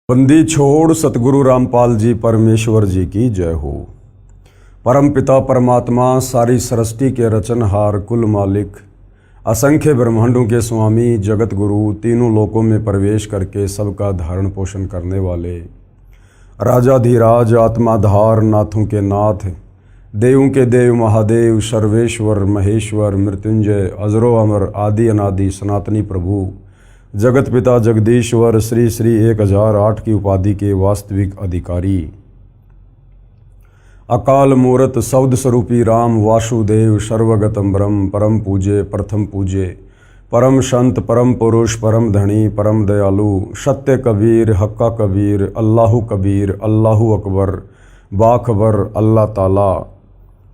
बंदी छोड़ सतगुरु रामपाल जी परमेश्वर जी की जय हो। परम पिता परमात्मा सारी सृष्टि के रचनहार कुल मालिक असंख्य ब्रह्मांडों के स्वामी जगत गुरु तीनों लोकों में प्रवेश करके सबका धारण पोषण करने वाले राजाधिराज आत्माधार नाथों के नाथ देवों के देव महादेव सर्वेश्वर महेश्वर मृत्युंजय अजरो अमर आदि अनादि सनातनी प्रभु जगत पिता जगदीश्वर श्री श्री 1008 की उपाधि के वास्तविक अधिकारी अकाल मूरत शब्द स्वरूपी राम वासुदेव सर्वगतम ब्रह्म परम पूज्य प्रथम पूज्य परम संत परम पुरुष परम धनी परम दयालु सत्य कबीर हक्का कबीर अल्लाहु अकबर बाखबर अल्लाह ताला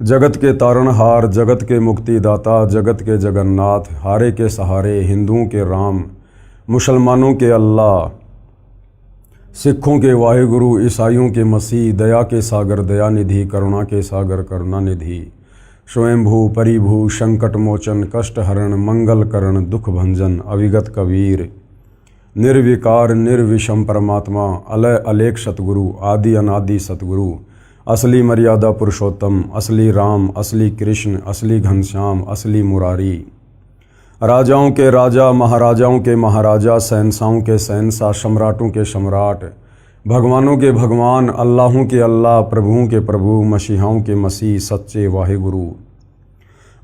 जगत के तारणहार जगत के मुक्तिदाता जगत के जगन्नाथ हारे के सहारे हिंदुओं के राम मुसलमानों के अल्लाह सिखों के वाहिगुरु ईसाइयों के मसीह दया के सागर दयानिधि करुणा के सागर करुणानिधि स्वयंभू परिभू संकट मोचन कष्ट हरण मंगल करण दुख भंजन अविगत कबीर निर्विकार निर्विषम परमात्मा अलय अलेख सतगुरु आदि अनादि सतगुरु असली मर्यादा पुरुषोत्तम असली राम असली कृष्ण असली घनश्याम असली मुरारी राजाओं के राजा महाराजाओं के महाराजा शहंशाहों के शहंशाह सम्राटों के सम्राट भगवानों के भगवान अल्लाहों के अल्लाह प्रभुओं के प्रभु मसीहाओं के मसीह सच्चे वाहिगुरु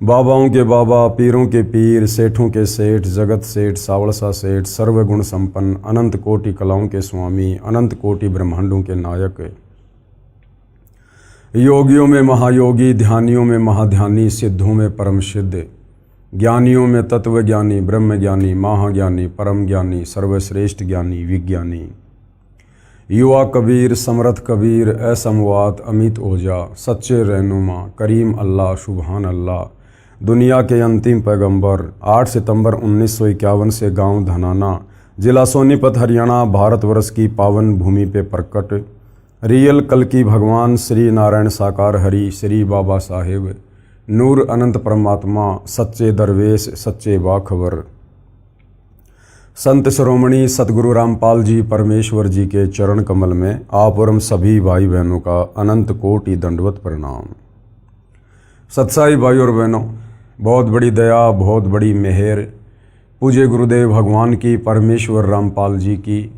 बाबाओं के बाबा पीरों के पीर सेठों के सेठ जगत सेठ सावड़सा सेठ सर्वगुण संपन्न अनंत कोटि कलाओं के स्वामी अनंत कोटि ब्रह्मांडों के नायक योगियों में महायोगी ध्यानियों में महाध्यानी सिद्धों में परम सिद्ध ज्ञानियों में तत्व ज्ञानी ब्रह्म ज्ञानी महाज्ञानी परम ज्ञानी सर्वश्रेष्ठ ज्ञानी विज्ञानी युवा कबीर समर्थ कबीर असमवात अमित ओझा सच्चे रहनुमा करीम अल्लाह सुबहान अल्लाह दुनिया के अंतिम पैगंबर 8 सितंबर 1951 से गांव धनाना जिला सोनीपत हरियाणा भारतवर्ष की पावन भूमि पे प्रकट रियल कल की भगवान श्री नारायण साकार हरि श्री बाबा साहेब नूर अनंत परमात्मा सच्चे दरवेश सच्चे बाखबर संत शिरोमणि सतगुरु रामपाल जी परमेश्वर जी के चरण कमल में आप और हम सभी भाई बहनों का अनंत कोटि दंडवत प्रणाम। सत्साई भाई और बहनों, बहुत बड़ी दया बहुत बड़ी मेहर पूज्य गुरुदेव भगवान की परमेश्वर रामपाल जी की,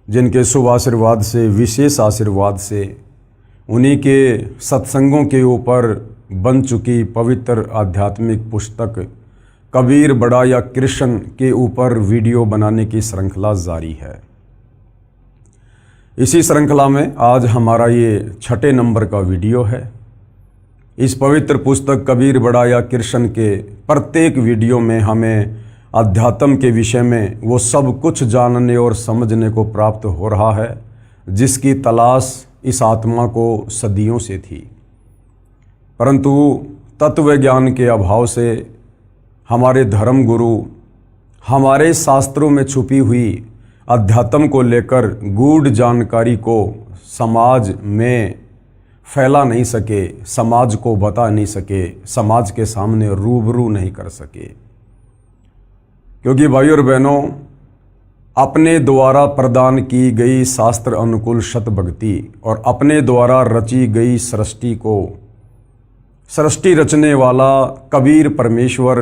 जिनके शुभ आशीर्वाद से विशेष आशीर्वाद से उन्हीं के सत्संगों के ऊपर बन चुकी पवित्र आध्यात्मिक पुस्तक कबीर बड़ा या कृष्ण के ऊपर वीडियो बनाने की श्रृंखला जारी है। इसी श्रृंखला में आज हमारा ये 6 नंबर का वीडियो है। इस पवित्र पुस्तक कबीर बड़ा या कृष्ण के प्रत्येक वीडियो में हमें अध्यात्म के विषय में वो सब कुछ जानने और समझने को प्राप्त हो रहा है जिसकी तलाश इस आत्मा को सदियों से थी, परंतु तत्व ज्ञान के अभाव से हमारे धर्म गुरु हमारे शास्त्रों में छुपी हुई अध्यात्म को लेकर गूढ़ जानकारी को समाज में फैला नहीं सके, समाज को बता नहीं सके, समाज के सामने रूबरू नहीं कर सके। क्योंकि भाई और बहनों, अपने द्वारा प्रदान की गई शास्त्र अनुकूल सत भक्ति और अपने द्वारा रची गई सृष्टि रचने वाला कबीर परमेश्वर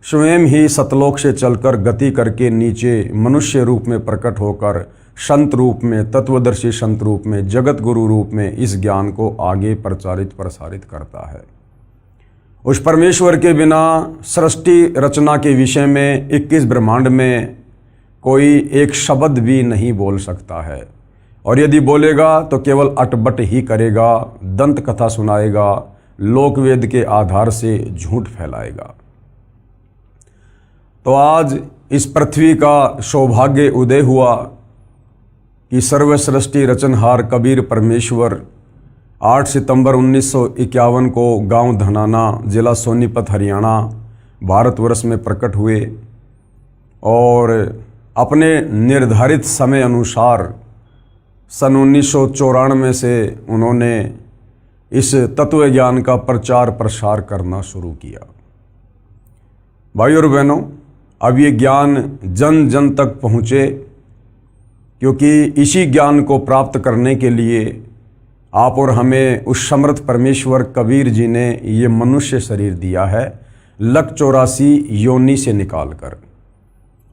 स्वयं ही सतलोक से चलकर गति करके नीचे मनुष्य रूप में प्रकट होकर संत रूप में तत्वदर्शी संत रूप में जगत गुरु रूप में इस ज्ञान को आगे प्रचारित प्रसारित करता है। उस परमेश्वर के बिना सृष्टि रचना के विषय में 21 ब्रह्मांड में कोई एक शब्द भी नहीं बोल सकता है, और यदि बोलेगा तो केवल अटबट ही करेगा, दंत कथा सुनाएगा, लोकवेद के आधार से झूठ फैलाएगा। तो आज इस पृथ्वी का सौभाग्य उदय हुआ कि सर्व सृष्टि रचनहार कबीर परमेश्वर 8 सितंबर 1951 को गांव धनाना जिला सोनीपत हरियाणा भारतवर्ष में प्रकट हुए और अपने निर्धारित समय अनुसार सन 1994 से उन्होंने इस तत्व ज्ञान का प्रचार प्रसार करना शुरू किया। भाई और बहनों, अब ये ज्ञान जन जन तक पहुँचे क्योंकि इसी ज्ञान को प्राप्त करने के लिए आप और हमें उस समर्थ परमेश्वर कबीर जी ने ये मनुष्य शरीर दिया है, लक 84 योनि से निकाल कर।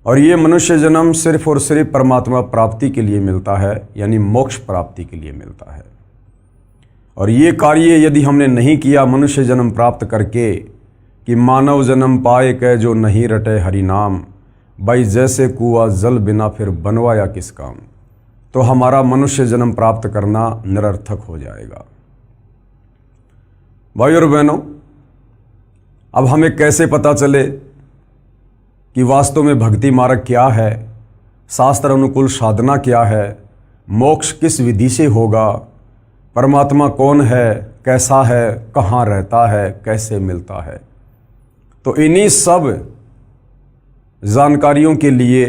और ये मनुष्य जन्म सिर्फ और सिर्फ परमात्मा प्राप्ति के लिए मिलता है, यानी मोक्ष प्राप्ति के लिए मिलता है। और ये कार्य यदि हमने नहीं किया मनुष्य जन्म प्राप्त करके कि मानव जन्म पाए कै जो नहीं रटे हरि नाम, भाई जैसे कुआ जल बिना फिर बनवाया किस काम, तो हमारा मनुष्य जन्म प्राप्त करना निरर्थक हो जाएगा। भाई और बहनों, अब हमें कैसे पता चले कि वास्तव में भक्ति मार्ग क्या है, शास्त्र अनुकूल साधना क्या है, मोक्ष किस विधि से होगा, परमात्मा कौन है, कैसा है, कहाँ रहता है, कैसे मिलता है। तो इन्हीं सब जानकारियों के लिए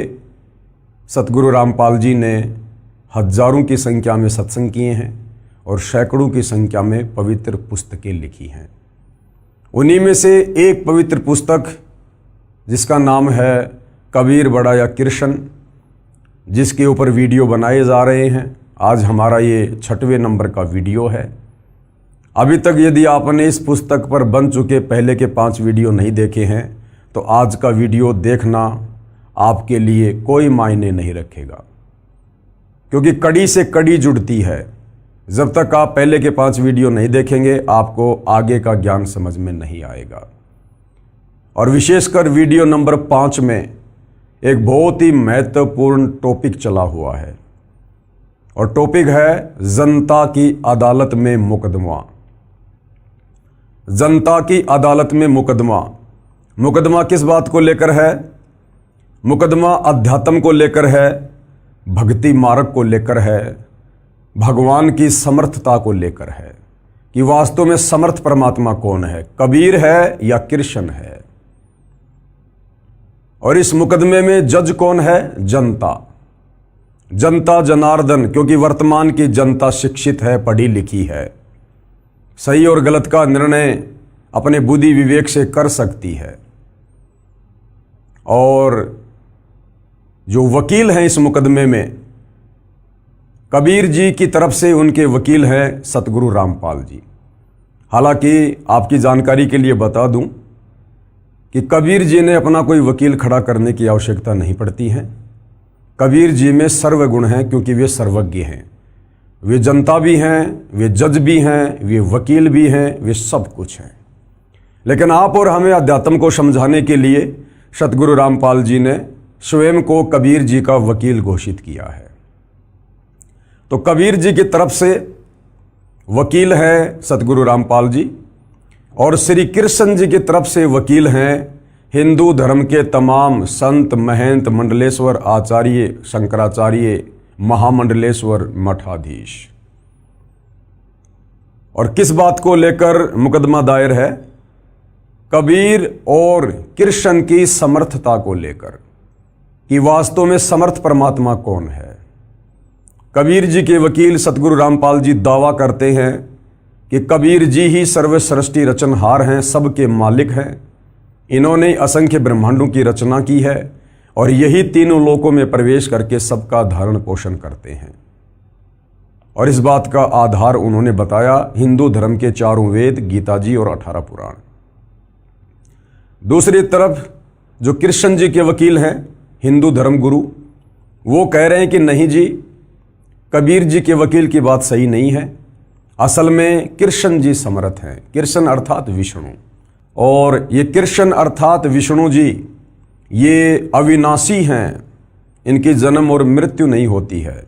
सतगुरु रामपाल जी ने हजारों की संख्या में सत्संग किए हैं और सैकड़ों की संख्या में पवित्र पुस्तकें लिखी हैं। उन्हीं में से एक पवित्र पुस्तक जिसका नाम है कबीर बड़ा या कृष्ण, जिसके ऊपर वीडियो बनाए जा रहे हैं। आज हमारा ये 6वें नंबर का वीडियो है। अभी तक यदि आपने इस पुस्तक पर बन चुके पहले के 5 वीडियो नहीं देखे हैं तो आज का वीडियो देखना आपके लिए कोई मायने नहीं रखेगा, क्योंकि कड़ी से कड़ी जुड़ती है। जब तक आप पहले के 5 वीडियो नहीं देखेंगे आपको आगे का ज्ञान समझ में नहीं आएगा। और विशेषकर वीडियो नंबर 5 में एक बहुत ही महत्वपूर्ण टॉपिक चला हुआ है और टॉपिक है जनता की अदालत में मुकदमा। जनता की अदालत में मुकदमा। मुकदमा किस बात को लेकर है? मुकदमा अध्यात्म को लेकर है, भक्ति मार्ग को लेकर है, भगवान की समर्थता को लेकर है कि वास्तव में समर्थ परमात्मा कौन है, कबीर है या कृष्ण है। और इस मुकदमे में जज कौन है? जनता। जनता जनार्दन, क्योंकि वर्तमान की जनता शिक्षित है, पढ़ी लिखी है, सही और गलत का निर्णय अपने बुद्धि विवेक से कर सकती है। और जो वकील हैं इस मुकदमे में, कबीर जी की तरफ से उनके वकील हैं सतगुरु रामपाल जी। हालांकि आपकी जानकारी के लिए बता दूं कि कबीर जी ने अपना कोई वकील खड़ा करने की आवश्यकता नहीं पड़ती है। कबीर जी में सर्वगुण हैं, क्योंकि वे सर्वज्ञ हैं। वे जनता भी हैं, वे जज भी हैं, वे वकील भी हैं, वे सब कुछ हैं। लेकिन आप और हमें अध्यात्म को समझाने के लिए सतगुरु रामपाल जी ने स्वयं को कबीर जी का वकील घोषित किया है। तो कबीर जी की तरफ से वकील हैं सतगुरु रामपाल जी, और श्री कृष्ण जी की तरफ से वकील हैं हिंदू धर्म के तमाम संत, महंत, मंडलेश्वर, आचार्य, शंकराचार्य, महामंडलेश्वर, मठाधीश। और किस बात को लेकर मुकदमा दायर है? कबीर और कृष्ण की समर्थता को लेकर कि वास्तव में समर्थ परमात्मा कौन है। कबीर जी के वकील सतगुरु रामपाल जी दावा करते हैं कि कबीर जी ही सर्व सृष्टि रचनहार हैं, सबके मालिक हैं। इन्होंने असंख्य ब्रह्मांडों की रचना की है और यही तीनों लोकों में प्रवेश करके सबका धारण पोषण करते हैं। और इस बात का आधार उन्होंने बताया हिंदू धर्म के 4 वेद, गीता जी और 18 पुराण। दूसरी तरफ जो कृष्ण जी के वकील हैं हिंदू धर्म गुरु, वो कह रहे हैं कि नहीं जी, कबीर जी के वकील की बात सही नहीं है। असल में कृष्ण जी समर्थ हैं। कृष्ण अर्थात विष्णु, और ये कृष्ण अर्थात विष्णु जी ये अविनाशी हैं। इनकी जन्म और मृत्यु नहीं होती है,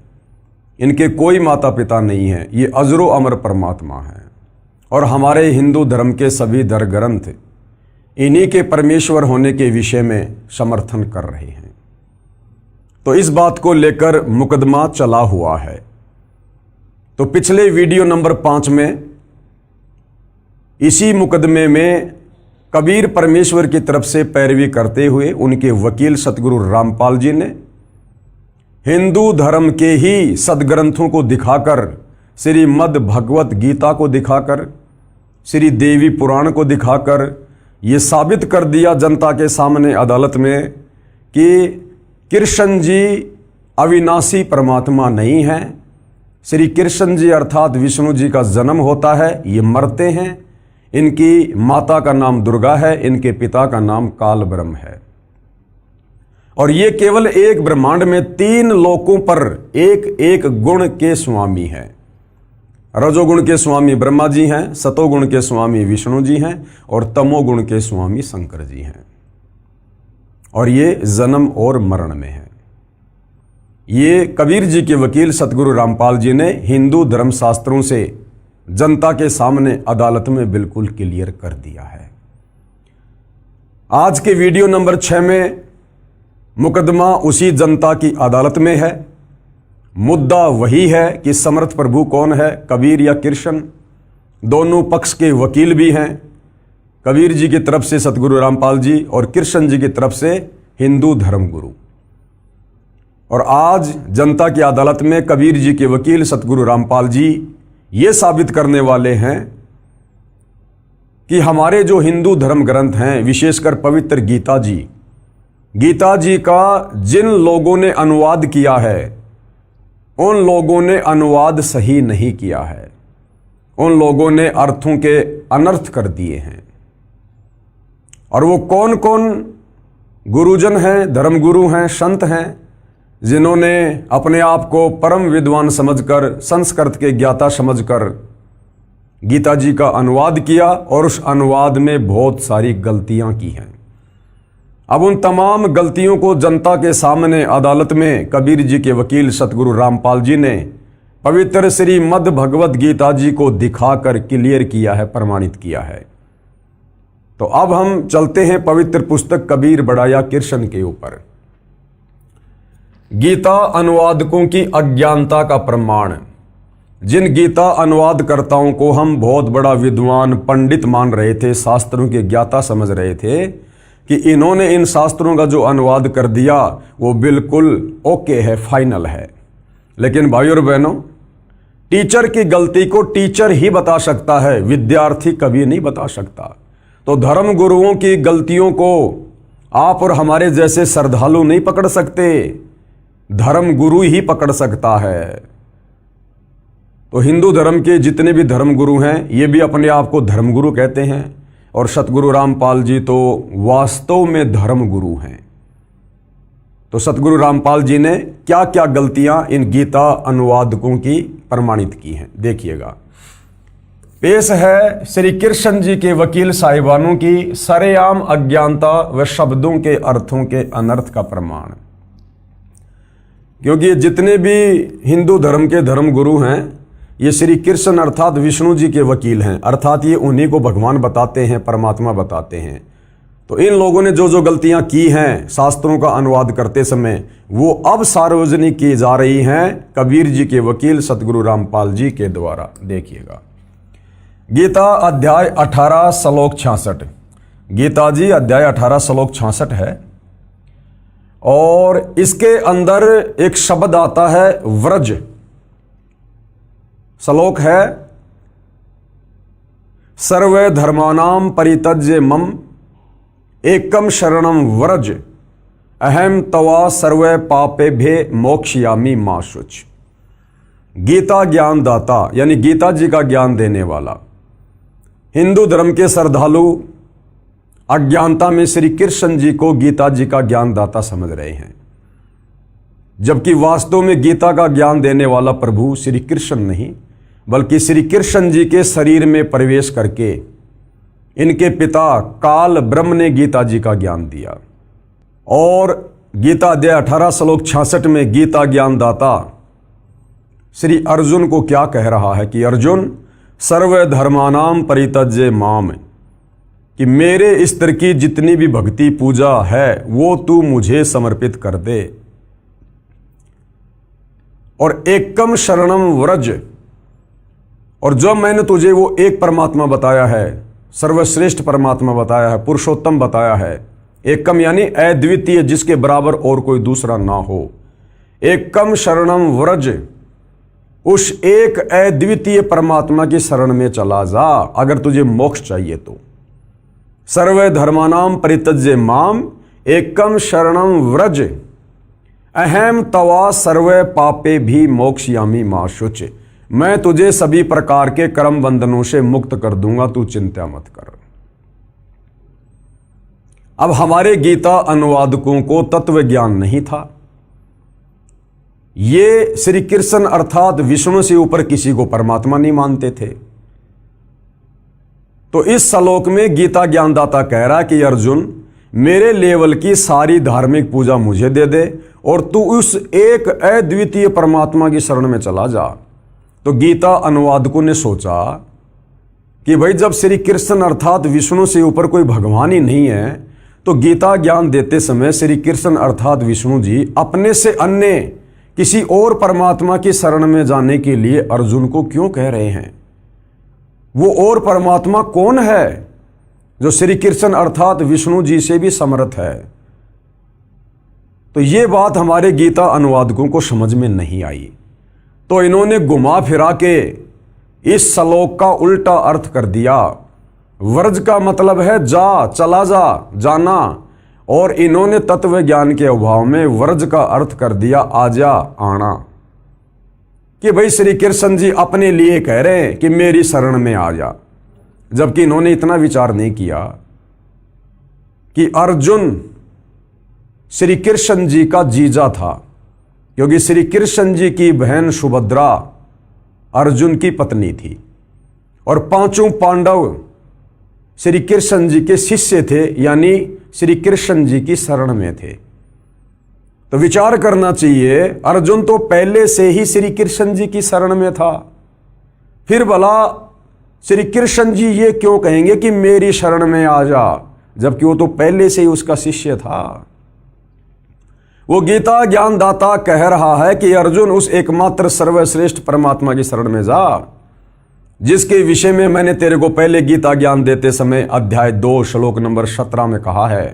इनके कोई माता पिता नहीं है, ये अजरो अमर परमात्मा हैं। और हमारे हिंदू धर्म के सभी धर्म ग्रंथ इन्हीं के परमेश्वर होने के विषय में समर्थन कर रहे हैं। तो इस बात को लेकर मुकदमा चला हुआ है। तो पिछले वीडियो नंबर 5 में इसी मुकदमे में कबीर परमेश्वर की तरफ से पैरवी करते हुए उनके वकील सतगुरु रामपाल जी ने हिंदू धर्म के ही सदग्रंथों को दिखाकर, श्रीमद् भगवत गीता को दिखाकर, श्री देवी पुराण को दिखाकर ये साबित कर दिया जनता के सामने अदालत में कि कृष्ण जी अविनाशी परमात्मा नहीं है। श्री कृष्ण जी अर्थात विष्णु जी का जन्म होता है, ये मरते हैं। इनकी माता का नाम दुर्गा है, इनके पिता का नाम काल ब्रह्म है। और ये केवल एक ब्रह्मांड में 3 लोकों पर एक एक गुण के स्वामी हैं। रजोगुण के स्वामी ब्रह्मा जी हैं, सतोगुण के स्वामी विष्णु जी हैं और तमोगुण के स्वामी शंकर जी हैं। और ये जन्म और मरण में है। ये कबीर जी के वकील सतगुरु रामपाल जी ने हिंदू धर्मशास्त्रों से जनता के सामने अदालत में बिल्कुल क्लियर कर दिया है। आज के वीडियो नंबर 6 में मुकदमा उसी जनता की अदालत में है। मुद्दा वही है कि समर्थ प्रभु कौन है, कबीर या कृष्ण। दोनों पक्ष के वकील भी हैं, कबीर जी की तरफ से सतगुरु रामपाल जी और कृष्ण जी की तरफ से हिंदू धर्मगुरु। और आज जनता की अदालत में कबीर जी के वकील सतगुरु रामपाल जी ये साबित करने वाले हैं कि हमारे जो हिंदू धर्म ग्रंथ हैं, विशेषकर पवित्र गीता जी का जिन लोगों ने अनुवाद किया है, उन लोगों ने अनुवाद सही नहीं किया है। उन लोगों ने अर्थों के अनर्थ कर दिए हैं। और वो कौन कौन गुरुजन हैं, धर्मगुरु हैं, संत हैं, जिन्होंने अपने आप को परम विद्वान समझकर, संस्कृत के ज्ञाता समझकर गीता जी का अनुवाद किया और उस अनुवाद में बहुत सारी गलतियां की हैं। अब उन तमाम गलतियों को जनता के सामने अदालत में कबीर जी के वकील सतगुरु रामपाल जी ने पवित्र श्रीमद् भगवत गीता जी को दिखाकर क्लियर किया है, प्रमाणित किया है। तो अब हम चलते हैं पवित्र पुस्तक कबीर बढ़ाया कृष्ण के ऊपर। गीता अनुवादकों की अज्ञानता का प्रमाण। जिन गीता अनुवादकर्ताओं को हम बहुत बड़ा विद्वान पंडित मान रहे थे, शास्त्रों के ज्ञाता समझ रहे थे कि इन्होंने इन शास्त्रों का जो अनुवाद कर दिया वो बिल्कुल ओके है, फाइनल है। लेकिन भाइयों और बहनों, टीचर की गलती को टीचर ही बता सकता है, विद्यार्थी कभी नहीं बता सकता। तो धर्म गुरुओं की गलतियों को आप और हमारे जैसे श्रद्धालु नहीं पकड़ सकते, धर्म गुरु ही पकड़ सकता है। तो हिंदू धर्म के जितने भी धर्मगुरु हैं, ये भी अपने आप को धर्मगुरु कहते हैं और सतगुरु रामपाल जी तो वास्तव में धर्मगुरु हैं। तो सतगुरु रामपाल जी ने क्या क्या गलतियां इन गीता अनुवादकों की प्रमाणित की हैं, देखिएगा। पेश है श्री कृष्ण जी के वकील साहिबानों की सरेआम अज्ञानता व शब्दों के अर्थों के अनर्थ का प्रमाण। क्योंकि जितने भी हिंदू धर्म के धर्मगुरु हैं, ये श्री कृष्ण अर्थात विष्णु जी के वकील हैं, अर्थात ये उन्हीं को भगवान बताते हैं, परमात्मा बताते हैं। तो इन लोगों ने जो जो गलतियां की हैं शास्त्रों का अनुवाद करते समय, वो अब सार्वजनिक की जा रही हैं कबीर जी के वकील सतगुरु रामपाल जी के द्वारा। देखिएगा, गीता अध्याय 18 श्लोक 66। गीता जी अध्याय 18 श्लोक 66 है और इसके अंदर एक शब्द आता है व्रज। श्लोक है, सर्वे धर्मानाम परित्यज्य मम एकम शरणम व्रज अहम तवा सर्वे पापेभ्ये मोक्षयामि मा शुच। गीता ज्ञान दाता यानी गीता जी का ज्ञान देने वाला। हिंदू धर्म के श्रद्धालु अज्ञानता में श्री कृष्ण जी को गीता जी का ज्ञान दाता समझ रहे हैं, जबकि वास्तव में गीता का ज्ञान देने वाला प्रभु श्री कृष्ण नहीं, बल्कि श्री कृष्ण जी के शरीर में प्रवेश करके इनके पिता काल ब्रह्म ने गीता जी का ज्ञान दिया। और गीता अध्याय 18 श्लोक 66 में गीता ज्ञान दाता श्री अर्जुन को क्या कह रहा है कि अर्जुन सर्व धर्मानाम परित्यज्य माम, कि मेरे स्तर की जितनी भी भक्ति पूजा है वो तू मुझे समर्पित कर दे। और एकम शरणम व्रज, और जो मैंने तुझे वो एक परमात्मा बताया है, सर्वश्रेष्ठ परमात्मा बताया है, पुरुषोत्तम बताया है। एकम यानी अद्वितीय, जिसके बराबर और कोई दूसरा ना हो। एकम शरणम व्रज, उस एक अद्वितीय परमात्मा की शरण में चला जा अगर तुझे मोक्ष चाहिए तो। सर्वे धर्मानाम परित्यज्य माम एकम शरणम व्रज अहम तवा सर्वे पापे भी मोक्षयामी मां शुच। मैं तुझे सभी प्रकार के कर्म बंधनों से मुक्त कर दूंगा, तू चिंता मत कर। अब हमारे गीता अनुवादकों को तत्व ज्ञान नहीं था। ये श्री कृष्ण अर्थात विष्णु से ऊपर किसी को परमात्मा नहीं मानते थे। तो इस श्लोक में गीता ज्ञानदाता कह रहा कि अर्जुन, मेरे लेवल की सारी धार्मिक पूजा मुझे दे दे और तू उस एक अद्वितीय परमात्मा की शरण में चला जा। तो गीता अनुवादकों ने सोचा कि भाई जब श्री कृष्ण अर्थात विष्णु से ऊपर कोई भगवान ही नहीं है, तो गीता ज्ञान देते समय श्री कृष्ण अर्थात विष्णु जी अपने से अन्य किसी और परमात्मा की शरण में जाने के लिए अर्जुन को क्यों कह रहे हैं? वो और परमात्मा कौन है जो श्री कृष्ण अर्थात विष्णु जी से भी समर्थ है? तो ये बात हमारे गीता अनुवादकों को समझ में नहीं आई। तो इन्होंने घुमा फिरा के इस श्लोक का उल्टा अर्थ कर दिया। वर्ज का मतलब है जा, चला जा, जाना, और इन्होंने तत्व ज्ञान के अभाव में वर्ज का अर्थ कर दिया आजा, आना। कि भाई श्री कृष्ण जी अपने लिए कह रहे हैं कि मेरी शरण में आ जा, जबकि इन्होंने इतना विचार नहीं किया कि अर्जुन श्री कृष्ण जी का जीजा था, क्योंकि श्री कृष्ण जी की बहन सुभद्रा अर्जुन की पत्नी थी और पांचों पांडव श्री कृष्ण जी के शिष्य थे, यानी श्री कृष्ण जी की शरण में थे। तो विचार करना चाहिए, अर्जुन तो पहले से ही श्री कृष्ण जी की शरण में था, फिर भला श्री कृष्ण जी ये क्यों कहेंगे कि मेरी शरण में आ जा, जबकि वो तो पहले से ही उसका शिष्य था। वो गीता ज्ञानदाता कह रहा है कि अर्जुन उस एकमात्र सर्वश्रेष्ठ परमात्मा की शरण में जा, जिसके विषय में मैंने तेरे को पहले गीता ज्ञान देते समय अध्याय 2 श्लोक नंबर 17 में कहा है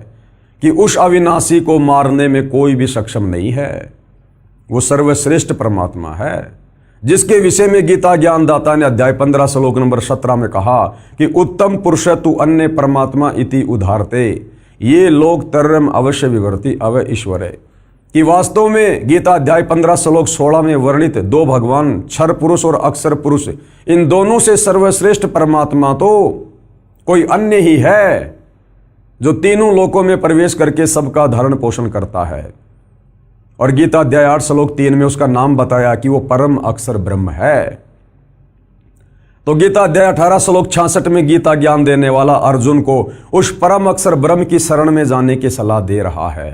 कि उस अविनाशी को मारने में कोई भी सक्षम नहीं है। वो सर्वश्रेष्ठ परमात्मा है, जिसके विषय में गीता ज्ञानदाता ने अध्याय 15 श्लोक नंबर 17 में कहा कि उत्तम पुरुष तु अन्य परमात्मा इति उदारते ये लोग तरम अवश्य विवर्ति अव ईश्वरे। कि वास्तव में गीता अध्याय 15 श्लोक 16 में वर्णित दो भगवान क्षर पुरुष और अक्षर पुरुष, इन दोनों से सर्वश्रेष्ठ परमात्मा तो कोई अन्य ही है जो तीनों लोकों में प्रवेश करके सबका धारण पोषण करता है। और गीता अध्याय 8 श्लोक 3 में उसका नाम बताया कि वो परम अक्षर ब्रह्म है। तो गीता अध्याय 18 श्लोक 66 में गीता ज्ञान देने वाला अर्जुन को उस परम अक्षर ब्रह्म की शरण में जाने की सलाह दे रहा है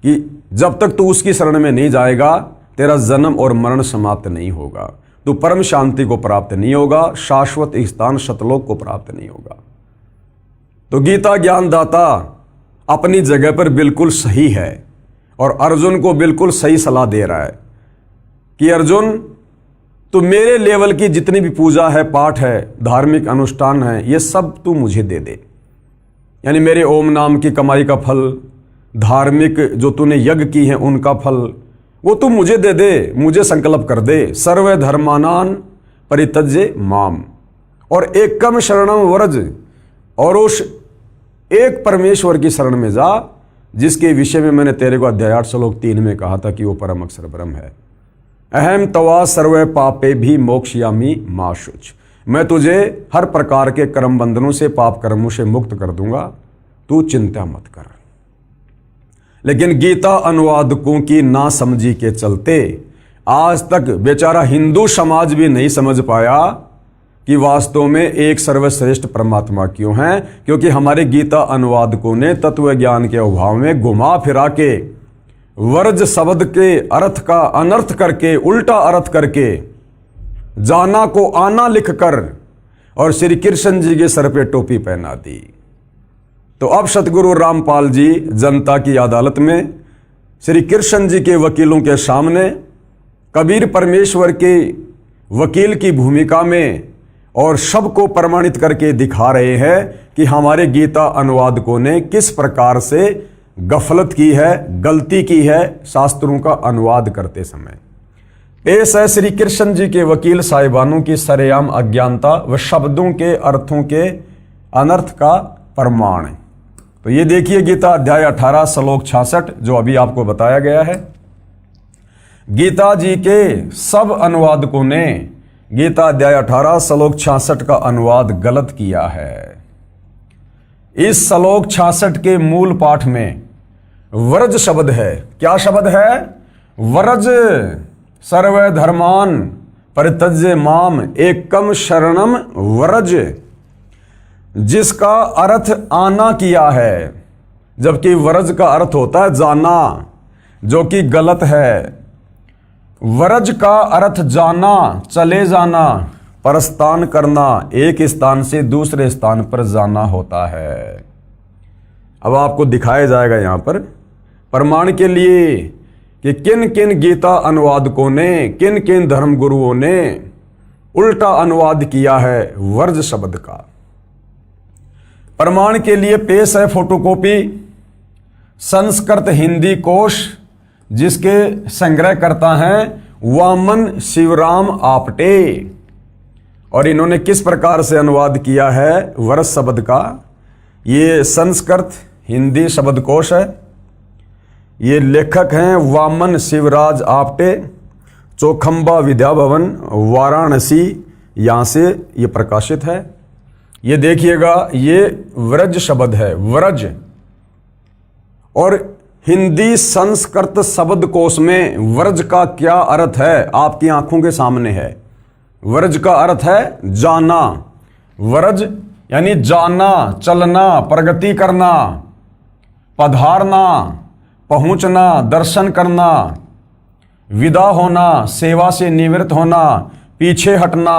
कि जब तक तू उसकी शरण में नहीं जाएगा, तेरा जन्म और मरण समाप्त नहीं होगा, तू परम शांति को प्राप्त नहीं होगा, शाश्वत स्थान सतलोक को प्राप्त नहीं होगा। तो गीता ज्ञानदाता अपनी जगह पर बिल्कुल सही है और अर्जुन को बिल्कुल सही सलाह दे रहा है कि अर्जुन, तू मेरे लेवल की जितनी भी पूजा है, पाठ है, धार्मिक अनुष्ठान है, ये सब तू मुझे दे दे। यानी मेरे ओम नाम की कमाई का फल, धार्मिक जो तूने यज्ञ की है उनका फल, वो तू मुझे दे दे, मुझे संकल्प कर दे। सर्व धर्मानान परित्यज्य माम, और एकम शरणम व्रज, और उस एक परमेश्वर की शरण में जा जिसके विषय में मैंने तेरे को अध्याय 8 श्लोक 3 में कहा था कि वो परम अक्षर ब्रह्म है। अहम तवा सर्वे पापे भी मोक्षयामी मा शुच। मैं तुझे हर प्रकार के कर्म बंधनों से, पाप कर्मों से मुक्त कर दूंगा, तू चिंता मत कर। लेकिन गीता अनुवादकों की नासमझी के चलते आज तक बेचारा हिंदू समाज भी नहीं समझ पाया कि वास्तव में एक सर्वश्रेष्ठ परमात्मा क्यों है, क्योंकि हमारे गीता अनुवादकों ने तत्व ज्ञान के अभाव में घुमा फिरा के वर्ज शब्द के अर्थ का अनर्थ करके, उल्टा अर्थ करके, जाना को आना लिखकर और श्री कृष्ण जी के सर पे टोपी पहना दी। तो अब सतगुरु रामपाल जी जनता की अदालत में श्री कृष्ण जी के वकीलों के सामने कबीर परमेश्वर के वकील की भूमिका में और सबको प्रमाणित करके दिखा रहे हैं कि हमारे गीता अनुवादकों ने किस प्रकार से गफलत की है, गलती की है शास्त्रों का अनुवाद करते समय। पेश है श्री कृष्ण जी के वकील साहिबानों की सरेआम अज्ञानता व शब्दों के अर्थों के अनर्थ का प्रमाण। तो ये देखिए गीता अध्याय 18 श्लोक 66 जो अभी आपको बताया गया है। गीता जी के सब अनुवादकों ने गीता अध्याय 18 श्लोक 66 का अनुवाद गलत किया है। इस श्लोक 66 के मूल पाठ में व्रज शब्द है। क्या शब्द है? व्रज। सर्व धर्मान परित्यज्य माम एकम शरणम व्रज, जिसका अर्थ आना किया है, जबकि व्रज का अर्थ होता है जाना, जो कि गलत है। व्रज का अर्थ जाना, चले जाना, प्रस्थान करना, एक स्थान से दूसरे स्थान पर जाना होता है। अब आपको दिखाया जाएगा यहां पर प्रमाण के लिए कि किन किन गीता अनुवादकों ने, किन किन धर्मगुरुओं ने उल्टा अनुवाद किया है व्रज शब्द का। प्रमाण के लिए पेश है फोटोकॉपी संस्कृत हिंदी कोश, जिसके संग्रहकर्ता हैं वामन शिवराम आपटे, और इन्होंने किस प्रकार से अनुवाद किया है व्रज शब्द का। ये संस्कृत हिंदी शब्दकोश है। ये लेखक हैं वामन शिवराज आपटे, चौखंबा विद्या भवन वाराणसी, यहाँ से ये प्रकाशित है। ये देखिएगा, ये व्रज शब्द है, व्रज। और हिंदी संस्कृत शब्दकोश में व्रज का क्या अर्थ है आपकी आंखों के सामने है। व्रज का अर्थ है जाना। व्रज यानी जाना, चलना, प्रगति करना, पधारना, पहुंचना, दर्शन करना, विदा होना, सेवा से निवृत्त होना, पीछे हटना,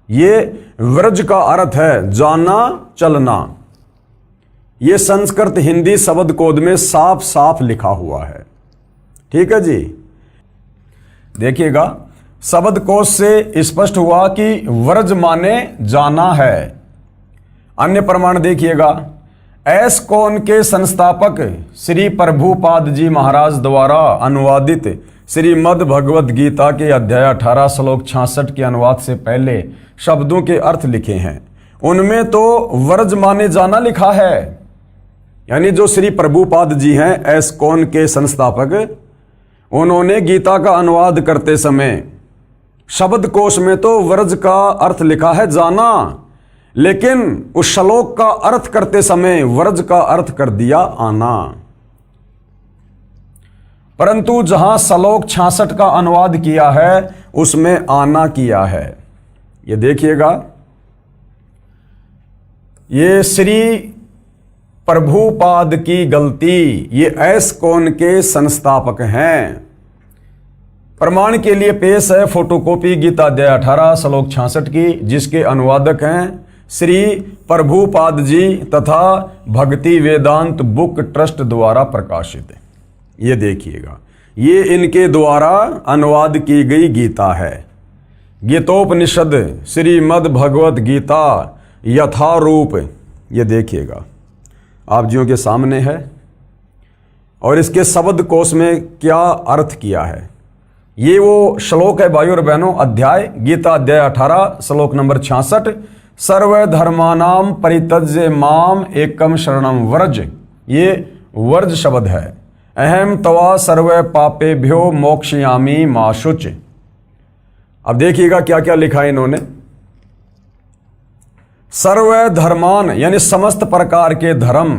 ये व्रज का अर्थ है, जाना, चलना। ये संस्कृत हिंदी शब्द कोद में साफ साफ लिखा हुआ है। ठीक है जी। देखिएगा, शब्दकोश से स्पष्ट हुआ कि व्रज माने जाना है। अन्य प्रमाण देखिएगा, एस्कॉन के संस्थापक श्री प्रभुपाद जी महाराज द्वारा अनुवादित श्रीमद् भगवद गीता के अध्याय 18 श्लोक 66 के अनुवाद से पहले शब्दों के अर्थ लिखे हैं। उनमें तो व्रज माने जाना लिखा है। यानी जो श्री प्रभुपाद जी हैं, एस्कॉन के संस्थापक, उन्होंने गीता का अनुवाद करते समय शब्दकोश में तो व्रज का अर्थ लिखा है जाना, लेकिन उस श्लोक का अर्थ करते समय व्रज का अर्थ कर दिया आना। परंतु जहां श्लोक 66 का अनुवाद किया है उसमें आना किया है। ये देखिएगा, ये श्री प्रभुपाद की गलती, ये एस्कॉन के संस्थापक हैं। प्रमाण के लिए पेश है फोटोकॉपी गीता अध्याय 18 श्लोक 66 की, जिसके अनुवादक हैं श्री प्रभुपाद जी तथा भक्ति वेदांत बुक ट्रस्ट द्वारा प्रकाशित। ये देखिएगा, ये इनके द्वारा अनुवाद की गई गीता है। गीतोपनिषद श्रीमद् भगवत गीता यथारूप, ये देखिएगा आप जियों के सामने है। और इसके शब्दकोश में क्या अर्थ किया है, ये वो श्लोक है भाइयों और बहनों। अध्याय गीता अध्याय 18 श्लोक नंबर 66, सर्व धर्मानाम परित्यज्य माम एकम शरणम व्रज, ये वर्ज शब्द है। अहम तवा सर्व पापेभ्यो मोक्षयामी मा शुच। अब देखिएगा क्या क्या लिखा है इन्होंने। सर्व धर्मान यानी समस्त प्रकार के धर्म,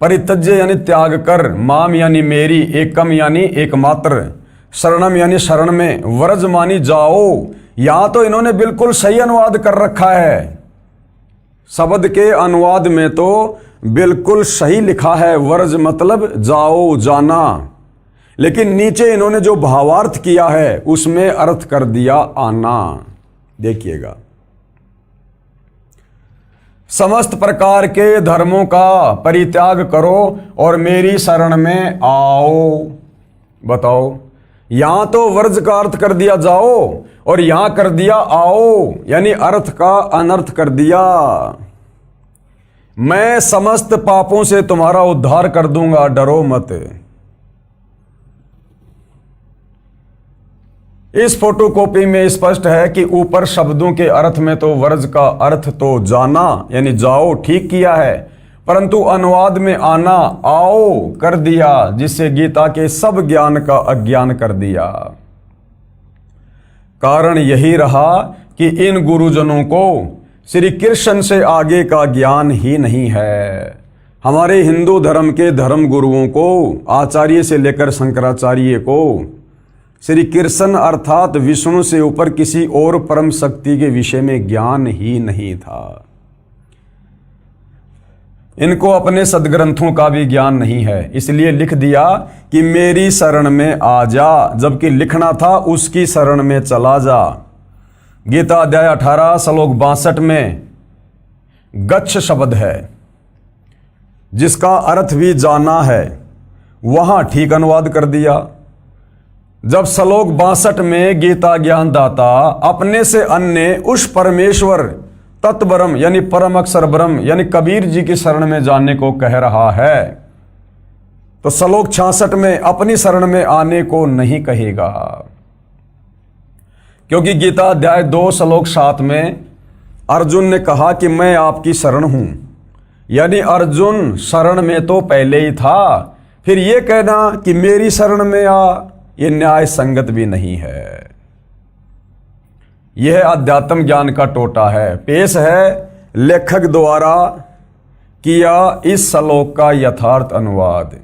परित्यज्य यानी त्याग कर, माम यानी मेरी, एकम यानी एकमात्र, शरणम यानी शरण में, व्रज मानी जाओ। यहां तो इन्होंने बिल्कुल सही अनुवाद कर रखा है। शब्द के अनुवाद में तो बिल्कुल सही लिखा है, व्रज मतलब जाओ, जाना। लेकिन नीचे इन्होंने जो भावार्थ किया है उसमें अर्थ कर दिया आना। देखिएगा, समस्त प्रकार के धर्मों का परित्याग करो और मेरी शरण में आओ। बताओ, यहां तो वर्ज का अर्थ कर दिया जाओ और यहां कर दिया आओ, यानी अर्थ का अनर्थ कर दिया। मैं समस्त पापों से तुम्हारा उद्धार कर दूंगा, डरो मत। इस फोटोकॉपी में स्पष्ट है कि ऊपर शब्दों के अर्थ में तो वर्ज का अर्थ तो जाना यानी जाओ ठीक किया है, परंतु अनुवाद में आना आओ कर दिया, जिससे गीता के सब ज्ञान का अज्ञान कर दिया। कारण यही रहा कि इन गुरुजनों को श्री कृष्ण से आगे का ज्ञान ही नहीं है। हमारे हिंदू धर्म के धर्म गुरुओं को, आचार्य से लेकर शंकराचार्य को, श्री कृष्ण अर्थात विष्णु से ऊपर किसी और परम शक्ति के विषय में ज्ञान ही नहीं था। इनको अपने सदग्रंथों का भी ज्ञान नहीं है, इसलिए लिख दिया कि मेरी शरण में आ जा, जबकि लिखना था उसकी शरण में चला जा। गीता अध्याय 18 श्लोक 62 में गच्छ शब्द है, जिसका अर्थ भी जाना है, वहां ठीक अनुवाद कर दिया। जब श्लोक 62 में गीता ज्ञान दाता अपने से अन्य उस परमेश्वर तत्ब्रह्म यानी परम अक्षर ब्रह्म यानी कबीर जी की शरण में जाने को कह रहा है, तो श्लोक 66 में अपनी शरण में आने को नहीं कहेगा। क्योंकि गीता अध्याय 2 श्लोक 7 में अर्जुन ने कहा कि मैं आपकी शरण हूं, यानी अर्जुन शरण में तो पहले ही था, फिर यह कहना कि मेरी शरण में आ, यह न्याय संगत भी नहीं है। यह अध्यात्म ज्ञान का टोटा है। पेश है लेखक द्वारा किया इस श्लोक का यथार्थ अनुवाद।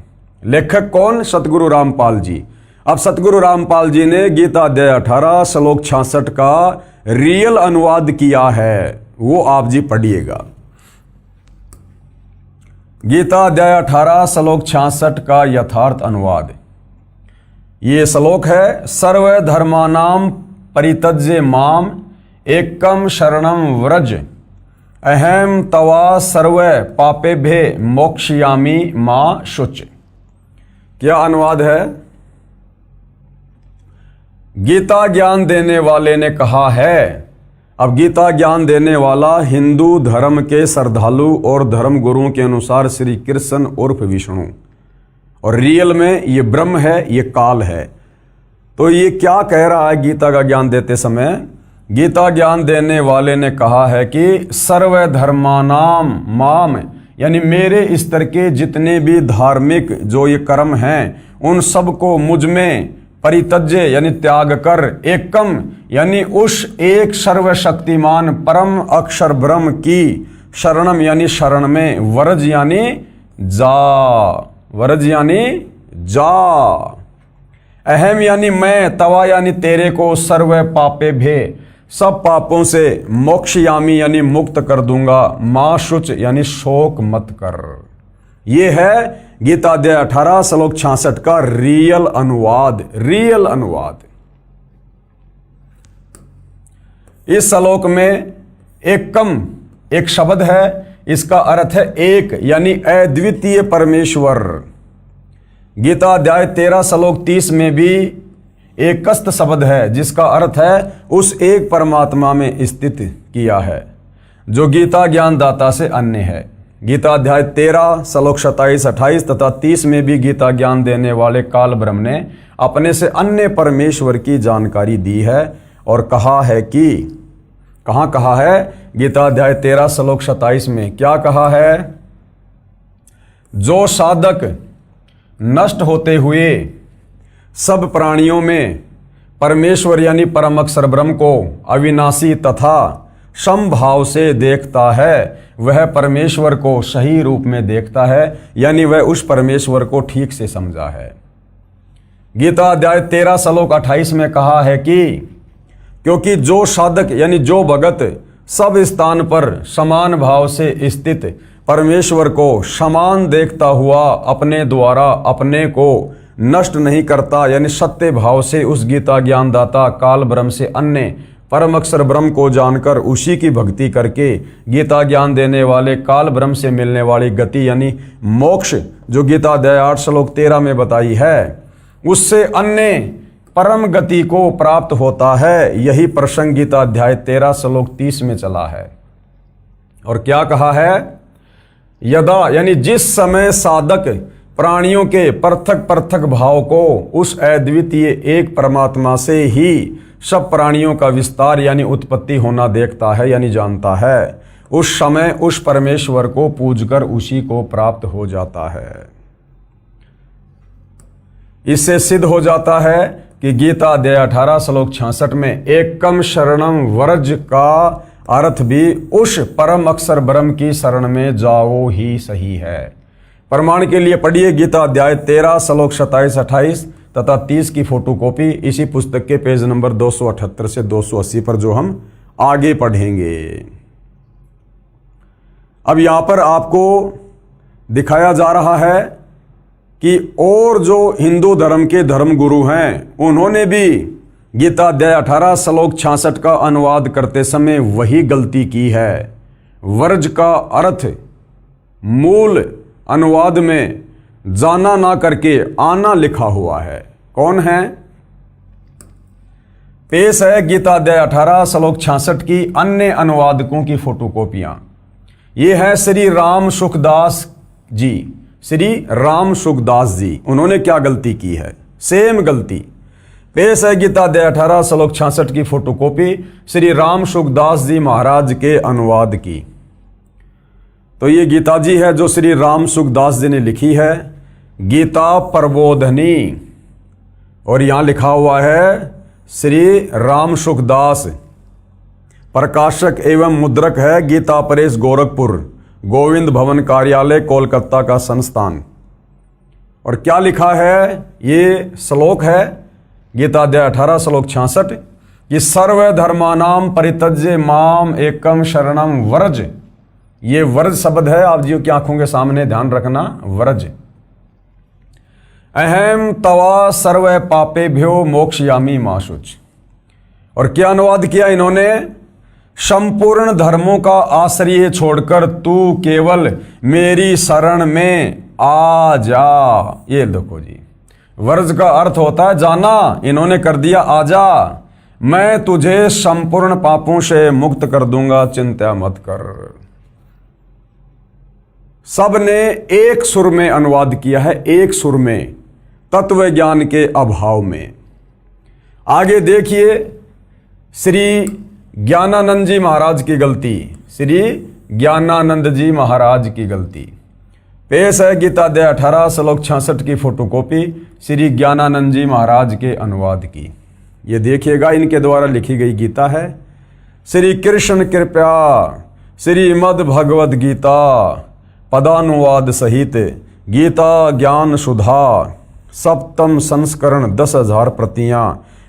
लेखक कौन? सतगुरु रामपाल जी। अब सतगुरु रामपाल जी ने गीता अध्याय 18 श्लोक 66 का रियल अनुवाद किया है, वो आप जी पढ़िएगा। गीता अध्याय 18 श्लोक 66 का यथार्थ अनुवाद। ये श्लोक है, सर्व धर्मानाम परित्यज्य माम एकम शरणम व्रज अहम तवा सर्व पापेभ्य मोक्षयामि मां शुच। क्या अनुवाद है? गीता ज्ञान देने वाले ने कहा है। अब गीता ज्ञान देने वाला हिंदू धर्म के श्रद्धालु और धर्म गुरुओं के अनुसार श्री कृष्ण उर्फ विष्णु, और रियल में ये ब्रह्म है, ये काल है। तो ये क्या कह रहा है गीता का ज्ञान देते समय? गीता ज्ञान देने वाले ने कहा है कि सर्व धर्मानाम माम, यानी मेरे स्तर के जितने भी धार्मिक जो ये कर्म हैं, उन सबको मुझ में परित्यज्य यानी त्याग कर, एकम यानी उस एक सर्वशक्तिमान परम अक्षर ब्रह्म की शरणम यानी शरण में, वरज यानी जा, वरज यानी जा, अहम यानी मैं, तवा यानी तेरे को, सर्व पापे भे सब पापों से, मोक्षयामी यानी मुक्त कर दूंगा, मां शुच यानी शोक मत कर। ये है गीता अध्याय 18 श्लोक 66 का रियल अनुवाद। रियल अनुवाद। इस श्लोक में एकम एक शब्द है, इसका अर्थ है एक यानी अद्वितीय परमेश्वर। गीता अध्याय 13 श्लोक 30 में भी एकस्त शब्द है, जिसका अर्थ है उस एक परमात्मा में स्थित किया है, जो गीता ज्ञान दाता से अन्य है। गीता अध्याय 13 श्लोक 27, 28 तथा 30 में भी गीता ज्ञान देने वाले काल ब्रह्म ने अपने से अन्य परमेश्वर की जानकारी दी है और कहा है कि, कहाँ कहा है? गीता अध्याय 13 श्लोक 27 में क्या कहा है? जो साधक नष्ट होते हुए सब प्राणियों में परमेश्वर यानी परम अक्षर ब्रह्म को अविनाशी तथा समभाव से देखता है, वह परमेश्वर को सही रूप में देखता है, यानी वह उस परमेश्वर को ठीक से समझा है। गीता अध्याय 13 श्लोक 28 में कहा है कि क्योंकि जो साधक यानी जो भगत सब स्थान पर समान भाव से स्थित परमेश्वर को समान देखता हुआ अपने द्वारा अपने को नष्ट नहीं करता, यानी सत्य भाव से उस गीता ज्ञानदाता काल ब्रह्म से अन्य परम अक्षर ब्रह्म को जानकर उसी की भक्ति करके गीता ज्ञान देने वाले काल ब्रह्म से मिलने वाली गति यानी मोक्ष जो गीता अध्याय 8 श्लोक 13 में बताई है, उससे अन्य परम गति को प्राप्त होता है। यही प्रसंग गीता अध्याय 13 श्लोक 30 में चला है। और क्या कहा है? यदा यानी जिस समय साधक प्राणियों के पृथक पृथक भाव को उस अद्वितीय एक परमात्मा से ही सब प्राणियों का विस्तार यानी उत्पत्ति होना देखता है यानी जानता है, उस समय उस परमेश्वर को पूजकर उसी को प्राप्त हो जाता है। इससे सिद्ध हो जाता है कि गीता अध्याय 18 श्लोक 66 में एकम शरणम व्रज का अर्थ भी उस परम अक्षर ब्रह्म की शरण में जाओ ही सही है। प्रमाण के लिए पढ़िए गीता अध्याय 13 श्लोक 27, 28 तथा 30 की फोटोकॉपी इसी पुस्तक के पेज नंबर 278 से 280 पर, जो हम आगे पढ़ेंगे। अब यहां पर आपको दिखाया जा रहा है कि और जो हिंदू धर्म के धर्मगुरु हैं उन्होंने भी गीता अध्याय 18 श्लोक 66 का अनुवाद करते समय वही गलती की है। वर्ज का अर्थ मूल अनुवाद में जाना ना करके आना लिखा हुआ है। कौन है? पेश है गीता अध्याय 18 श्लोक 66 की अन्य अनुवादकों की फोटोकॉपियां। ये है श्री राम सुखदास जी। श्री राम सुखदास जी, उन्होंने क्या गलती की है? सेम गलती। पेश है गीता अध्याय 18 श्लोक 66 की फोटोकॉपी श्री राम सुखदास जी महाराज के अनुवाद की। तो ये गीता जी है जो श्री राम सुखदास जी ने लिखी है, गीता प्रबोधनी, और यहां लिखा हुआ है श्री राम सुखदास। प्रकाशक एवं मुद्रक है गीता प्रेस गोरखपुर, गोविंद भवन कार्यालय कोलकाता का संस्थान। और क्या लिखा है? ये श्लोक है गीता अध्याय 18 श्लोक 66 कि सर्व धर्मानाम परित्यज्य माम एकम शरणम व्रज। ये व्रज शब्द है, आप जी की आंखों के सामने ध्यान रखना, व्रज। अहम तवा सर्व पापेभ्यो मोक्षयामी माशुच। और क्या अनुवाद किया इन्होंने? संपूर्ण धर्मों का आश्रय छोड़कर तू केवल मेरी शरण में आ जा। ये देखो जी, वर्ज का अर्थ होता है जाना, इन्होंने कर दिया आजा। मैं तुझे संपूर्ण पापों से मुक्त कर दूंगा, चिंता मत कर। सब ने एक सुर में अनुवाद किया है, एक सुर में, तत्व ज्ञान के अभाव में। आगे देखिए श्री ज्ञानानंद जी महाराज की गलती। श्री ज्ञानानंद जी महाराज की गलती। पेश है गीता अध्याय 18 श्लोक 66 की फोटोकॉपी श्री ज्ञानानंद जी महाराज के अनुवाद की। ये देखिएगा, इनके द्वारा लिखी गई गीता है। श्री कृष्ण कृपया श्रीमद् भगवद गीता पदानुवाद सहित गीता ज्ञान सुधा सप्तम संस्करण 10,000 प्रतियां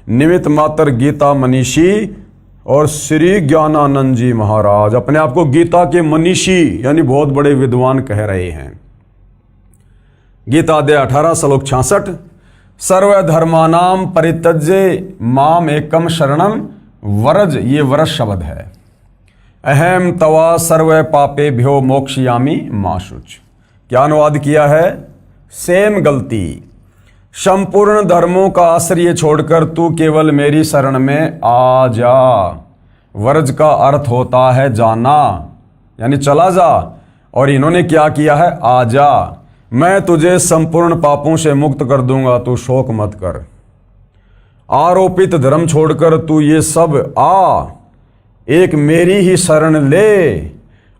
निमित्त मात्र गीता मनीषी और श्री ज्ञानानंद जी महाराज अपने आप को गीता के मनीषी यानी बहुत बड़े विद्वान कह रहे हैं। गीता अध्याय 18 श्लोक 66 सर्वधर्मानाम परित्यज्य माम एकम शरणम व्रज। ये व्रज शब्द है। अहम तवा सर्व पापेभ्यो मोक्षयामी माशुच। क्या अनुवाद किया है? सेम गलती। संपूर्ण धर्मों का आश्रय छोड़कर तू केवल मेरी शरण में आ जा। वर्ज का अर्थ होता है जाना, यानी चला जा। और इन्होंने क्या किया है? आ जा, मैं तुझे संपूर्ण पापों से मुक्त कर दूंगा, तू शोक मत कर। आरोपित धर्म छोड़कर तू ये सब आ, एक मेरी ही शरण ले,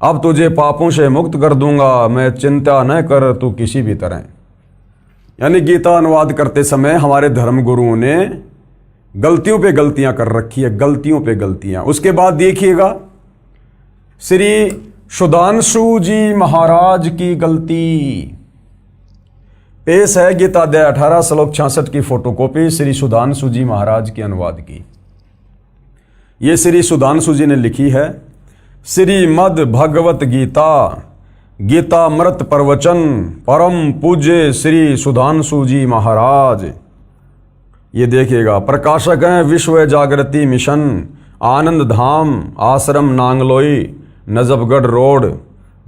अब तुझे पापों से मुक्त कर दूंगा, मैं चिंता न कर तू किसी भी तरह। यानी गीता अनुवाद करते समय हमारे धर्म गुरुओं ने गलतियों पे गलतियां कर रखी है, गलतियों पे गलतियां। उसके बाद देखिएगा श्री सुधांशु जी महाराज की गलती। पेश है गीता अध्याय 18 श्लोक 66 की फोटोकॉपी श्री सुधांशु जी महाराज के अनुवाद की। ये श्री सुधांशु जी ने लिखी है, श्रीमद् भगवत गीता गीतामृत प्रवचन परम पूज्य श्री सुधांशु जी महाराज। ये देखिएगा, प्रकाशक हैं विश्व जागृति मिशन, आनंद धाम, आश्रम नांगलोई, नजफगढ़ रोड,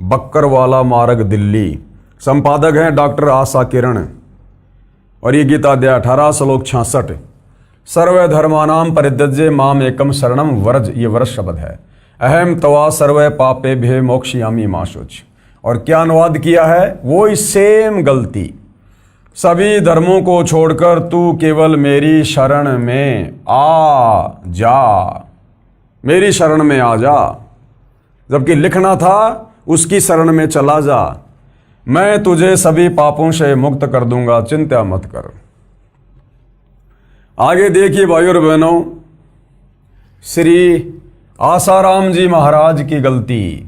बक्करवाला मार्ग, दिल्ली। संपादक हैं डॉक्टर आशा किरण। और ये गीता अध्याय 18 श्लोक 66 सर्वधर्मानाम परित्यज्य माम एकम शरणम व्रज। ये व्रज शब्द है। अहम तवा सर्व पापेभ्यो मोक्षयामी माशुच। और क्या अनुवाद किया है? वो सेम गलती। सभी धर्मों को छोड़कर तू केवल मेरी शरण में आ जा, मेरी शरण में आ जा। जबकि लिखना था उसकी शरण में चला जा, मैं तुझे सभी पापों से मुक्त कर दूंगा, चिंता मत कर। आगे देखिए भाइयों और बहनों, श्री आसाराम जी महाराज की गलती।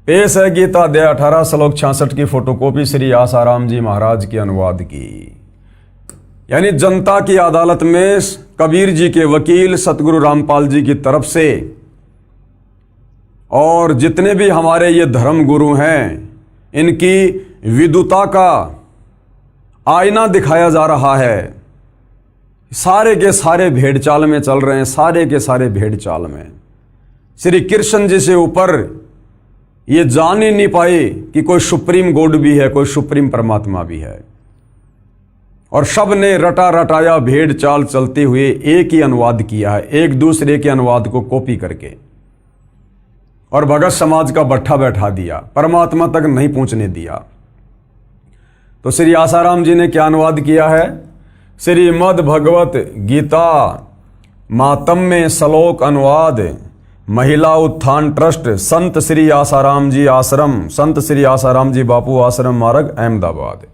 पेश है गीता अध्याय 18 श्लोक 66 की फोटोकॉपी श्री आसाराम जी महाराज के अनुवाद की। यानी जनता की अदालत में कबीर जी के वकील सतगुरु रामपाल जी की तरफ से और जितने भी हमारे ये धर्म गुरु हैं, इनकी विद्वता का आईना दिखाया जा रहा है। सारे के सारे भेड़ चाल में चल रहे हैं, सारे के सारे भेड़ चाल में। श्री कृष्ण जी से ऊपर ये जान ही नहीं पाए कि कोई सुप्रीम गॉड भी है, कोई सुप्रीम परमात्मा भी है। और सब ने रटा रटाया भेड़ चाल चलते हुए एक ही अनुवाद किया है, एक दूसरे के अनुवाद को कॉपी करके, और भगत समाज का भट्ठा बैठा दिया, परमात्मा तक नहीं पहुंचने दिया। तो श्री आसाराम जी ने क्या अनुवाद किया है? श्रीमद् भगवत गीता मातम्य श्लोक अनुवाद, महिला उत्थान ट्रस्ट, संत श्री आसाराम जी आश्रम, संत श्री आसाराम जी बापू आश्रम मार्ग, अहमदाबाद।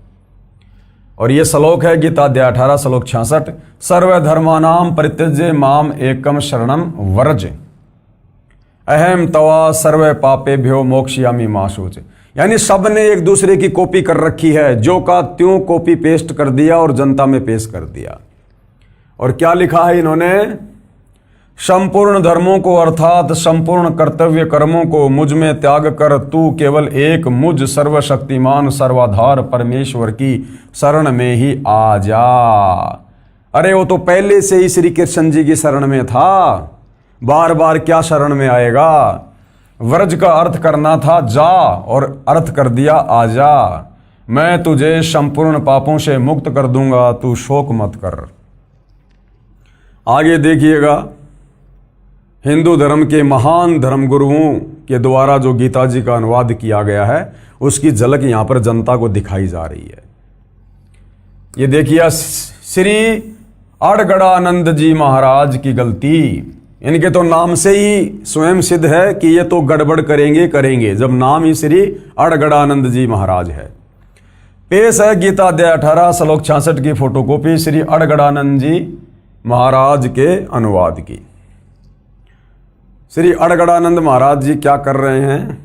और ये श्लोक है गीता अध्याय 18 श्लोक 66, सर्वधर्मानाम परित्यज्य माम एकम शरणम व्रज, अहम तवा सर्व पापेभ्यो मोक्षयामि मा शुच। यानी सब ने एक दूसरे की कॉपी कर रखी है, जो का त्यों कॉपी पेस्ट कर दिया और जनता में पेश कर दिया। और क्या लिखा है इन्होंने? संपूर्ण धर्मों को अर्थात संपूर्ण कर्तव्य कर्मों को मुझ में त्याग कर तू केवल एक मुझ सर्वशक्तिमान सर्वाधार परमेश्वर की शरण में ही आ जा। अरे वो तो पहले से ही श्री कृष्ण जी की शरण में था, बार बार क्या शरण में आएगा? व्रज का अर्थ करना था जा, और अर्थ कर दिया आ जा। मैं तुझे संपूर्ण पापों से मुक्त कर दूंगा, तू शोक मत कर। आगे देखिएगा, हिंदू धर्म के महान धर्मगुरुओं के द्वारा जो गीता जी का अनुवाद किया गया है, उसकी झलक यहां पर जनता को दिखाई जा रही है। ये देखिए, श्री अड़गड़ानंद जी महाराज की गलती। इनके तो नाम से ही स्वयं सिद्ध है कि ये तो गड़बड़ करेंगे, जब नाम ही श्री अड़गड़ानंद जी महाराज है। पेश है गीता अध्याय 18 श्लोक 66 की फोटोकॉपी श्री अड़गड़ानंद जी महाराज के अनुवाद की। श्री अड़गड़ानंद महाराज जी क्या कर रहे हैं?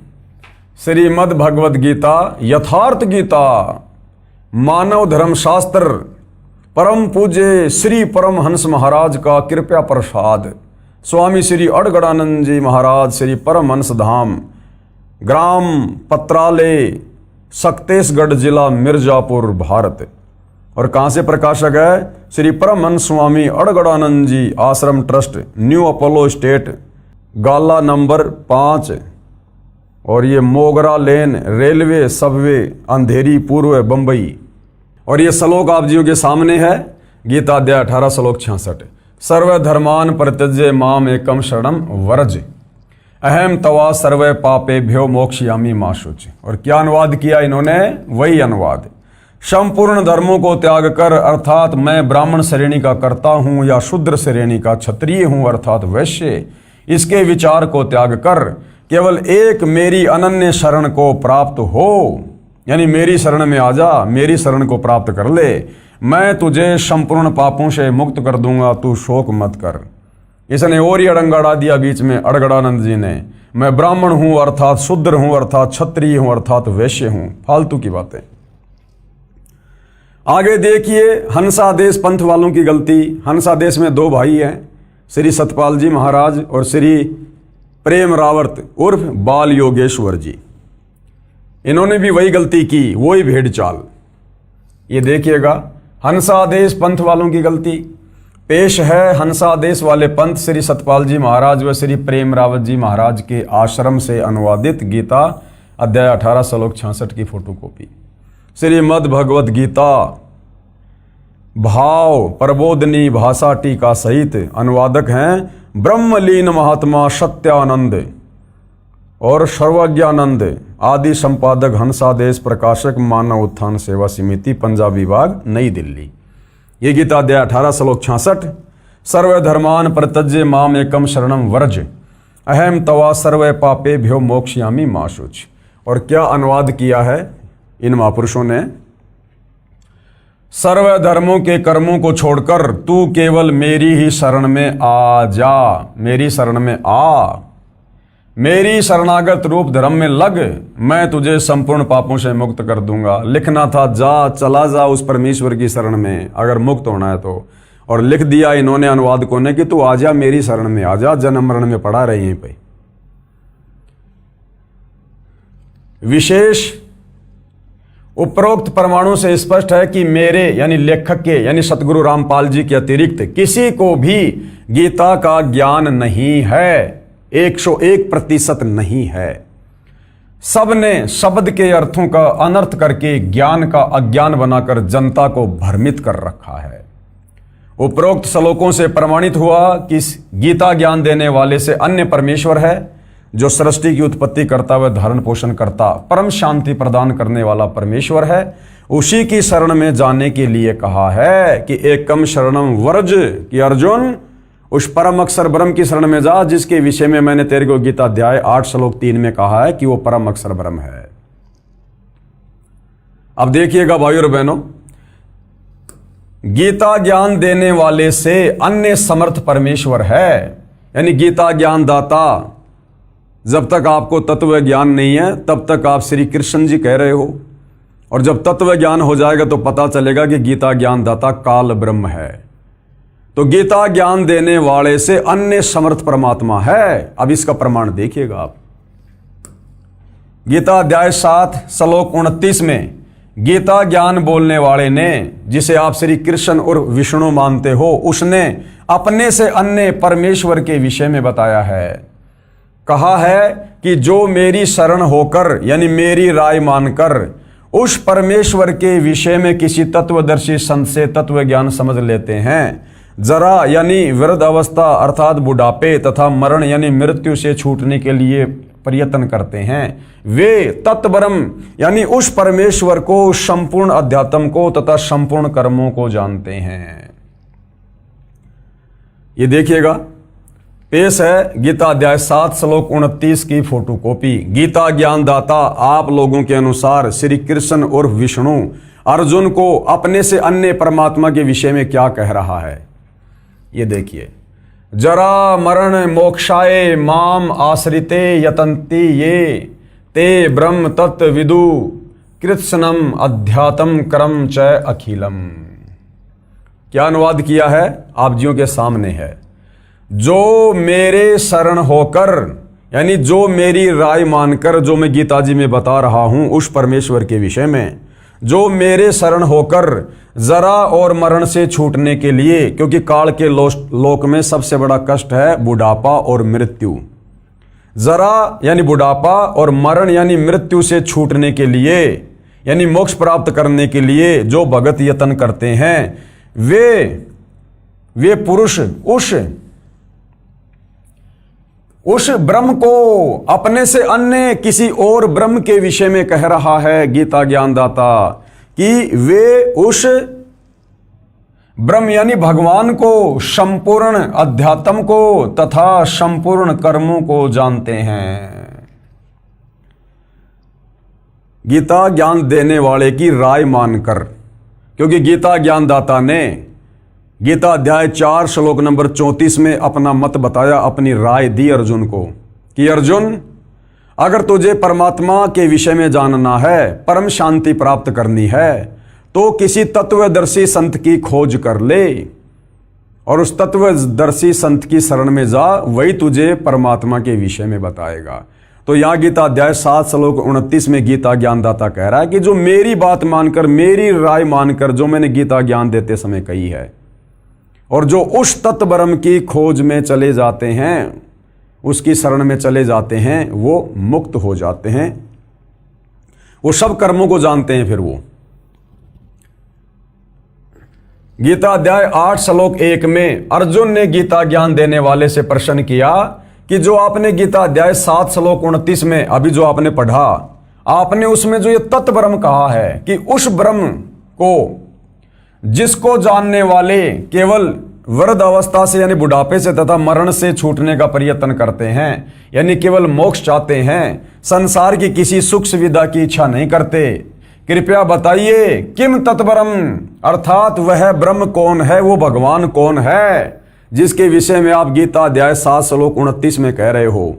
श्रीमद् भगवद गीता यथार्थ गीता मानव धर्मशास्त्र परम पूज्य श्री परमहंस महाराज का कृपया प्रसाद, स्वामी श्री अड़गड़ानंद जी महाराज, श्री परमहंस धाम, ग्राम पत्रालय, सक्तेशगढ़ जिला, मिर्जापुर, भारत। और कहाँ से प्रकाशक है? श्री परमहंस स्वामी अड़गड़ानंद जी आश्रम ट्रस्ट, न्यू अपोलो स्टेट, गाला नंबर 5, और ये मोगरा लेन, रेलवे सबवे, अंधेरी पूर्व, बंबई। और ये श्लोक आप जियों के सामने है, गीता अध्याय 18 श्लोक 66, सर्वधर्मान परित्यज्य माम एकम शरणम व्रज, अहम तवा सर्व पापेभ्यो मोक्षयामि मा शुच। और क्या अनुवाद किया इन्होंने? वही अनुवाद, संपूर्ण धर्मों को त्याग कर, अर्थात मैं ब्राह्मण श्रेणी का करता हूं या शूद्र श्रेणी का क्षत्रिय हूं अर्थात वैश्य, इसके विचार को त्याग कर केवल एक मेरी अनन्य शरण को प्राप्त हो, यानी मेरी शरण में आ जा, मेरी शरण को प्राप्त कर ले, मैं तुझे संपूर्ण पापों से मुक्त कर दूंगा, तू शोक मत कर। इसने और ही अड़ंगा अड़ा दिया बीच में अड़गड़ानंद जी ने, मैं ब्राह्मण हूं अर्थात शूद्र हूं अर्थात क्षत्रिय हूं अर्थात वैश्य हूं, फालतू की बातें। आगे देखिए, हंसादेश पंथ वालों की गलती। हंसादेश में दो भाई हैं, श्री सतपाल जी महाराज और श्री प्रेम रावर्त उर्फ बाल योगेश्वर जी। इन्होंने भी वही गलती की, वही भेड़ चाल। ये देखिएगा, हंसादेश पंथ वालों की गलती। पेश है हंसादेश वाले पंथ श्री सतपाल जी महाराज व श्री प्रेम रावत जी महाराज के आश्रम से अनुवादित गीता अध्याय 18 श्लोक 66 की फोटोकॉपी। श्रीमद् भगवद गीता भाव प्रबोधनी भाषा टीका सहित अनुवादक हैं ब्रह्मलीन महात्मा सत्यानंद और सर्वज्ञानंद आदि, संपादक हंसादेश, प्रकाशक मानव उत्थान सेवा समिति, पंजाब विभाग, नई दिल्ली। ये गीता अध्याय 18 श्लोक 66, सर्वधर्मान परित्यज्य माम एकम शरणम व्रज, अहम तवा सर्व पापे भ्यो मोक्षयामी मा शुच। और क्या अनुवाद किया है इन महापुरुषों ने? सर्व धर्मों के कर्मों को छोड़कर तू केवल मेरी ही शरण में आ जा, मेरी शरण में आ, मेरी शरणागत रूप धर्म में लग, मैं तुझे संपूर्ण पापों से मुक्त कर दूंगा। लिखना था जा, चला जा उस परमेश्वर की शरण में अगर मुक्त होना है तो, और लिख दिया इन्होंने अनुवादकों ने कि तू आ जा मेरी शरण में, आ जा, जन्म मरण में पड़ा रहे यहीं पे। विशेष उपरोक्त प्रमाणों से स्पष्ट है कि मेरे यानी लेखक के यानी सतगुरु रामपाल जी के अतिरिक्त किसी को भी गीता का ज्ञान नहीं है, 101% नहीं है। सबने शब्द के अर्थों का अनर्थ करके ज्ञान का अज्ञान बनाकर जनता को भ्रमित कर रखा है। उपरोक्त श्लोकों से प्रमाणित हुआ कि गीता ज्ञान देने वाले से अन्य परमेश्वर है, जो सृष्टि की उत्पत्ति करता व धारण पोषण करता परम शांति प्रदान करने वाला परमेश्वर है। उसी की शरण में जाने के लिए कहा है कि एकम शरणम व्रज, कि अर्जुन उस परम अक्षर ब्रह्म की शरण में जा, जिसके विषय में मैंने तेरे को गीता अध्याय 8 श्लोक 3 में कहा है कि वो परम अक्षर ब्रह्म है। अब देखिएगा भाइयों और बहनों, गीता ज्ञान देने वाले से अन्य समर्थ परमेश्वर है, यानी गीता ज्ञान दाता। जब तक आपको तत्व ज्ञान नहीं है तब तक आप श्री कृष्ण जी कह रहे हो, और जब तत्व ज्ञान हो जाएगा तो पता चलेगा कि गीता ज्ञान दाता काल ब्रह्म है। तो गीता ज्ञान देने वाले से अन्य समर्थ परमात्मा है। अब इसका प्रमाण देखिएगा आप। गीता अध्याय 7 श्लोक 29 में गीता ज्ञान बोलने वाले ने, जिसे आप श्री कृष्ण और विष्णु मानते हो, उसने अपने से अन्य परमेश्वर के विषय में बताया है। कहा है कि जो मेरी शरण होकर यानी मेरी राय मानकर उस परमेश्वर के विषय में किसी तत्वदर्शी संत से तत्व ज्ञान समझ लेते हैं, जरा यानी वृद्ध अवस्था अर्थात बुढ़ापे तथा मरण यानी मृत्यु से छूटने के लिए प्रयत्न करते हैं, वे तत्ब्रह्म यानी उस परमेश्वर को, संपूर्ण अध्यात्म को तथा संपूर्ण कर्मों को जानते हैं। ये देखिएगा, पेश है गीता अध्याय 7 श्लोक 29 की फोटोकॉपी। गीता ज्ञान दाता आप लोगों के अनुसार श्री कृष्ण और विष्णु अर्जुन को अपने से अन्य परमात्मा के विषय में क्या कह रहा है। ये देखिए, जरा मरण मोक्षाय माम आश्रिते यतन्ति ये ते ब्रह्म तत्व विदु कृत्स्नम अध्यात्म करम च अखिलम। क्या अनुवाद किया है आप जियों के सामने है। जो मेरे शरण होकर यानी जो मेरी राय मानकर, जो मैं गीता जी में बता रहा हूं उस परमेश्वर के विषय में, जो मेरे शरण होकर जरा और मरण से छूटने के लिए, क्योंकि काल के लोक में सबसे बड़ा कष्ट है बुढ़ापा और मृत्यु। जरा यानी बुढ़ापा और मरण यानी मृत्यु से छूटने के लिए यानी मोक्ष प्राप्त करने के लिए जो भगत यत्न करते हैं, वे पुरुष उस ब्रह्म को अपने से अन्य किसी और ब्रह्म के विषय में कह रहा है गीता ज्ञानदाता, कि वे उस ब्रह्म यानी भगवान को, संपूर्ण अध्यात्म को तथा संपूर्ण कर्मों को जानते हैं। गीता ज्ञान देने वाले की राय मानकर, क्योंकि गीता ज्ञानदाता ने गीता अध्याय 4 श्लोक नंबर 34 में अपना मत बताया, अपनी राय दी अर्जुन को कि अर्जुन, अगर तुझे परमात्मा के विषय में जानना है, परम शांति प्राप्त करनी है, तो किसी तत्वदर्शी संत की खोज कर ले और उस तत्वदर्शी संत की शरण में जा, वही तुझे परमात्मा के विषय में बताएगा। तो यहाँ गीता अध्याय 7 श्लोक 29 में गीता ज्ञानदाता कह रहा है कि जो मेरी बात मानकर, मेरी राय मानकर, जो मैंने गीता ज्ञान देते समय कही है, और जो उस तत्व ब्रह्म की खोज में चले जाते हैं, उसकी शरण में चले जाते हैं, वो मुक्त हो जाते हैं, वो सब कर्मों को जानते हैं। फिर वो गीता अध्याय 8 श्लोक 1 में अर्जुन ने गीता ज्ञान देने वाले से प्रश्न किया कि जो आपने गीता अध्याय 7 श्लोक 29 में अभी जो आपने पढ़ा, आपने उसमें जो ये तत्व ब्रह्म कहा है कि उस ब्रह्म को जिसको जानने वाले केवल वृद्ध अवस्था से यानी बुढ़ापे से तथा मरण से छूटने का प्रयत्न करते हैं, यानी केवल मोक्ष चाहते हैं, संसार की किसी सुख सुविधा की इच्छा नहीं करते, कृपया बताइए किम तत्परम, अर्थात वह ब्रह्म कौन है, वो भगवान कौन है जिसके विषय में आप गीता अध्याय 7 श्लोक 29 में कह रहे हो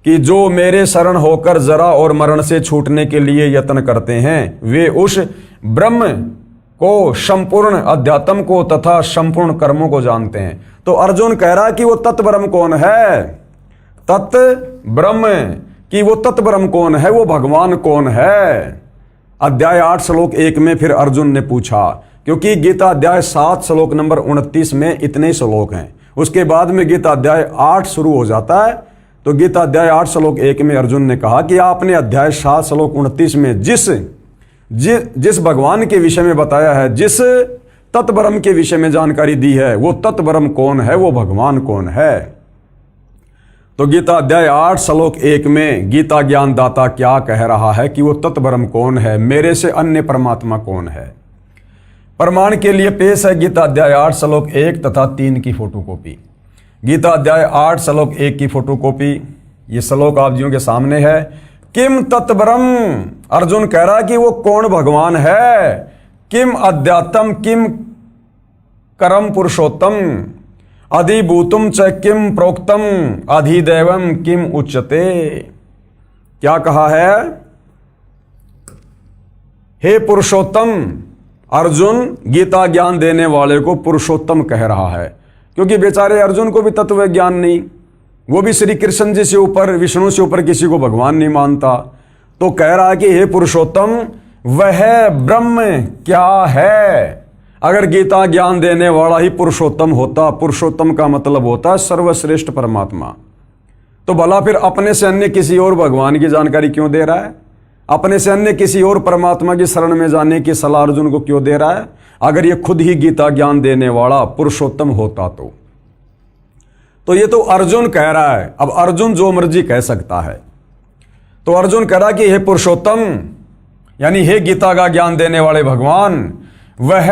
कि जो मेरे शरण होकर जरा और मरण से छूटने के लिए यत्न करते हैं वे उस ब्रह्म को, संपूर्ण अध्यात्म को तथा संपूर्ण कर्मों को जानते हैं। तो अर्जुन कह रहा है कि वो तत्व ब्रह्म कौन है, तत्व ब्रह्म कि वो तत्व ब्रह्म कौन है, वो भगवान कौन है। अध्याय 8 श्लोक 1 में फिर अर्जुन ने पूछा, क्योंकि गीता अध्याय 7 श्लोक नंबर 29 में इतने श्लोक हैं, उसके बाद में गीता अध्याय 8 शुरू हो जाता है। तो गीता अध्याय 8 श्लोक 1 में अर्जुन ने कहा कि आपने अध्याय 7 श्लोक 29 में जिस भगवान के विषय में बताया है, जिस तत्ब्रह्म के विषय में जानकारी दी है, वो तत्ब्रह्म कौन है, वो भगवान कौन है। तो गीता अध्याय 8 श्लोक 1 में गीता ज्ञान दाता क्या कह रहा है कि वो तत्ब्रह्म कौन है, मेरे से अन्य परमात्मा कौन है। प्रमाण के लिए पेश है गीता अध्याय 8 श्लोक 1 तथा 3 की फोटोकॉपी। गीता अध्याय 8 श्लोक 1 की फोटोकॉपी, ये श्लोक आप जियों के सामने है। किम तत्ब्रह्म, अर्जुन कह रहा है कि वो कौन भगवान है। किम अध्यात्म, किम करम पुरुषोत्तम, अधिभूतम च किम प्रोक्तम, अधिदैवम किम उच्यते। क्या कहा है, हे पुरुषोत्तम। अर्जुन गीता ज्ञान देने वाले को पुरुषोत्तम कह रहा है, क्योंकि बेचारे अर्जुन को भी तत्व ज्ञान नहीं, वो भी श्री कृष्ण जी से ऊपर, विष्णु से ऊपर किसी को भगवान नहीं मानता। तो कह रहा है कि हे पुरुषोत्तम, वह ब्रह्म क्या है। अगर गीता ज्ञान देने वाला ही पुरुषोत्तम होता, पुरुषोत्तम का मतलब होता है सर्वश्रेष्ठ परमात्मा, तो भला फिर अपने से अन्य किसी और भगवान की जानकारी क्यों दे रहा है, अपने से अन्य किसी और परमात्मा की शरण में जाने की सलाह अर्जुन को क्यों दे रहा है, अगर ये खुद ही गीता ज्ञान देने वाला पुरुषोत्तम होता तो ये तो अर्जुन कह रहा है। अब अर्जुन जो मर्जी कह सकता है। तो अर्जुन कह रहा कि हे पुरुषोत्तम, यानी हे गीता का ज्ञान देने वाले भगवान, वह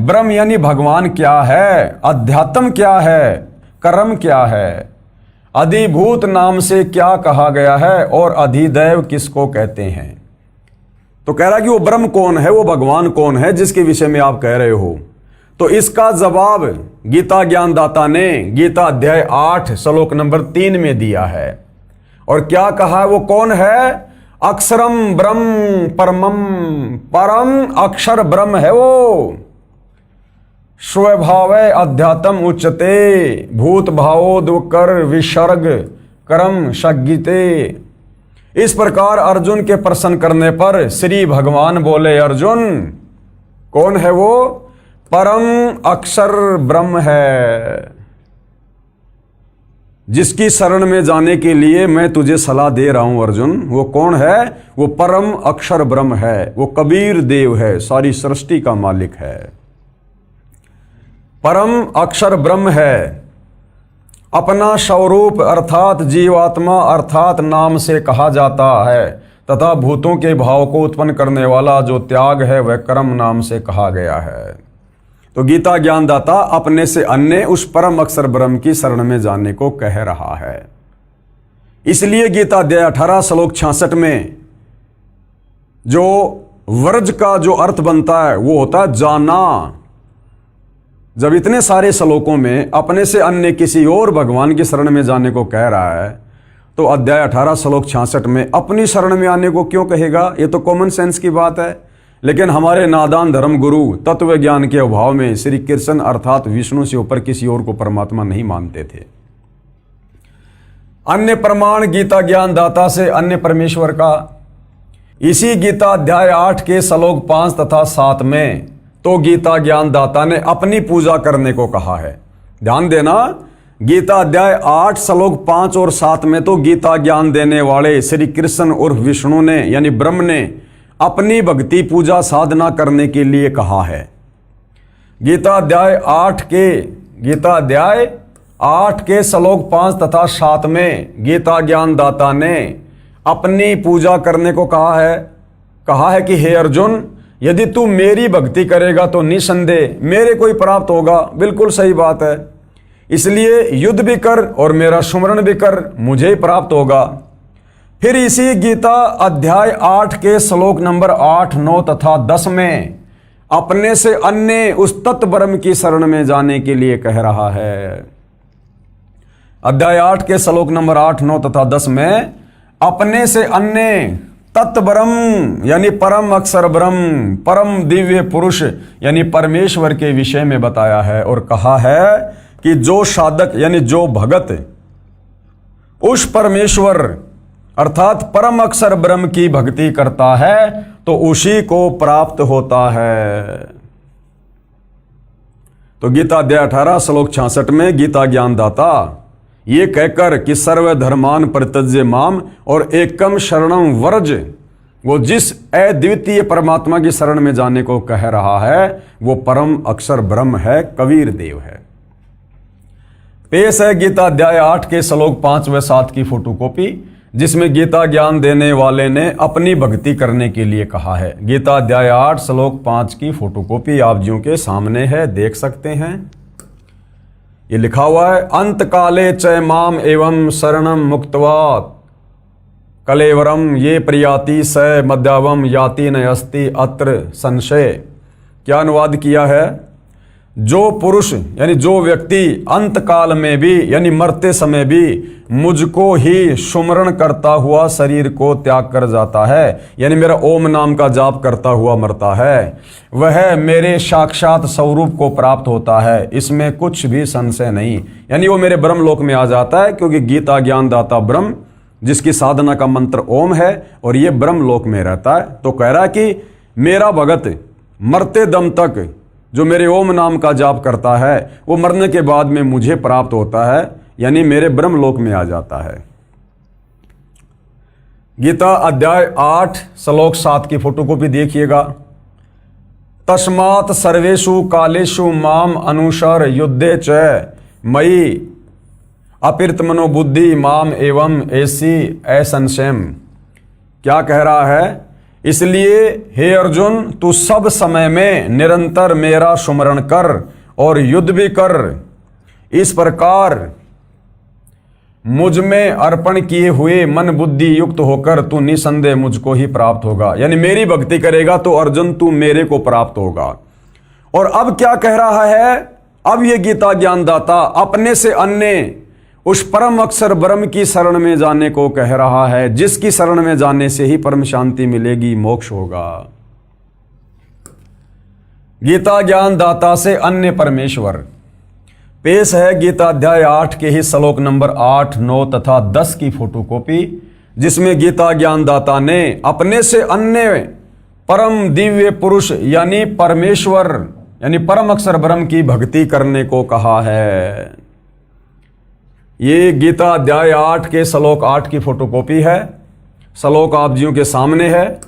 ब्रह्म यानी भगवान क्या है, अध्यात्म क्या है, कर्म क्या है, अधिभूत नाम से क्या कहा गया है और अधिदैव किसको कहते हैं। तो कह रहा कि वो ब्रह्म कौन है, वो भगवान कौन है जिसके विषय में आप कह रहे हो। तो इसका जवाब गीता ज्ञानदाता ने गीता अध्याय 8 श्लोक नंबर 3 में दिया है। और क्या कहा है, वो कौन है, अक्षरम ब्रह्म परमम, परम अक्षर ब्रह्म है वो। स्वभाव अध्यात्म उच्चते, भूत भावोद्कर विसर्ग कर्म सज्ञिते। इस प्रकार अर्जुन के प्रश्न करने पर श्री भगवान बोले, अर्जुन कौन है वो, परम अक्षर ब्रह्म है, जिसकी शरण में जाने के लिए मैं तुझे सलाह दे रहा हूं अर्जुन। वो कौन है, वो परम अक्षर ब्रह्म है, वो कबीर देव है, सारी सृष्टि का मालिक है। परम अक्षर ब्रह्म है, अपना स्वरूप अर्थात जीवात्मा अर्थात नाम से कहा जाता है, तथा भूतों के भाव को उत्पन्न करने वाला जो त्याग है वह कर्म नाम से कहा गया है। तो गीता ज्ञानदाता अपने से अन्य उस परम अक्षर ब्रह्म की शरण में जाने को कह रहा है। इसलिए गीता अध्याय 18 श्लोक 66 में जो वर्ज का जो अर्थ बनता है वो होता है जाना। जब इतने सारे श्लोकों में अपने से अन्य किसी और भगवान की शरण में जाने को कह रहा है, तो अध्याय 18 श्लोक 66 में अपनी शरण में आने को क्यों कहेगा, ये तो कॉमन सेंस की बात है। लेकिन हमारे नादान धर्म गुरु तत्व ज्ञान के अभाव में श्री कृष्ण अर्थात विष्णु से ऊपर किसी और को परमात्मा नहीं मानते थे। अन्य प्रमाण गीता ज्ञान दाता से अन्य परमेश्वर का, इसी गीता अध्याय 8 के श्लोक 5 तथा 7 में तो गीता ज्ञान दाता ने अपनी पूजा करने को कहा है। ध्यान देना, गीता अध्याय 8 श्लोक 5 और 7 में तो गीता ज्ञान देने वाले श्री कृष्ण और विष्णु ने यानी ब्रह्म ने अपनी भक्ति पूजा साधना करने के लिए कहा है। गीता अध्याय 8 के श्लोक 5 तथा 7 में गीता ज्ञान दाता ने अपनी पूजा करने को कहा है कि हे अर्जुन, यदि तू मेरी भक्ति करेगा तो निसंदेह मेरे को ही प्राप्त होगा। बिल्कुल सही बात है, इसलिए युद्ध भी कर और मेरा सुमरण भी कर, मुझे ही प्राप्त होगा। फिर इसी गीता अध्याय 8 के श्लोक नंबर 8, 9 तथा 10 में अपने से अन्य उस तत्व ब्रह्म की शरण में जाने के लिए कह रहा है। अध्याय 8 के श्लोक नंबर 8, 9 तथा 10 में अपने से अन्य तत्व ब्रह्म यानी परम अक्षर ब्रह्म, परम दिव्य पुरुष यानी परमेश्वर के विषय में बताया है और कहा है कि जो साधक यानी जो भगत उस परमेश्वर अर्थात परम अक्षर ब्रह्म की भक्ति करता है तो उसी को प्राप्त होता है। तो गीता अध्याय 18 श्लोक 66 में गीता ज्ञान दाता ये कहकर कि सर्वधर्मान परित्यज्य माम और एकम शरणम वर्ज, वो जिस अद्वितीय परमात्मा की शरण में जाने को कह रहा है वो परम अक्षर ब्रह्म है, कबीर देव है। पेश है गीता अध्याय 8 के श्लोक 5 व 7 की फोटोकॉपी, जिसमें गीता ज्ञान देने वाले ने अपनी भक्ति करने के लिए कहा है। गीता अध्याय 8 श्लोक 5 की फोटोकॉपी आप जियों के सामने है, देख सकते हैं। ये लिखा हुआ है, अंत काले च माम एवं शरणम मुक्त्वा कलेवरम ये प्रियाति स मध्यावम याति न अस्ति अत्र संशय। क्या अनुवाद किया है? जो पुरुष यानी जो व्यक्ति अंत काल में भी यानी मरते समय भी मुझको ही सुमरण करता हुआ शरीर को त्याग कर जाता है, यानी मेरा ओम नाम का जाप करता हुआ मरता है, वह मेरे साक्षात स्वरूप को प्राप्त होता है, इसमें कुछ भी संशय नहीं। यानी वो मेरे ब्रह्मलोक में आ जाता है, क्योंकि गीता ज्ञान दाता ब्रह्म जिसकी साधना का मंत्र ओम है और ये ब्रह्मलोक में रहता है। तो कह रहा है कि मेरा भगत मरते दम तक जो मेरे ओम नाम का जाप करता है वो मरने के बाद में मुझे प्राप्त होता है, यानी मेरे ब्रह्मलोक में आ जाता है। गीता अध्याय 8 श्लोक 7 की फोटोकॉपी देखिएगा। तस्मात् सर्वेषु कालेषु माम अनुसर युद्धे च मयि अपिर्त मनोबुद्धि माम एवं ऐसी असंशयम। क्या कह रहा है? इसलिए हे अर्जुन, तू सब समय में निरंतर मेरा सुमरण कर और युद्ध भी कर। इस प्रकार मुझ में अर्पण किए हुए मन बुद्धि युक्त होकर तू निसंदेह मुझको ही प्राप्त होगा। यानी मेरी भक्ति करेगा तो अर्जुन तू मेरे को प्राप्त होगा। और अब क्या कह रहा है? अब ये गीता ज्ञानदाता अपने से अन्य उस परम अक्षर ब्रह्म की शरण में जाने को कह रहा है, जिसकी शरण में जाने से ही परम शांति मिलेगी, मोक्ष होगा। गीता ज्ञान दाता से अन्य परमेश्वर। पेश है गीता अध्याय 8 के ही श्लोक नंबर 8, 9 तथा 10 की फोटोकॉपी, जिसमें गीता ज्ञान दाता ने अपने से अन्य परम दिव्य पुरुष यानी परमेश्वर यानी परम अक्षर ब्रह्म की भक्ति करने को कहा है। ये गीता अध्याय 8 के श्लोक 8 की फोटोकॉपी है। श्लोक आप जियों के सामने है।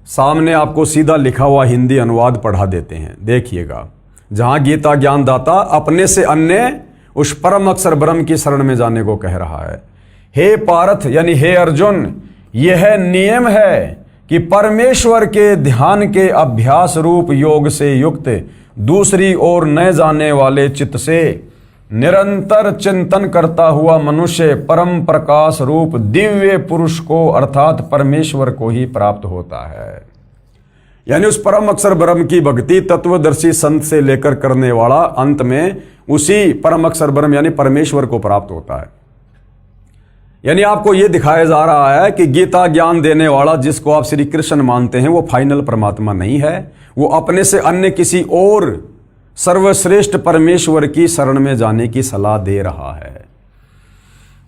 सामने आपको सीधा लिखा हुआ हिंदी अनुवाद पढ़ा देते हैं, देखिएगा। जहां गीता ज्ञानदाता अपने से अन्य उस परम अक्षर ब्रह्म की शरण में जाने को कह रहा है। हे पार्थ यानी हे अर्जुन, यह नियम है कि परमेश्वर के ध्यान के अभ्यास रूप योग से युक्त दूसरी ओर न जाने वाले चित्त से निरंतर चिंतन करता हुआ मनुष्य परम प्रकाश रूप दिव्य पुरुष को अर्थात परमेश्वर को ही प्राप्त होता है। यानी उस परम अक्षर ब्रह्म की भक्ति तत्वदर्शी संत से लेकर करने वाला अंत में उसी परम अक्षर ब्रह्म यानी परमेश्वर को प्राप्त होता है। यानी आपको यह दिखाया जा रहा है कि गीता ज्ञान देने वाला जिसको आप श्री कृष्ण मानते हैं वो फाइनल परमात्मा नहीं है, वो अपने से अन्य किसी और सर्वश्रेष्ठ परमेश्वर की शरण में जाने की सलाह दे रहा है।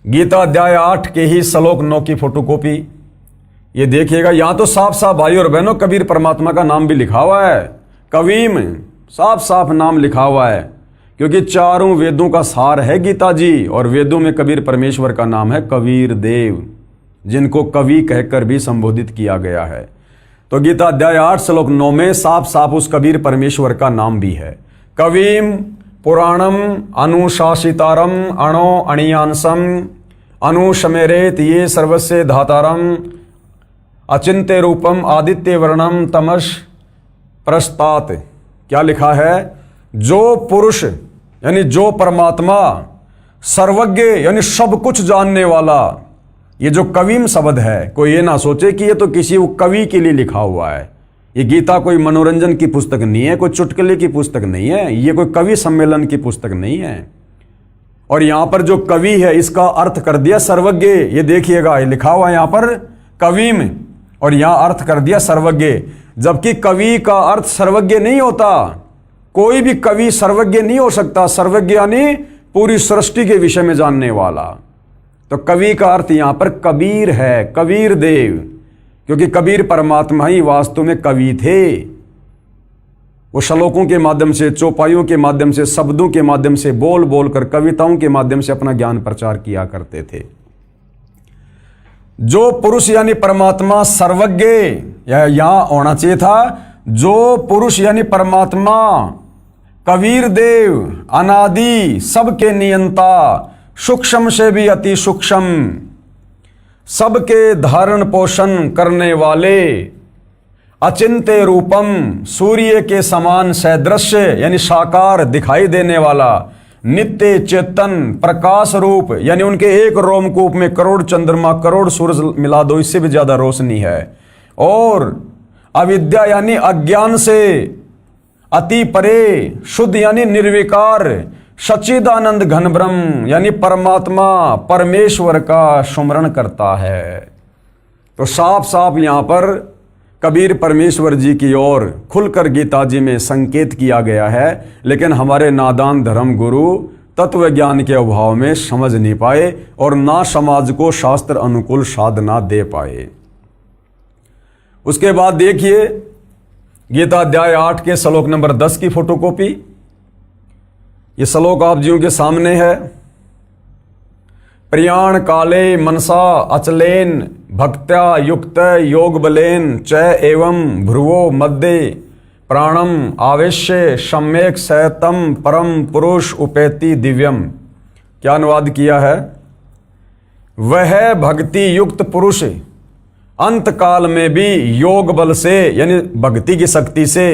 गीता अध्याय 8 के ही श्लोक 9 की फोटोकॉपी ये देखिएगा। यहां तो साफ साफ भाई और बहनों कबीर परमात्मा का नाम भी लिखा हुआ है। कवीम साफ साफ नाम लिखा हुआ है, क्योंकि चारों वेदों का सार है गीता जी, और वेदों में कबीर परमेश्वर का नाम है कबीर देव, जिनको कवि कहकर भी संबोधित किया गया है। तो गीता अध्याय 8 श्लोक 9 में साफ साफ उस कबीर परमेश्वर का नाम भी है। कवीम पुराणम अनुशासितारम अणो अणियांसम अनुशमेरेत ये सर्वस्य धातारम अचिंत्य रूपम आदित्य वर्णम तमस प्रस्तात। क्या लिखा है? जो पुरुष यानी जो परमात्मा सर्वज्ञ यानी सब कुछ जानने वाला। ये जो कवीम शब्द है, कोई ये ना सोचे कि ये तो किसी कवि के लिए लिखा हुआ है। ये गीता कोई मनोरंजन की पुस्तक नहीं है, कोई चुटकुले की पुस्तक नहीं है, ये कोई कवि सम्मेलन की पुस्तक नहीं है। और यहां पर जो कवि है इसका अर्थ कर दिया सर्वज्ञ। ये देखिएगा, ये लिखा हुआ है यहां पर कवीम, और यहां अर्थ कर दिया सर्वज्ञ, जबकि कवि का अर्थ सर्वज्ञ नहीं होता। कोई भी कवि सर्वज्ञ नहीं हो सकता। सर्वज्ञ यानी पूरी सृष्टि के विषय में जानने वाला। तो कवि का अर्थ यहां पर कबीर है, कबीर देव, क्योंकि कबीर परमात्मा ही वास्तव में कवि थे। वो श्लोकों के माध्यम से, चौपाइयों के माध्यम से, शब्दों के माध्यम से, बोल बोलकर, कविताओं के माध्यम से अपना ज्ञान प्रचार किया करते थे। जो पुरुष यानी परमात्मा सर्वज्ञ, यहां होना चाहिए था, जो पुरुष यानी परमात्मा कबीर देव, अनादि, सबके नियंता, सूक्ष्म से भी अति सूक्ष्म, सबके धारण पोषण करने वाले, अचिंत्य रूपम, सूर्य के समान सदृश्य यानी साकार दिखाई देने वाला, नित्य चेतन, प्रकाश रूप यानी उनके एक रोमकूप में करोड़ चंद्रमा, करोड़ सूरज मिला दो, इससे भी ज्यादा रोशनी है। और अविद्या यानी अज्ञान से अति परे, शुद्ध यानी निर्विकार, सच्चिदानंद घन ब्रह्म यानी परमात्मा परमेश्वर का सुमरण करता है। तो साफ साफ यहां पर कबीर परमेश्वर जी की ओर खुलकर गीता जी में संकेत किया गया है, लेकिन हमारे नादान धर्म गुरु तत्व ज्ञान के अभाव में समझ नहीं पाए और ना समाज को शास्त्र अनुकूल साधना दे पाए। उसके बाद देखिए गीता अध्याय 8 के श्लोक नंबर 10 की फोटोकॉपी। ये श्लोक आप जियों के सामने है। प्रियाण काले मनसा अचलेन भक्त्या युक्त योग बलेन च एवं भ्रुवो मध्य प्राणम आवेश्य सम्यक सतम परम पुरुष उपेति दिव्यम। क्या अनुवाद किया है? वह भक्ति युक्त पुरुष अंत काल में भी योग बल से यानी भक्ति की शक्ति से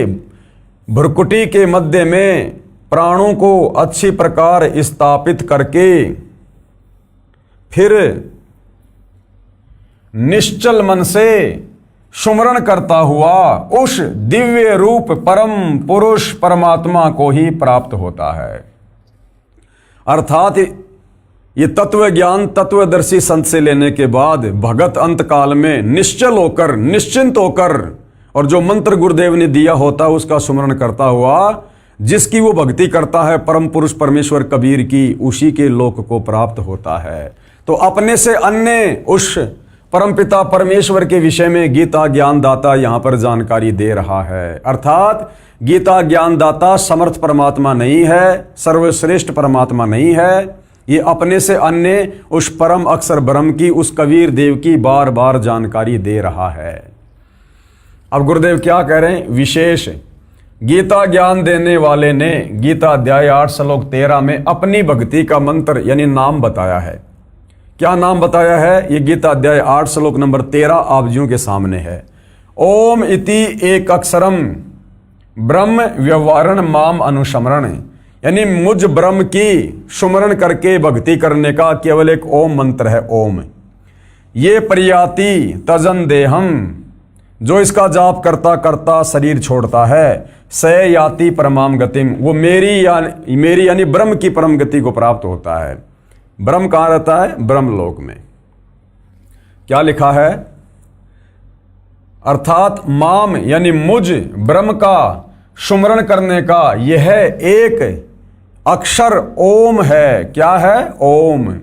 भ्रुकुटी के मध्य में प्राणों को अच्छी प्रकार स्थापित करके फिर निश्चल मन से सुमरण करता हुआ उस दिव्य रूप परम पुरुष परमात्मा को ही प्राप्त होता है। अर्थात ये तत्व ज्ञान तत्वदर्शी संत से लेने के बाद भगत अंत काल में निश्चल होकर, निश्चिंत होकर, और जो मंत्र गुरुदेव ने दिया होता है उसका सुमरण करता हुआ जिसकी वो भक्ति करता है परम पुरुष परमेश्वर कबीर की, उसी के लोक को प्राप्त होता है। तो अपने से अन्य उस परमपिता परमेश्वर के विषय में गीता ज्ञानदाता यहां पर जानकारी दे रहा है। अर्थात गीता ज्ञानदाता समर्थ परमात्मा नहीं है, सर्वश्रेष्ठ परमात्मा नहीं है, ये अपने से अन्य उस परम अक्षर ब्रह्म की, उस कबीर देव की बार बार जानकारी दे रहा है। अब गुरुदेव क्या कह रहे हैं? विशेष गीता ज्ञान देने वाले ने गीता अध्याय 8 श्लोक 13 में अपनी भक्ति का मंत्र यानी नाम बताया है। क्या नाम बताया है? ये गीता अध्याय 8 श्लोक नंबर 13 आप जियों के सामने है। ओम इति एक अक्षरम ब्रह्म व्यवहारण माम अनुस्मरण, यानी मुझ ब्रह्म की सुमरण करके भक्ति करने का केवल एक ओम मंत्र है, ओम। ये प्रयाति तजन देहम, जो इसका जाप करता करता शरीर छोड़ता है, स याति परमाम गतिम, वो मेरी यानी ब्रह्म की परम गति को प्राप्त होता है। ब्रह्म कहाँ रहता है? ब्रह्मलोक में। क्या लिखा है? अर्थात माम यानी मुझ ब्रह्म का सुमरण करने का यह एक अक्षर ओम है। क्या है? ओम।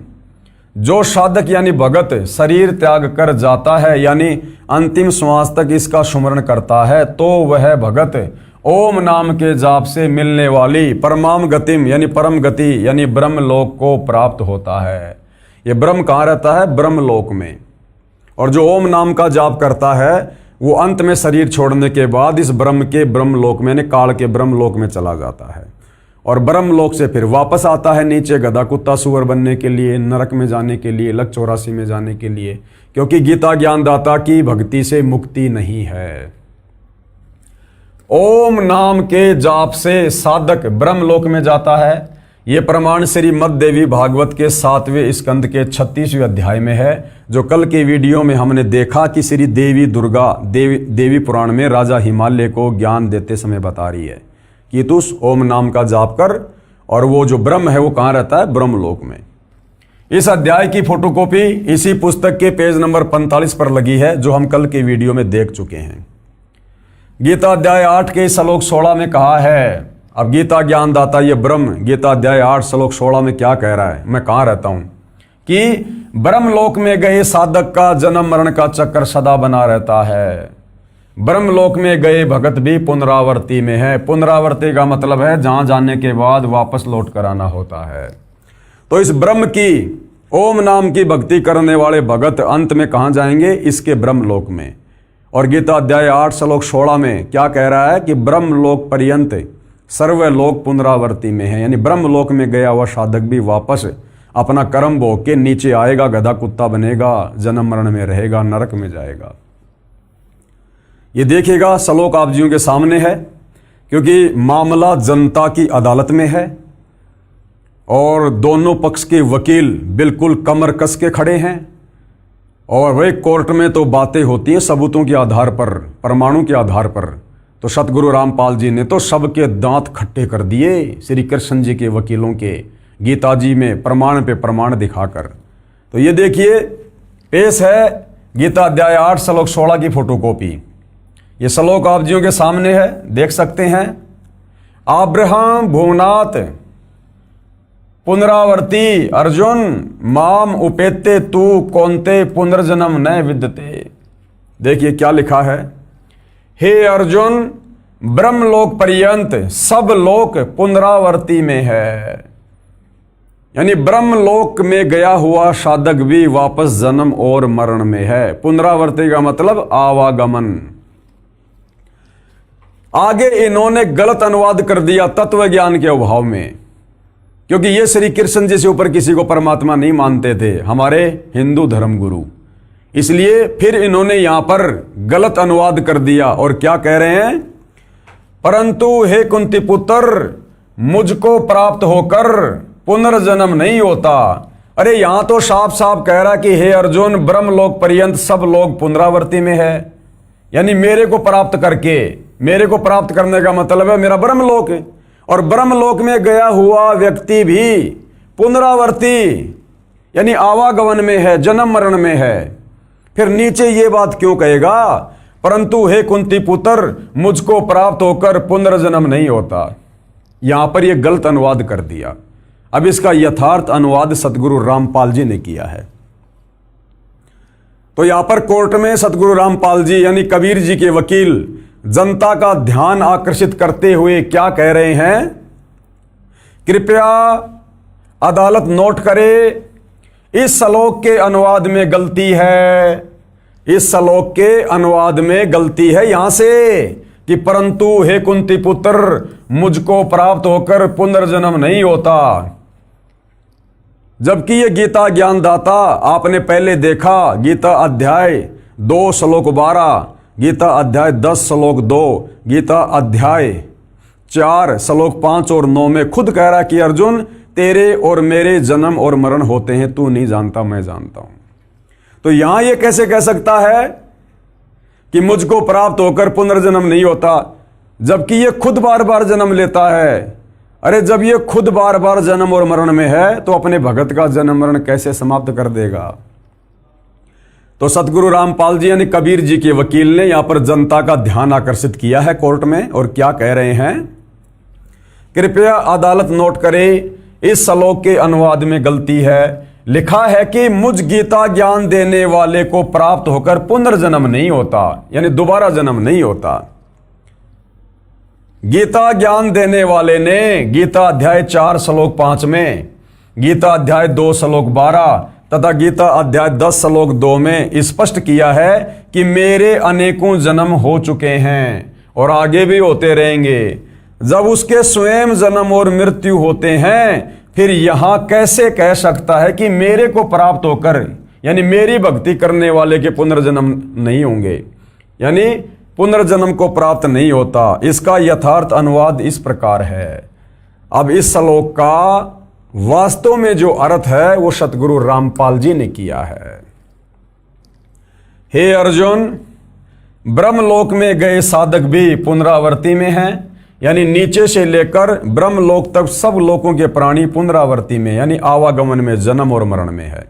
जो साधक यानी भगत शरीर त्याग कर जाता है यानी अंतिम श्वास तक इसका सुमरण करता है, तो वह भगत ओम नाम के जाप से मिलने वाली परमाम गतिम यानी परम गति यानी ब्रह्मलोक को प्राप्त होता है। ये ब्रह्म कहाँ रहता है? ब्रह्मलोक में। और जो ओम नाम का जाप करता है वो अंत में शरीर छोड़ने के बाद इस ब्रह्म के ब्रह्मलोक में यानी काल के ब्रह्मलोक में चला जाता है, और ब्रह्मलोक से फिर वापस आता है नीचे गधा कुत्ता सुअर बनने के लिए, नरक में जाने के लिए, लक 84 में जाने के लिए, क्योंकि गीता ज्ञानदाता की भक्ति से मुक्ति नहीं है। ओम नाम के जाप से साधक ब्रह्मलोक में जाता है, ये प्रमाण श्रीमद् देवी भागवत के 7वें स्कंद के 36वें अध्याय में है, जो कल के वीडियो में हमने देखा कि श्री देवी दुर्गा देवी पुराण में राजा हिमालय को ज्ञान देते समय बता रही है कि तू उस ओम नाम का जाप कर, और वो जो ब्रह्म है वो कहाँ रहता है? ब्रह्मलोक में। इस अध्याय की फोटोकॉपी इसी पुस्तक के पेज नंबर 45 पर लगी है, जो हम कल के वीडियो में देख चुके हैं। गीता अध्याय 8 के श्लोक 16 में कहा है, अब गीता ज्ञान दाता ये ब्रह्म गीता अध्याय 8 श्लोक 16 में क्या कह रहा है? मैं कहाँ रहता हूं कि ब्रह्मलोक में गए साधक का जन्म मरण का चक्कर सदा बना रहता है। ब्रह्मलोक में गए भगत भी पुनरावर्ती में है। पुनरावर्ती का मतलब है जहां जाने के बाद वापस लौट कर आना होता है। तो इस ब्रह्म की ओम नाम की भक्ति करने वाले भगत अंत में कहां जाएंगे? इसके ब्रह्मलोक में। और गीता अध्याय 8 श्लोक 16 में क्या कह रहा है कि ब्रह्मलोक पर्यंत सर्वलोक पुनरावर्ती में है, यानी ब्रह्मलोक में गया हुआ साधक भी वापस अपना कर्म भोग के नीचे आएगा, गधा कुत्ता बनेगा, जन्म मरण में रहेगा, नरक में जाएगा। ये देखिएगा श्लोक आप जियों के सामने है, क्योंकि मामला जनता की अदालत में है और दोनों पक्ष के वकील बिल्कुल कमर कस के खड़े हैं। और वही कोर्ट में तो बातें होती हैं सबूतों के आधार पर, परमाणु के आधार पर। तो सतगुरु रामपाल जी ने तो सबके दांत खट्टे कर दिए श्री कृष्ण जी के वकीलों के, गीता जी में प्रमाण पे प्रमाण दिखाकर। तो ये देखिए पेश है गीता अध्याय 8 श्लोक 16 की फोटोकॉपी। ये श्लोक आप जियों के सामने है, देख सकते हैं। आब्रहाम भुवनाथ पुनरावर्ती अर्जुन माम उपेते तू कौनते पुनर्जन्म न विद्यते। देखिए क्या लिखा है, हे अर्जुन ब्रह्मलोक पर्यंत सब लोक पुनरावर्ती में है, यानी ब्रह्मलोक में गया हुआ साधक भी वापस जन्म और मरण में है। पुनरावर्ती का मतलब आवागमन। आगे इन्होंने गलत अनुवाद कर दिया तत्व ज्ञान के अभाव में, क्योंकि ये श्री कृष्ण जी से ऊपर किसी को परमात्मा नहीं मानते थे, हमारे हिंदू धर्म गुरु। इसलिए फिर इन्होंने यहां पर गलत अनुवाद कर दिया और क्या कह रहे हैं, परंतु हे कुंती पुत्र मुझको प्राप्त होकर पुनर्जन्म नहीं होता। अरे यहां तो साफ साफ कह रहा कि हे अर्जुन ब्रह्मलोक पर्यंत सब लोग पुनरावर्ती में है, यानी मेरे को प्राप्त करके, मेरे को प्राप्त करने का मतलब है मेरा ब्रह्मलोक है। और ब्रह्मलोक में गया हुआ व्यक्ति भी पुनरावर्ती यानी आवागमन में है, जन्म मरण में है। फिर नीचे ये बात क्यों कहेगा, परंतु हे कुंती पुत्र मुझको प्राप्त होकर पुनर्जन्म नहीं होता। यहां पर यह गलत अनुवाद कर दिया। अब इसका यथार्थ अनुवाद सतगुरु रामपाल जी ने किया है। तो यहां पर कोर्ट में सतगुरु रामपाल जी यानी कबीर जी के वकील जनता का ध्यान आकर्षित करते हुए क्या कह रहे हैं, कृपया अदालत नोट करे, इस श्लोक के अनुवाद में गलती है। इस श्लोक के अनुवाद में गलती है यहां से कि परंतु हे कुंती पुत्र मुझको प्राप्त होकर पुनर्जन्म नहीं होता। जबकि ये गीता ज्ञानदाता आपने पहले देखा, गीता अध्याय 2 श्लोक 12, गीता अध्याय 10 श्लोक 2, गीता अध्याय 4 श्लोक 5 और 9 में खुद कह रहा कि अर्जुन तेरे और मेरे जन्म और मरण होते हैं, तू नहीं जानता मैं जानता हूं। तो यहां ये कैसे कह सकता है कि मुझको प्राप्त होकर पुनर्जन्म नहीं होता, जबकि ये खुद बार बार जन्म लेता है। अरे जब ये खुद बार बार जन्म और मरण में है तो अपने भगत का जन्म मरण कैसे समाप्त कर देगा। तो सतगुरु रामपाल जी यानी कबीर जी के वकील ने यहां पर जनता का ध्यान आकर्षित किया है कोर्ट में, और क्या कह रहे हैं, कृपया अदालत नोट करे, इस श्लोक के अनुवाद में गलती है। लिखा है कि मुझ गीता ज्ञान देने वाले को प्राप्त होकर पुनर्जन्म नहीं होता, यानी दोबारा जन्म नहीं होता। गीता ज्ञान देने वाले ने गीता अध्याय 4 श्लोक 5 में, गीता अध्याय 2 श्लोक 12 तथा गीता अध्याय 10 श्लोक 2 में स्पष्ट किया है कि मेरे अनेकों जन्म हो चुके हैं और आगे भी होते रहेंगे। जब उसके स्वयं जन्म और मृत्यु होते हैं, फिर यहां कैसे कह सकता है कि मेरे को प्राप्त होकर, यानी मेरी भक्ति करने वाले के पुनर्जन्म नहीं होंगे, यानी पुनर्जन्म को प्राप्त नहीं होता। इसका यथार्थ अनुवाद इस प्रकार है। अब इस श्लोक का वास्तव में जो अर्थ है वो सतगुरु रामपाल जी ने किया है। हे अर्जुन, ब्रह्मलोक में गए साधक भी पुनरावृत्ति में हैं, यानी नीचे से लेकर ब्रह्मलोक तक सब लोकों के प्राणी पुनरावृत्ति में यानी आवागमन में, जन्म और मरण में है,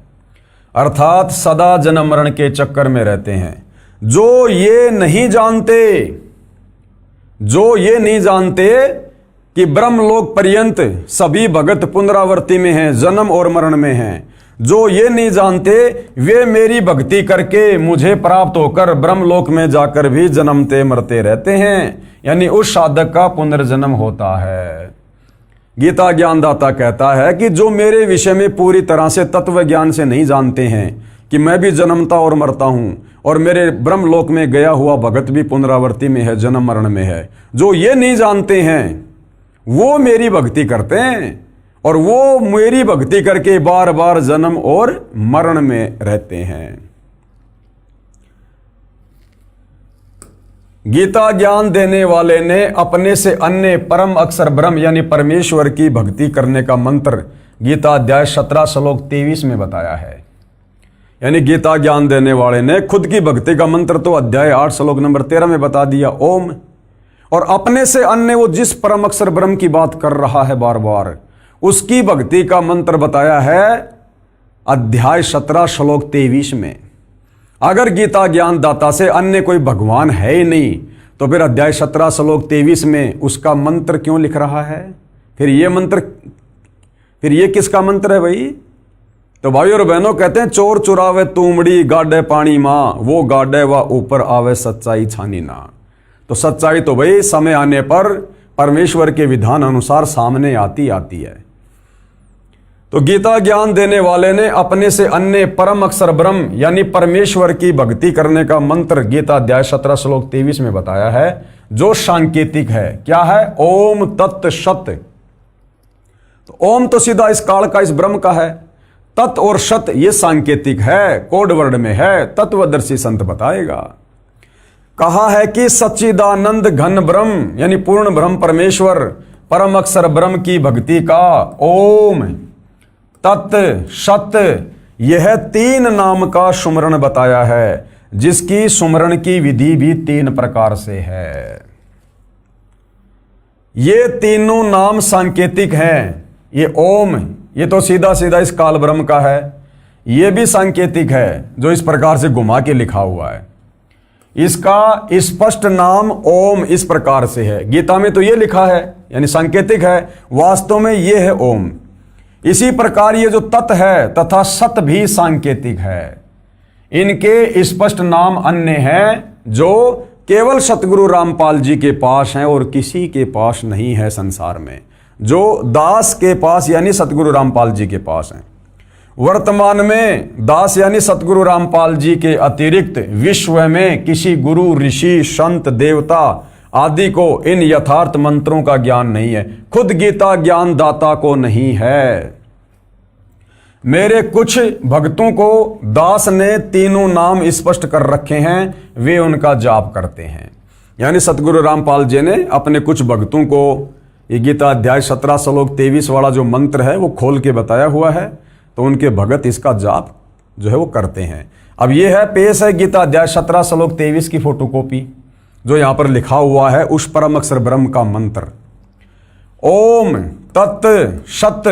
अर्थात सदा जन्म मरण के चक्कर में रहते हैं। जो ये नहीं जानते कि ब्रह्मलोक पर्यंत सभी भगत पुनरावृत्ति में हैं, जन्म और मरण में हैं, जो ये नहीं जानते वे मेरी भक्ति करके मुझे प्राप्त होकर ब्रह्मलोक में जाकर भी जन्मते मरते रहते हैं, यानी उस साधक का पुनर्जन्म होता है। गीता ज्ञानदाता कहता है कि जो मेरे विषय में पूरी तरह से तत्व ज्ञान से नहीं जानते हैं कि मैं भी जन्मता और मरता हूं और मेरे ब्रह्मलोक में गया हुआ भगत भी पुनरावृत्ति में है, जन्म मरण में है, जो ये नहीं जानते हैं वो मेरी भक्ति करते हैं और वो मेरी भक्ति करके बार बार जन्म और मरण में रहते हैं। गीता ज्ञान देने वाले ने अपने से अन्य परम अक्षर ब्रह्म यानी परमेश्वर की भक्ति करने का मंत्र गीता अध्याय 17 श्लोक 23 में बताया है। यानी गीता ज्ञान देने वाले ने खुद की भक्ति का मंत्र तो अध्याय 8 श्लोक नंबर 13 में बता दिया, ओम, और अपने से अन्य वो जिस परम अक्षर ब्रह्म की बात कर रहा है बार बार, उसकी भक्ति का मंत्र बताया है अध्याय 17 श्लोक 23 में। अगर गीता ज्ञान दाता से अन्य कोई भगवान है ही नहीं तो फिर अध्याय 17 श्लोक 23 में उसका मंत्र क्यों लिख रहा है? फिर ये किसका मंत्र है भाई? तो भाई और बहनों कहते हैं, चोर चुरावे तूमड़ी गाडे पानी माँ, वो गाडे व ऊपर आवे सच्चाई छानी ना। तो सच्चाई तो भाई समय आने पर परमेश्वर के विधान अनुसार सामने आती है। तो गीता ज्ञान देने वाले ने अपने से अन्य परम अक्षर ब्रह्म यानी परमेश्वर की भक्ति करने का मंत्र गीता अध्याय 17 श्लोक 23 में बताया है, जो सांकेतिक है। क्या है? ओम तत् सत। तो ओम तो सीधा इस काल का, इस ब्रह्म का है। तत् और सत ये सांकेतिक है, कोड वर्ड में है, तत्वदर्शी संत बताएगा। कहा है कि सच्चिदानंद घन ब्रह्म यानी पूर्ण ब्रह्म परमेश्वर परम अक्षर ब्रह्म की भक्ति का ओम तत् सत यह 3 नाम का सुमरण बताया है, जिसकी सुमरण की विधि भी 3 प्रकार से है। ये तीनों नाम सांकेतिक हैं। ये ओम, ये तो सीधा सीधा इस काल ब्रह्म का है। ये भी सांकेतिक है, जो इस प्रकार से घुमा के लिखा हुआ है। इसका स्पष्ट नाम ओम इस प्रकार से है। गीता में तो ये लिखा है यानी सांकेतिक है, वास्तव में ये है ओम। इसी प्रकार ये जो तत् है तथा सत भी सांकेतिक है। इनके स्पष्ट नाम अन्य हैं, जो केवल सतगुरु रामपाल जी के पास हैं और किसी के पास नहीं है संसार में, जो दास के पास यानी सतगुरु रामपाल जी के पास हैं। वर्तमान में दास यानी सतगुरु रामपाल जी के अतिरिक्त विश्व में किसी गुरु, ऋषि, संत, देवता आदि को इन यथार्थ मंत्रों का ज्ञान नहीं है। खुद गीता ज्ञान दाता को नहीं है। मेरे कुछ भक्तों को दास ने तीनों नाम स्पष्ट कर रखे हैं, वे उनका जाप करते हैं। यानी सतगुरु रामपाल जी ने अपने कुछ भक्तों को ये गीता अध्याय 17 श्लोक 23 वाला जो मंत्र है वो खोल के बताया हुआ है, तो उनके भगत इसका जाप जो है वो करते हैं। अब ये है पेश है गीता अध्याय 17 श्लोक 23 की फोटोकॉपी, जो यहां पर लिखा हुआ है उस परम अक्षर ब्रह्म का मंत्र ओम तत् सत।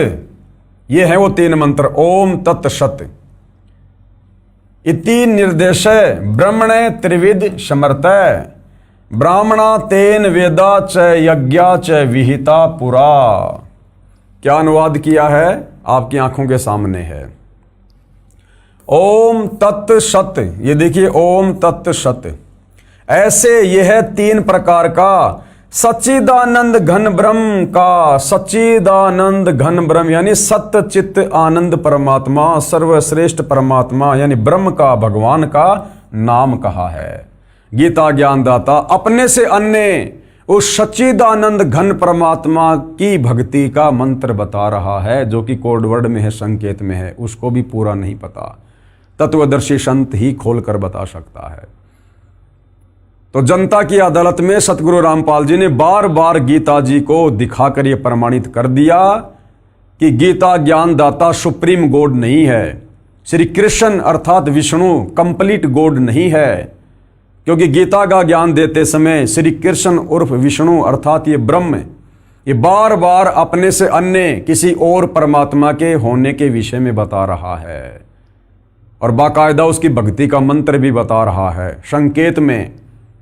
ये है वो 3 मंत्र ओम तत् सत। इति निर्देश ब्रह्मणे त्रिविध समर्तय ब्राह्मणा तेन वेदा च यज्ञा च विहिता पुरा। क्या अनुवाद किया है आपकी आंखों के सामने है। ओम तत् सत, ये देखिए ओम तत् सत। ऐसे यह 3 प्रकार का सच्चिदानंद घन ब्रह्म का, सच्चिदानंद घन ब्रह्म यानी सत्य चित्त आनंद परमात्मा, सर्वश्रेष्ठ परमात्मा यानी ब्रह्म का, भगवान का नाम कहा है। गीता ज्ञानदाता अपने से अन्य उस सच्चिदानंद घन परमात्मा की भक्ति का मंत्र बता रहा है, जो कि कोड वर्ड में है, संकेत में है, उसको भी पूरा नहीं पता। तत्वदर्शी संत ही खोलकर बता सकता है। तो जनता की अदालत में सतगुरु रामपाल जी ने बार बार गीता जी को दिखाकर यह प्रमाणित कर दिया कि गीता ज्ञानदाता सुप्रीम गॉड नहीं है, श्री कृष्ण अर्थात विष्णु कंप्लीट गॉड नहीं है, क्योंकि गीता का ज्ञान देते समय श्री कृष्ण उर्फ विष्णु अर्थात ये ब्रह्म ये बार बार अपने से अन्य किसी और परमात्मा के होने के विषय में बता रहा है और बाकायदा उसकी भक्ति का मंत्र भी बता रहा है संकेत में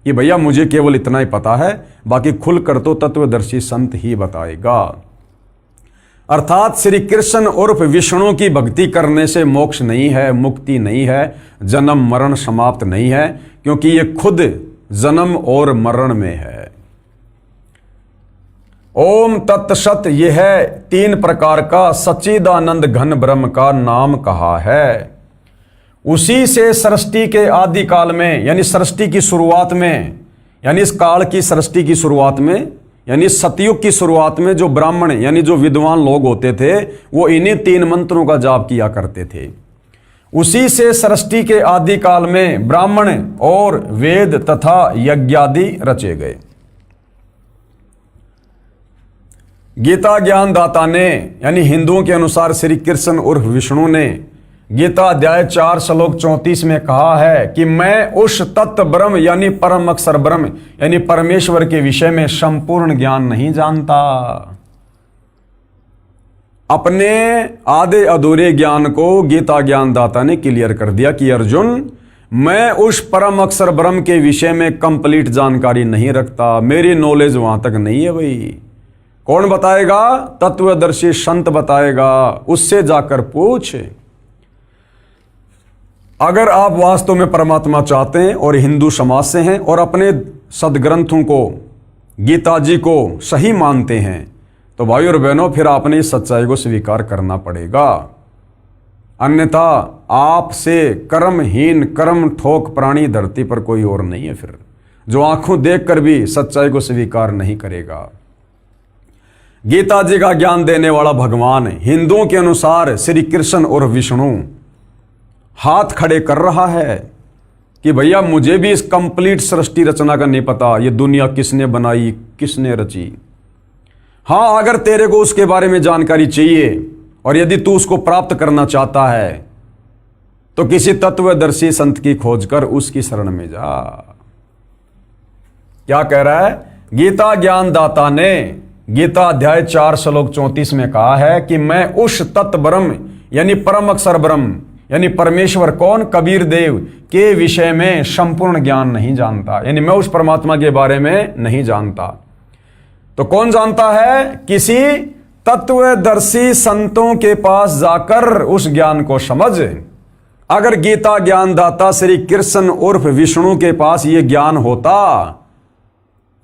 कि भैया मुझे केवल इतना ही पता है, बाकी खुलकर तो तत्वदर्शी संत ही बताएगा। अर्थात श्री कृष्ण उर्फ विष्णु की भक्ति करने से मोक्ष नहीं है, मुक्ति नहीं है, जन्म मरण समाप्त नहीं है, क्योंकि ये खुद जन्म और मरण में है। ओम तत्सत यह है 3 प्रकार का सच्चिदानंद घन ब्रह्म का नाम कहा है। उसी से सृष्टि के आदि काल में यानी सृष्टि की शुरुआत में, यानी इस काल की सृष्टि की शुरुआत में, यानी सतयुग की शुरुआत में जो ब्राह्मण यानी जो विद्वान लोग होते थे वो इन्हीं 3 मंत्रों का जाप किया करते थे। उसी से सृष्टि के आदि काल में ब्राह्मण और वेद तथा यज्ञादि रचे गए। गीता ज्ञानदाता ने यानी हिंदुओं के अनुसार श्री कृष्ण उर्फ विष्णु ने गीता अध्याय 4 श्लोक 34 में कहा है कि मैं उस तत्व ब्रह्म यानी परम अक्षर ब्रह्म यानी परमेश्वर के विषय में संपूर्ण ज्ञान नहीं जानता। अपने आधे अधूरे ज्ञान को गीता ज्ञानदाता ने क्लियर कर दिया कि अर्जुन मैं उस परम अक्षर ब्रह्म के विषय में कंप्लीट जानकारी नहीं रखता, मेरी नॉलेज वहां तक नहीं है। भाई कौन बताएगा? तत्वदर्शी संत बताएगा, उससे जाकर पूछ। अगर आप वास्तव में परमात्मा चाहते हैं और हिंदू समाज से हैं और अपने सदग्रंथों को गीता जी को सही मानते हैं तो भाई और बहनों फिर आपने इस सच्चाई को स्वीकार करना पड़ेगा, अन्यथा आपसे कर्महीन कर्म ठोक प्राणी धरती पर कोई और नहीं है फिर, जो आंखों देखकर भी सच्चाई को स्वीकार नहीं करेगा। गीता जी का ज्ञान देने वाला भगवान हिंदुओं के अनुसार श्री कृष्ण और विष्णु हाथ खड़े कर रहा है कि भैया मुझे भी इस कंप्लीट सृष्टि रचना का नहीं पता, ये दुनिया किसने बनाई किसने रची। हाँ, अगर तेरे को उसके बारे में जानकारी चाहिए और यदि तू उसको प्राप्त करना चाहता है तो किसी तत्वदर्शी संत की खोज कर उसकी शरण में जा। क्या कह रहा है? गीता ज्ञानदाता ने गीता अध्याय 4 श्लोक 34 में कहा है कि मैं उस तत्व ब्रह्म यानी परम अक्षर ब्रह्म यानी परमेश्वर कौन? कबीर देव के विषय में संपूर्ण ज्ञान नहीं जानता, यानी मैं उस परमात्मा के बारे में नहीं जानता। तो कौन जानता है? किसी तत्वदर्शी संतों के पास जाकर उस ज्ञान को समझ। अगर गीता ज्ञानदाता श्री कृष्ण उर्फ विष्णु के पास यह ज्ञान होता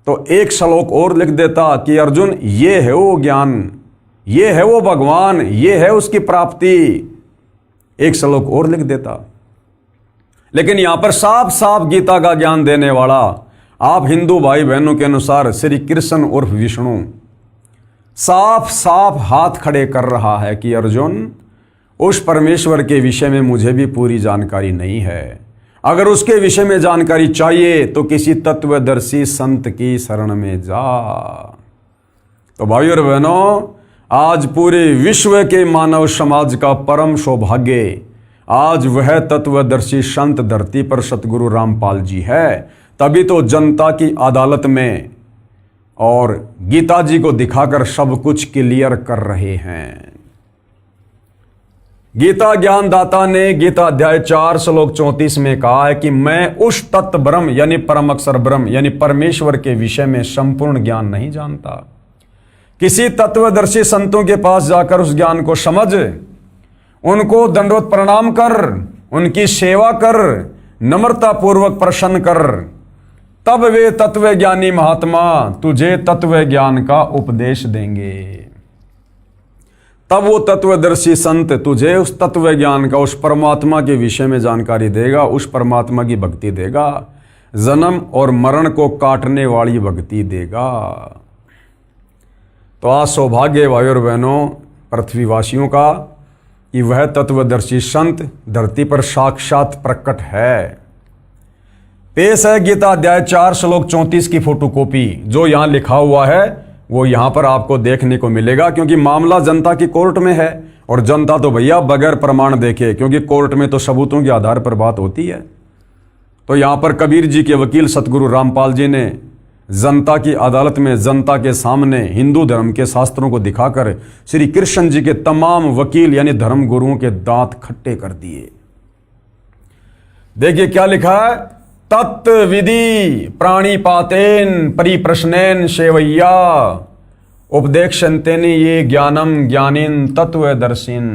तो एक श्लोक और लिख देता कि अर्जुन ये है वो ज्ञान, ये है वो भगवान, ये है उसकी प्राप्ति, एक श्लोक और लिख देता। लेकिन यहां पर साफ साफ गीता का ज्ञान देने वाला आप हिंदू भाई बहनों के अनुसार श्री कृष्ण उर्फ विष्णु साफ साफ हाथ खड़े कर रहा है कि अर्जुन उस परमेश्वर के विषय में मुझे भी पूरी जानकारी नहीं है, अगर उसके विषय में जानकारी चाहिए तो किसी तत्वदर्शी संत की शरण में जा। तो भाई और बहनों, आज पूरे विश्व के मानव समाज का परम सौभाग्य आज वह तत्वदर्शी संत धरती पर सतगुरु रामपाल जी है। तभी तो जनता की अदालत में और गीता जी को दिखाकर सब कुछ क्लियर कर रहे हैं। गीता ज्ञानदाता ने गीता अध्याय 4 श्लोक 34 में कहा है कि मैं उस तत्व ब्रह्म यानी परम अक्षर ब्रह्म यानी परमेश्वर के विषय में संपूर्ण ज्ञान नहीं जानता। किसी तत्वदर्शी संतों के पास जाकर उस ज्ञान को समझ, उनको दंडवत प्रणाम कर, उनकी सेवा कर, नम्रता पूर्वक प्रसन्न कर, तब वे तत्व ज्ञानी महात्मा तुझे तत्व ज्ञान का उपदेश देंगे। तब वो तत्वदर्शी संत तुझे उस तत्व ज्ञान का, उस परमात्मा के विषय में जानकारी देगा, उस परमात्मा की भक्ति देगा, जन्म और मरण को काटने वाली भक्ति देगा। तो आज सौभाग्य भाई और बहनों पृथ्वीवासियों का कि वह तत्वदर्शी संत धरती पर साक्षात प्रकट है। पेश है गीता अध्याय 4 श्लोक 34 की फोटोकॉपी, जो यहां लिखा हुआ है वो यहाँ पर आपको देखने को मिलेगा, क्योंकि मामला जनता की कोर्ट में है और जनता तो भैया बगैर प्रमाण देखे, क्योंकि कोर्ट में तो सबूतों के आधार पर बात होती है। तो यहाँ पर कबीर जी के वकील सतगुरु रामपाल जी ने जनता की अदालत में जनता के सामने हिंदू धर्म के शास्त्रों को दिखाकर श्री कृष्ण जी के तमाम वकील यानी धर्म गुरुओं के दांत खट्टे कर दिए। देखिए क्या लिखा है, तत्व विधि प्राणिपातेन परिप्रश्नेन सेवैया उपदेक्षन्तेन ये ज्ञानम ज्ञानिन तत्वदर्शिन।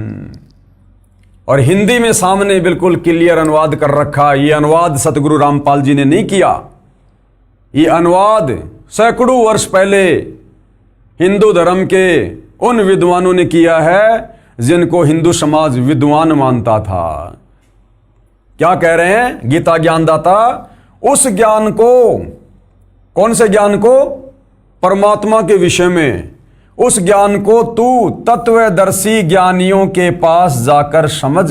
और हिंदी में सामने बिल्कुल क्लियर अनुवाद कर रखा। ये अनुवाद सतगुरु रामपाल जी ने नहीं किया, ये अनुवाद सैकड़ों वर्ष पहले हिंदू धर्म के उन विद्वानों ने किया है जिनको हिंदू समाज विद्वान मानता था। क्या कह रहे हैं गीता ज्ञानदाता, उस ज्ञान को, कौन से ज्ञान को, परमात्मा के विषय में, उस ज्ञान को तू तत्वदर्शी ज्ञानियों के पास जाकर समझ।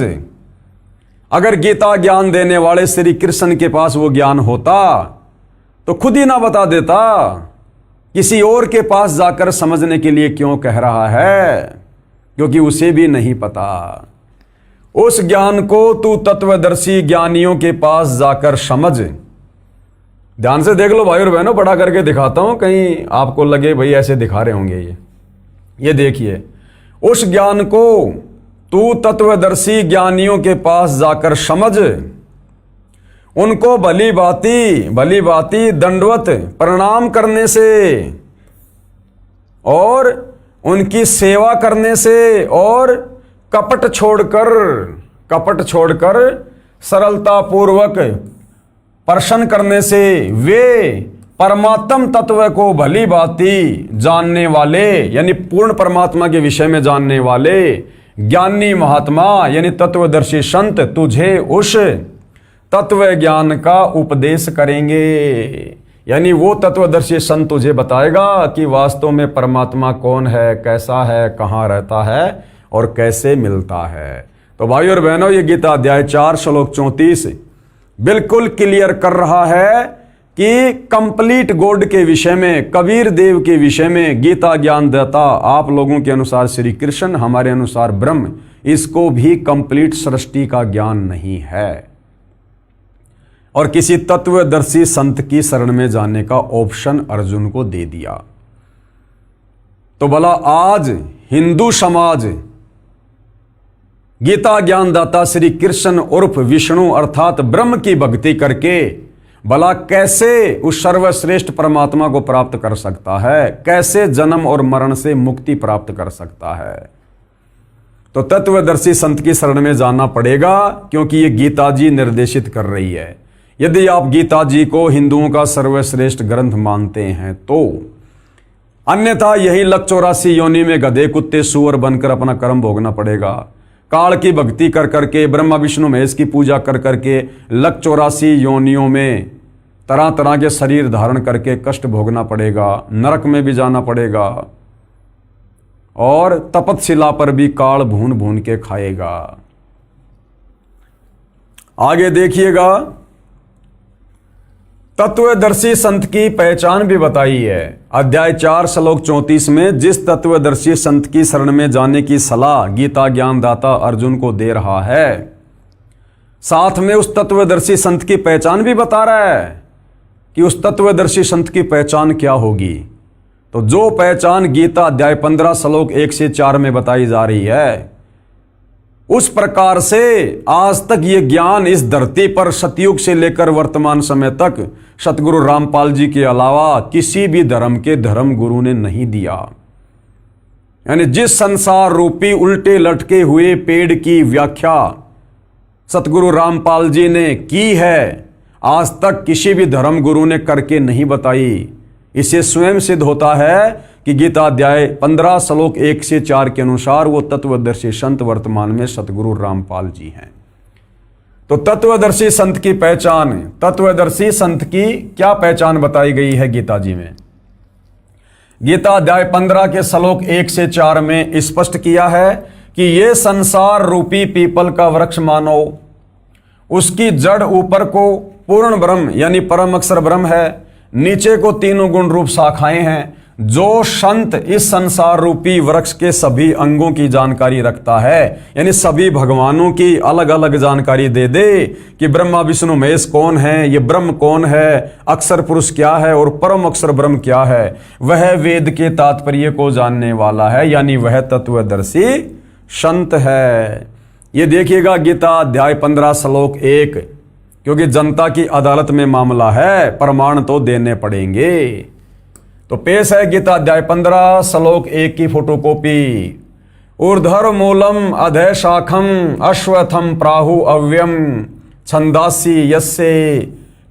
अगर गीता ज्ञान देने वाले श्री कृष्ण के पास वो ज्ञान होता तो खुद ही ना बता देता, किसी और के पास जाकर समझने के लिए क्यों कह रहा है, क्योंकि उसे भी नहीं पता। उस ज्ञान को तू तत्वदर्शी ज्ञानियों के पास जाकर समझ। ध्यान से देख लो भाई और बहनों, बड़ा करके दिखाता हूं, कहीं आपको लगे भाई ऐसे दिखा रहे होंगे। ये देखिए, उस ज्ञान को तू तत्वदर्शी ज्ञानियों के पास जाकर समझ, उनको भली भांति दंडवत प्रणाम करने से और उनकी सेवा करने से और कपट छोड़कर सरलता पूर्वक प्रश्न करने से वे परमात्म तत्व को भली भांति जानने वाले यानी पूर्ण परमात्मा के विषय में जानने वाले ज्ञानी महात्मा यानी तत्वदर्शी संत तुझे उस तत्व ज्ञान का उपदेश करेंगे। यानी वो तत्वदर्शी संत तुझे बताएगा कि वास्तव में परमात्मा कौन है, कैसा है, कहाँ रहता है और कैसे मिलता है। तो भाई और बहनों, ये गीता अध्याय 4 श्लोक 34 बिल्कुल क्लियर कर रहा है कि कंप्लीट गॉड के विषय में, कबीर देव के विषय में गीता ज्ञान देता आप लोगों के अनुसार श्री कृष्ण, हमारे अनुसार ब्रह्म, इसको भी कंप्लीट सृष्टि का ज्ञान नहीं है और किसी तत्वदर्शी संत की शरण में जाने का ऑप्शन अर्जुन को दे दिया। तो भला आज हिंदू समाज गीता ज्ञानदाता श्री कृष्ण उर्फ विष्णु अर्थात ब्रह्म की भक्ति करके भला कैसे उस सर्वश्रेष्ठ परमात्मा को प्राप्त कर सकता है, कैसे जन्म और मरण से मुक्ति प्राप्त कर सकता है। तो तत्वदर्शी संत की शरण में जाना पड़ेगा, क्योंकि ये गीता जी निर्देशित कर रही है। यदि आप गीता जी को हिंदुओं का सर्वश्रेष्ठ ग्रंथ मानते हैं तो, अन्यथा यही लक 84 योनि में गधे कुत्ते सूअर बनकर अपना कर्म भोगना पड़ेगा। काल की भक्ति कर करके, ब्रह्मा विष्णु महेश की पूजा कर करके लक 84 योनियों में तरह तरह के शरीर धारण करके कष्ट भोगना पड़ेगा, नरक में भी जाना पड़ेगा और तपतशिला पर भी काल भून भून के खाएगा। आगे देखिएगा, तत्वदर्शी संत की पहचान भी बताई है। अध्याय 4 श्लोक 34 में जिस तत्वदर्शी संत की शरण में जाने की सलाह गीता ज्ञानदाता अर्जुन को दे रहा है, साथ में उस तत्वदर्शी संत की पहचान भी बता रहा है कि उस तत्वदर्शी संत की पहचान क्या होगी। तो जो पहचान गीता अध्याय 15 श्लोक 1 से 4 में बताई जा रही है, उस प्रकार से आज तक ये ज्ञान इस धरती पर सतयुग से लेकर वर्तमान समय तक सतगुरु रामपाल जी के अलावा किसी भी धर्म के धर्म गुरु ने नहीं दिया। यानी जिस संसार रूपी उल्टे लटके हुए पेड़ की व्याख्या सतगुरु रामपाल जी ने की है, आज तक किसी भी धर्म गुरु ने करके नहीं बताई। इसे स्वयं सिद्ध होता है कि गीता अध्याय 15 श्लोक 1 से 4 के अनुसार वो तत्वदर्शी संत वर्तमान में सतगुरु रामपाल जी हैं। तो तत्वदर्शी संत की पहचान, तत्वदर्शी संत की क्या पहचान बताई गई है गीता जी में? गीता अध्याय 15 के श्लोक 1 से 4 में स्पष्ट किया है कि ये संसार रूपी पीपल का वृक्ष मानो, उसकी जड़ ऊपर को पूर्ण ब्रह्म यानी परम अक्षर ब्रह्म है, नीचे को तीनों गुण रूप शाखाएं हैं, जो संत इस संसार रूपी वृक्ष के सभी अंगों की जानकारी रखता है, यानी सभी भगवानों की अलग अलग जानकारी दे दे कि ब्रह्मा विष्णु महेश कौन है, ये ब्रह्म कौन है, अक्षर पुरुष क्या है और परम अक्षर ब्रह्म क्या है, वह वेद के तात्पर्य को जानने वाला है, यानी वह तत्वदर्शी संत है। ये देखिएगा गीता अध्याय 15 श्लोक 1, क्योंकि जनता की अदालत में मामला है, प्रमाण तो देने पड़ेंगे। तो पेश है गीता अध्याय 15 श्लोक 1 की फोटोकॉपी। ऊर्ध्वर मूलम अधः शाखम अश्वत्थम प्राहु अव्यम छंदासी यस्य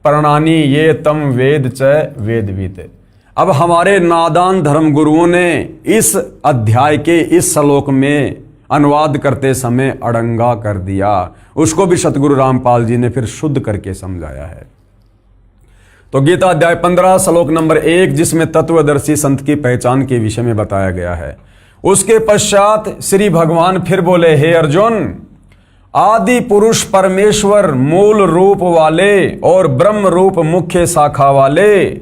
प्रणानी ये तम वेद च वेदवित। अब हमारे नादान धर्म गुरुओं ने इस अध्याय के इस श्लोक में अनुवाद करते समय अड़ंगा कर दिया, उसको भी सतगुरु रामपाल जी ने फिर शुद्ध करके समझाया है। तो गीता अध्याय 15 श्लोक नंबर 1, जिसमें तत्वदर्शी संत की पहचान के विषय में बताया गया है, उसके पश्चात श्री भगवान फिर बोले, हे अर्जुन, आदि पुरुष परमेश्वर मूल रूप वाले और ब्रह्म रूप मुख्य शाखा वाले,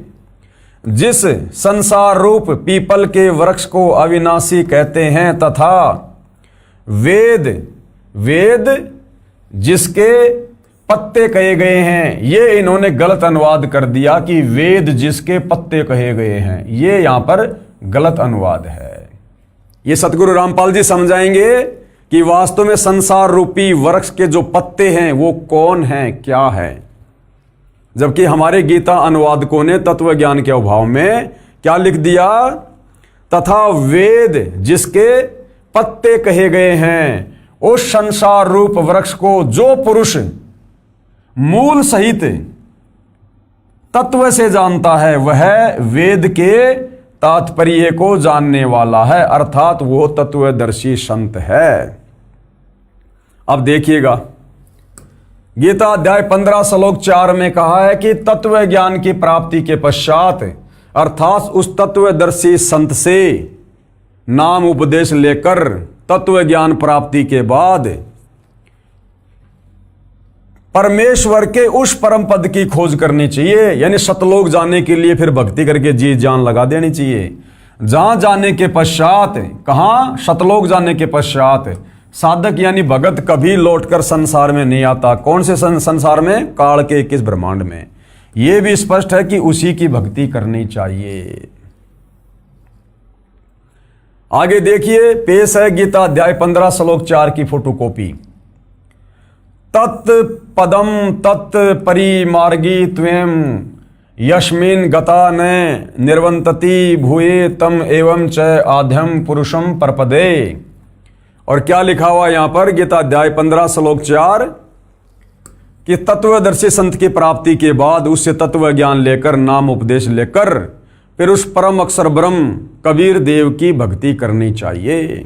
जिस संसार रूप पीपल के वृक्ष को अविनाशी कहते हैं, तथा वेद जिसके पत्ते कहे गए हैं, ये इन्होंने गलत अनुवाद कर दिया कि वेद जिसके पत्ते कहे गए हैं, ये यहां पर गलत अनुवाद है। ये सतगुरु रामपाल जी समझाएंगे कि वास्तव में संसार रूपी वृक्ष के जो पत्ते हैं वो कौन हैं, क्या है। जबकि हमारे गीता अनुवादकों ने तत्व ज्ञान के अभाव में क्या लिख दिया, तथा वेद जिसके पत्ते कहे गए हैं, उस संसार रूप वृक्ष को जो पुरुष मूल सहित तत्व से जानता है, वह वेद के तात्पर्य को जानने वाला है, अर्थात वो तत्वदर्शी संत है। अब देखिएगा गीता अध्याय 15 श्लोक 4 में कहा है कि तत्व ज्ञान की प्राप्ति के पश्चात, अर्थात उस तत्वदर्शी संत से नाम उपदेश लेकर तत्व ज्ञान प्राप्ति के बाद परमेश्वर के उस परम पद की खोज करनी चाहिए, यानी सतलोक जाने के लिए फिर भक्ति करके जी जान लगा देनी चाहिए। जहां जाने के पश्चात, कहां, सतलोक जाने के पश्चात साधक यानी भगत कभी लौटकर संसार में नहीं आता। कौन से संसार में? काल के 21 ब्रह्मांड में। यह भी स्पष्ट है कि उसी की भक्ति करनी चाहिए। आगे देखिए, पेश है गीता अध्याय 15 श्लोक 4 की फोटोकॉपी। तत् पदम तत् परिमार्गी त्वं यस्मिन् गता न निर्वंतति भूये तम एवं च आद्यम पुरुषम परपदे। और क्या लिखा हुआ यहां पर गीता अध्याय 15 श्लोक 4 कि तत्वदर्शी संत की प्राप्ति के बाद उससे तत्व ज्ञान लेकर, नाम उपदेश लेकर, फिर उस परम अक्षर ब्रह्म कबीर देव की भक्ति करनी चाहिए।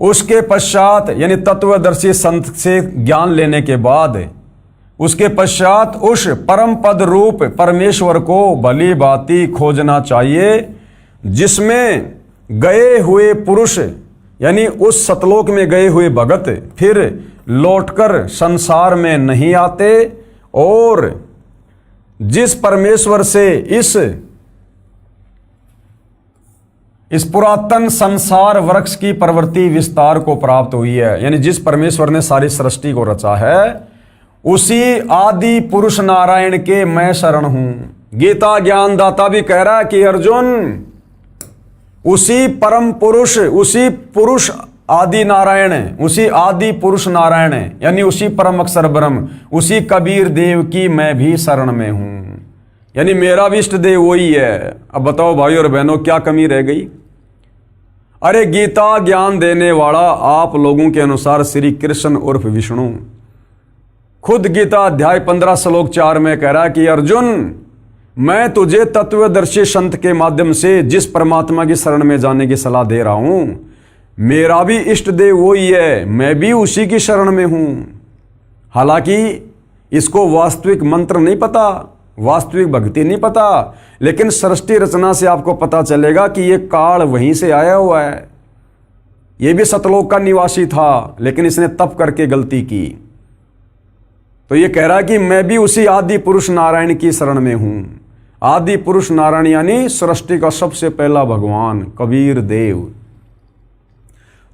उसके पश्चात यानी तत्वदर्शी संत से ज्ञान लेने के बाद उसके पश्चात उस परम पद रूप परमेश्वर को भली भांति खोजना चाहिए, जिसमें गए हुए पुरुष यानी उस सतलोक में गए हुए भगत फिर लौटकर संसार में नहीं आते, और जिस परमेश्वर से इस पुरातन संसार वृक्ष की प्रवृत्ति विस्तार को प्राप्त हुई है, यानी जिस परमेश्वर ने सारी सृष्टि को रचा है, उसी आदि पुरुष नारायण के मैं शरण हूं। गीता ज्ञानदाता भी कह रहा है कि अर्जुन, उसी परम पुरुष, उसी पुरुष आदि नारायण, उसी आदि पुरुष नारायण यानी उसी परम अक्षर ब्रह्म, उसी कबीर देव की मैं भी शरण में हूं, यानी मेरा भी इष्ट देव वही है। अब बताओ भाई और बहनों, क्या कमी रह गई? अरे गीता ज्ञान देने वाला आप लोगों के अनुसार श्री कृष्ण उर्फ विष्णु खुद गीता अध्याय 15 श्लोक 4 में कह रहा है कि अर्जुन, मैं तुझे तत्वदर्शी संत के माध्यम से जिस परमात्मा की शरण में जाने की सलाह दे रहा हूं, मेरा भी इष्ट देव वही है, मैं भी उसी की शरण में हूं। हालांकि इसको वास्तविक मंत्र नहीं पता, वास्तविक भक्ति नहीं पता, लेकिन सृष्टि रचना से आपको पता चलेगा कि ये काल वहीं से आया हुआ है। ये भी सतलोक का निवासी था, लेकिन इसने तप करके गलती की। तो ये कह रहा है कि मैं भी उसी आदि पुरुष नारायण की शरण में हूं। आदि पुरुष नारायण यानी सृष्टि का सबसे पहला भगवान कबीर देव।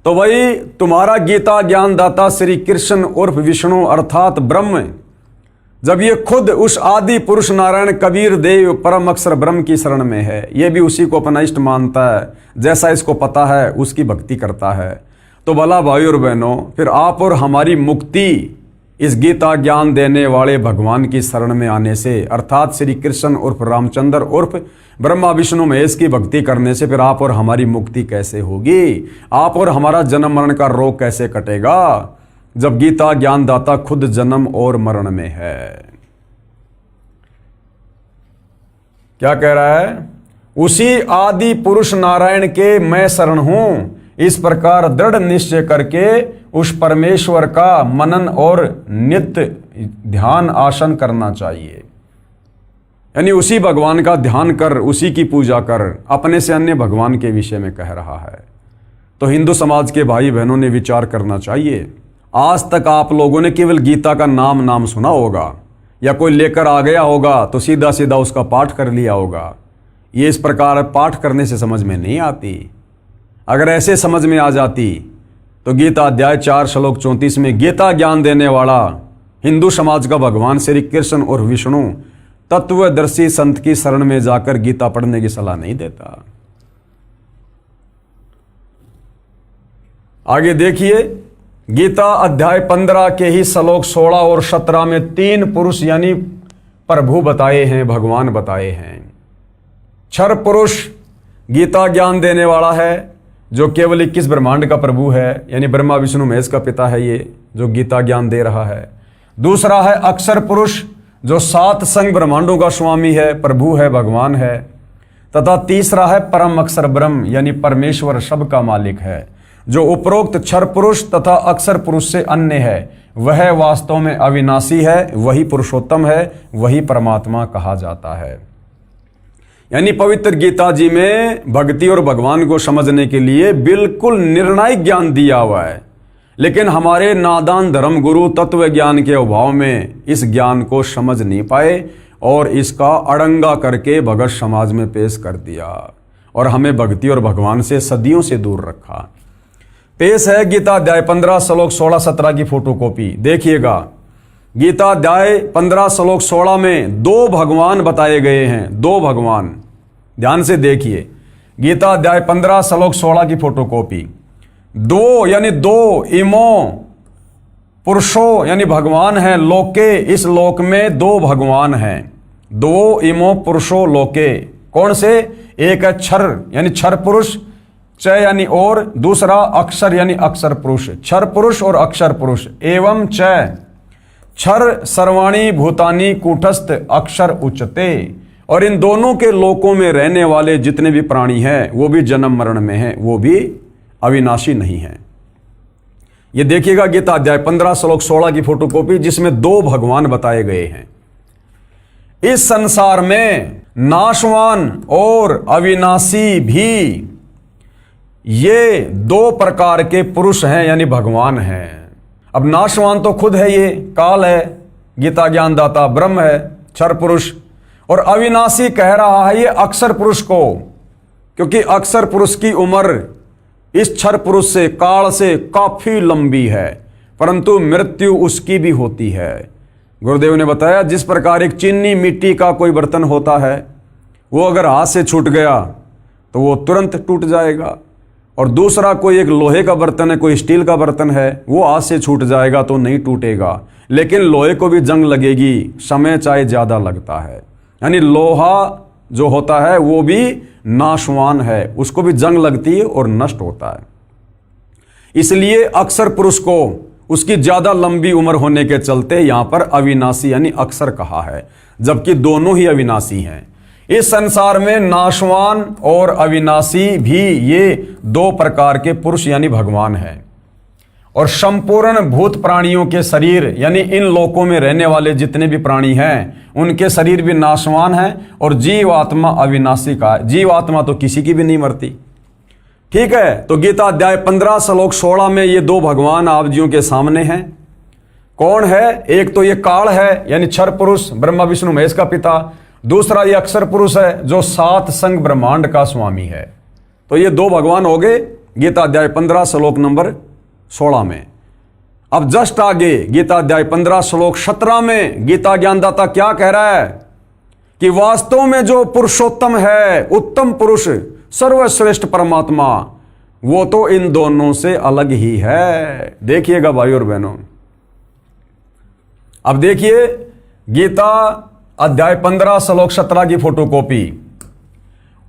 तो वही तुम्हारा गीता ज्ञानदाता श्री कृष्ण उर्फ विष्णु अर्थात ब्रह्म, जब ये खुद उस आदि पुरुष नारायण कबीर देव परम अक्षर ब्रह्म की शरण में है, ये भी उसी को अपना इष्ट मानता है, जैसा इसको पता है उसकी भक्ति करता है, तो भला भाई और बहनों, फिर आप और हमारी मुक्ति इस गीता ज्ञान देने वाले भगवान की शरण में आने से, अर्थात श्री कृष्ण उर्फ रामचंद्र उर्फ ब्रह्मा विष्णु महेश की भक्ति करने से फिर आप और हमारी मुक्ति कैसे होगी? आप और हमारा जन्म मरण का रोग कैसे कटेगा, जब गीता ज्ञानदाता खुद जन्म और मरण में है? क्या कह रहा है? उसी आदि पुरुष नारायण के मैं शरण हूं, इस प्रकार दृढ़ निश्चय करके उस परमेश्वर का मनन और नित्य ध्यान आसन करना चाहिए। यानी उसी भगवान का ध्यान कर, उसी की पूजा कर, अपने से अन्य भगवान के विषय में कह रहा है। तो हिंदू समाज के भाई बहनों ने विचार करना चाहिए। आज तक आप लोगों ने केवल गीता का नाम सुना होगा, या कोई लेकर आ गया होगा तो सीधा सीधा उसका पाठ कर लिया होगा। ये इस प्रकार पाठ करने से समझ में नहीं आती। अगर ऐसे समझ में आ जाती तो गीता अध्याय 4 श्लोक 34 में गीता ज्ञान देने वाला हिंदू समाज का भगवान श्री कृष्ण और विष्णु तत्वदर्शी संत की शरण में जाकर गीता पढ़ने की सलाह नहीं देता। आगे देखिए, गीता अध्याय 15 के ही श्लोक 16 और 17 में 3 पुरुष यानी प्रभु बताए हैं, भगवान बताए हैं। क्षर पुरुष गीता ज्ञान देने वाला है, जो केवल 21 ब्रह्मांड का प्रभु है, यानी ब्रह्मा विष्णु महेश का पिता है ये, जो गीता ज्ञान दे रहा है। दूसरा है अक्षर पुरुष, जो 7 संग ब्रह्मांडों का स्वामी है, प्रभु है, भगवान है। तथा तीसरा है परम अक्षर ब्रह्म, यानी परमेश्वर सबका मालिक है, जो उपरोक्त क्षर पुरुष तथा अक्षर पुरुष से अन्य है। वह वास्तव में अविनाशी है, वही पुरुषोत्तम है, वही परमात्मा कहा जाता है। यानी पवित्र गीता जी में भक्ति और भगवान को समझने के लिए बिल्कुल निर्णायक ज्ञान दिया हुआ है, लेकिन हमारे नादान धर्म गुरु तत्व ज्ञान के अभाव में इस ज्ञान को समझ नहीं पाए और इसका अड़ंगा करके भगत समाज में पेश कर दिया और हमें भक्ति और भगवान से सदियों से दूर रखा। पेश है गीता अध्याय 15 श्लोक 16-17 की फोटोकॉपी, देखिएगा। गीता अध्याय 15 श्लोक 16 में 2 भगवान बताए गए हैं, 2 भगवान, ध्यान से देखिए। गीता अध्याय 15 श्लोक 16 की फोटोकॉपी। 2 यानी 2 इमो पुरुषो यानी भगवान है, लोके इस लोक में 2 भगवान हैं। 2 इमो पुरुषो लोके, कौन से? एक है क्षर यानी क्षर पुरुष, च यानी और, दूसरा अक्षर यानी अक्षर पुरुष। क्षर पुरुष और अक्षर पुरुष। एवं च क्षर सर्वाणी भूतानी कूटस्थ अक्षर उच्चते, और इन दोनों के लोकों में रहने वाले जितने भी प्राणी हैं वो भी जन्म मरण में हैं, वो भी अविनाशी नहीं हैं। ये देखिएगा गीता अध्याय 15 श्लोक 16 की फोटोकॉपी, जिसमें 2 भगवान बताए गए हैं। इस संसार में नाशवान और अविनाशी भी ये 2 प्रकार के पुरुष हैं, यानी भगवान हैं। अब नाशवान तो खुद है, ये काल है, गीता ज्ञानदाता ब्रह्म है, क्षर पुरुष, और अविनाशी कह रहा है ये अक्षर पुरुष को, क्योंकि अक्षर पुरुष की उम्र इस क्षर पुरुष से, काल से काफी लंबी है, परंतु मृत्यु उसकी भी होती है। गुरुदेव ने बताया जिस प्रकार एक चीनी मिट्टी का कोई बर्तन होता है, वो अगर हाथ से छूट गया तो वो तुरंत टूट जाएगा, और दूसरा कोई एक लोहे का बर्तन है, कोई स्टील का बर्तन है, वो हाथ से छूट जाएगा तो नहीं टूटेगा, लेकिन लोहे को भी जंग लगेगी, समय चाहे ज़्यादा लगता है। यानी लोहा जो होता है वो भी नाशवान है, उसको भी जंग लगती है और नष्ट होता है। इसलिए अक्षर पुरुष को उसकी ज़्यादा लंबी उम्र होने के चलते यहाँ पर अविनाशी यानी अक्षर कहा है, जबकि दोनों ही अविनाशी हैं। इस संसार में नाशवान और अविनाशी भी ये 2 प्रकार के पुरुष यानी भगवान हैं। और संपूर्ण भूत प्राणियों के शरीर यानी इन लोकों में रहने वाले जितने भी प्राणी हैं उनके शरीर भी नाशवान हैं, और जीवात्मा अविनाशी का है। जीवात्मा तो किसी की भी नहीं मरती, ठीक है। तो गीता अध्याय 15 श्लोक 16 में ये 2 भगवान आप जियों के सामने हैं। कौन है? एक तो ये काल है यानी क्षर पुरुष, ब्रह्मा विष्णु महेश का पिता। दूसरा ये अक्षर पुरुष है जो सात संग ब्रह्मांड का स्वामी है। तो ये दो भगवान हो गए गीता अध्याय 15 श्लोक नंबर 16 में। अब जस्ट आगे गीता अध्याय 15 श्लोक 17 में गीता ज्ञानदाता क्या कह रहा है कि वास्तव में जो पुरुषोत्तम है, उत्तम पुरुष, सर्वश्रेष्ठ परमात्मा, वो तो इन दोनों से अलग ही है। देखिएगा भाई और बहनों, अब देखिए गीता अध्याय 15 श्लोक 17 की फोटोकॉपी।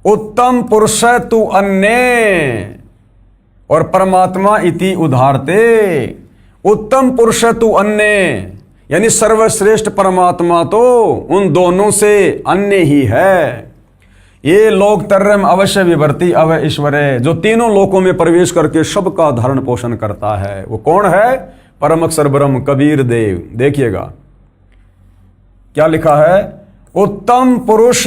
उत्तम पुरुष तु अन्य और परमात्मा इति उदाहरते। उत्तम पुरुष तु अन्य यानी सर्वश्रेष्ठ परमात्मा तो उन दोनों से अन्य ही है। ये लोक तर्रम अवश्य विवर्ती अव ईश्वरे, जो तीनों लोकों में प्रवेश करके सबका धारण पोषण करता है, वो कौन है? परम अक्षर ब्रह्म कबीर देव। देखिएगा क्या लिखा है, उत्तम पुरुष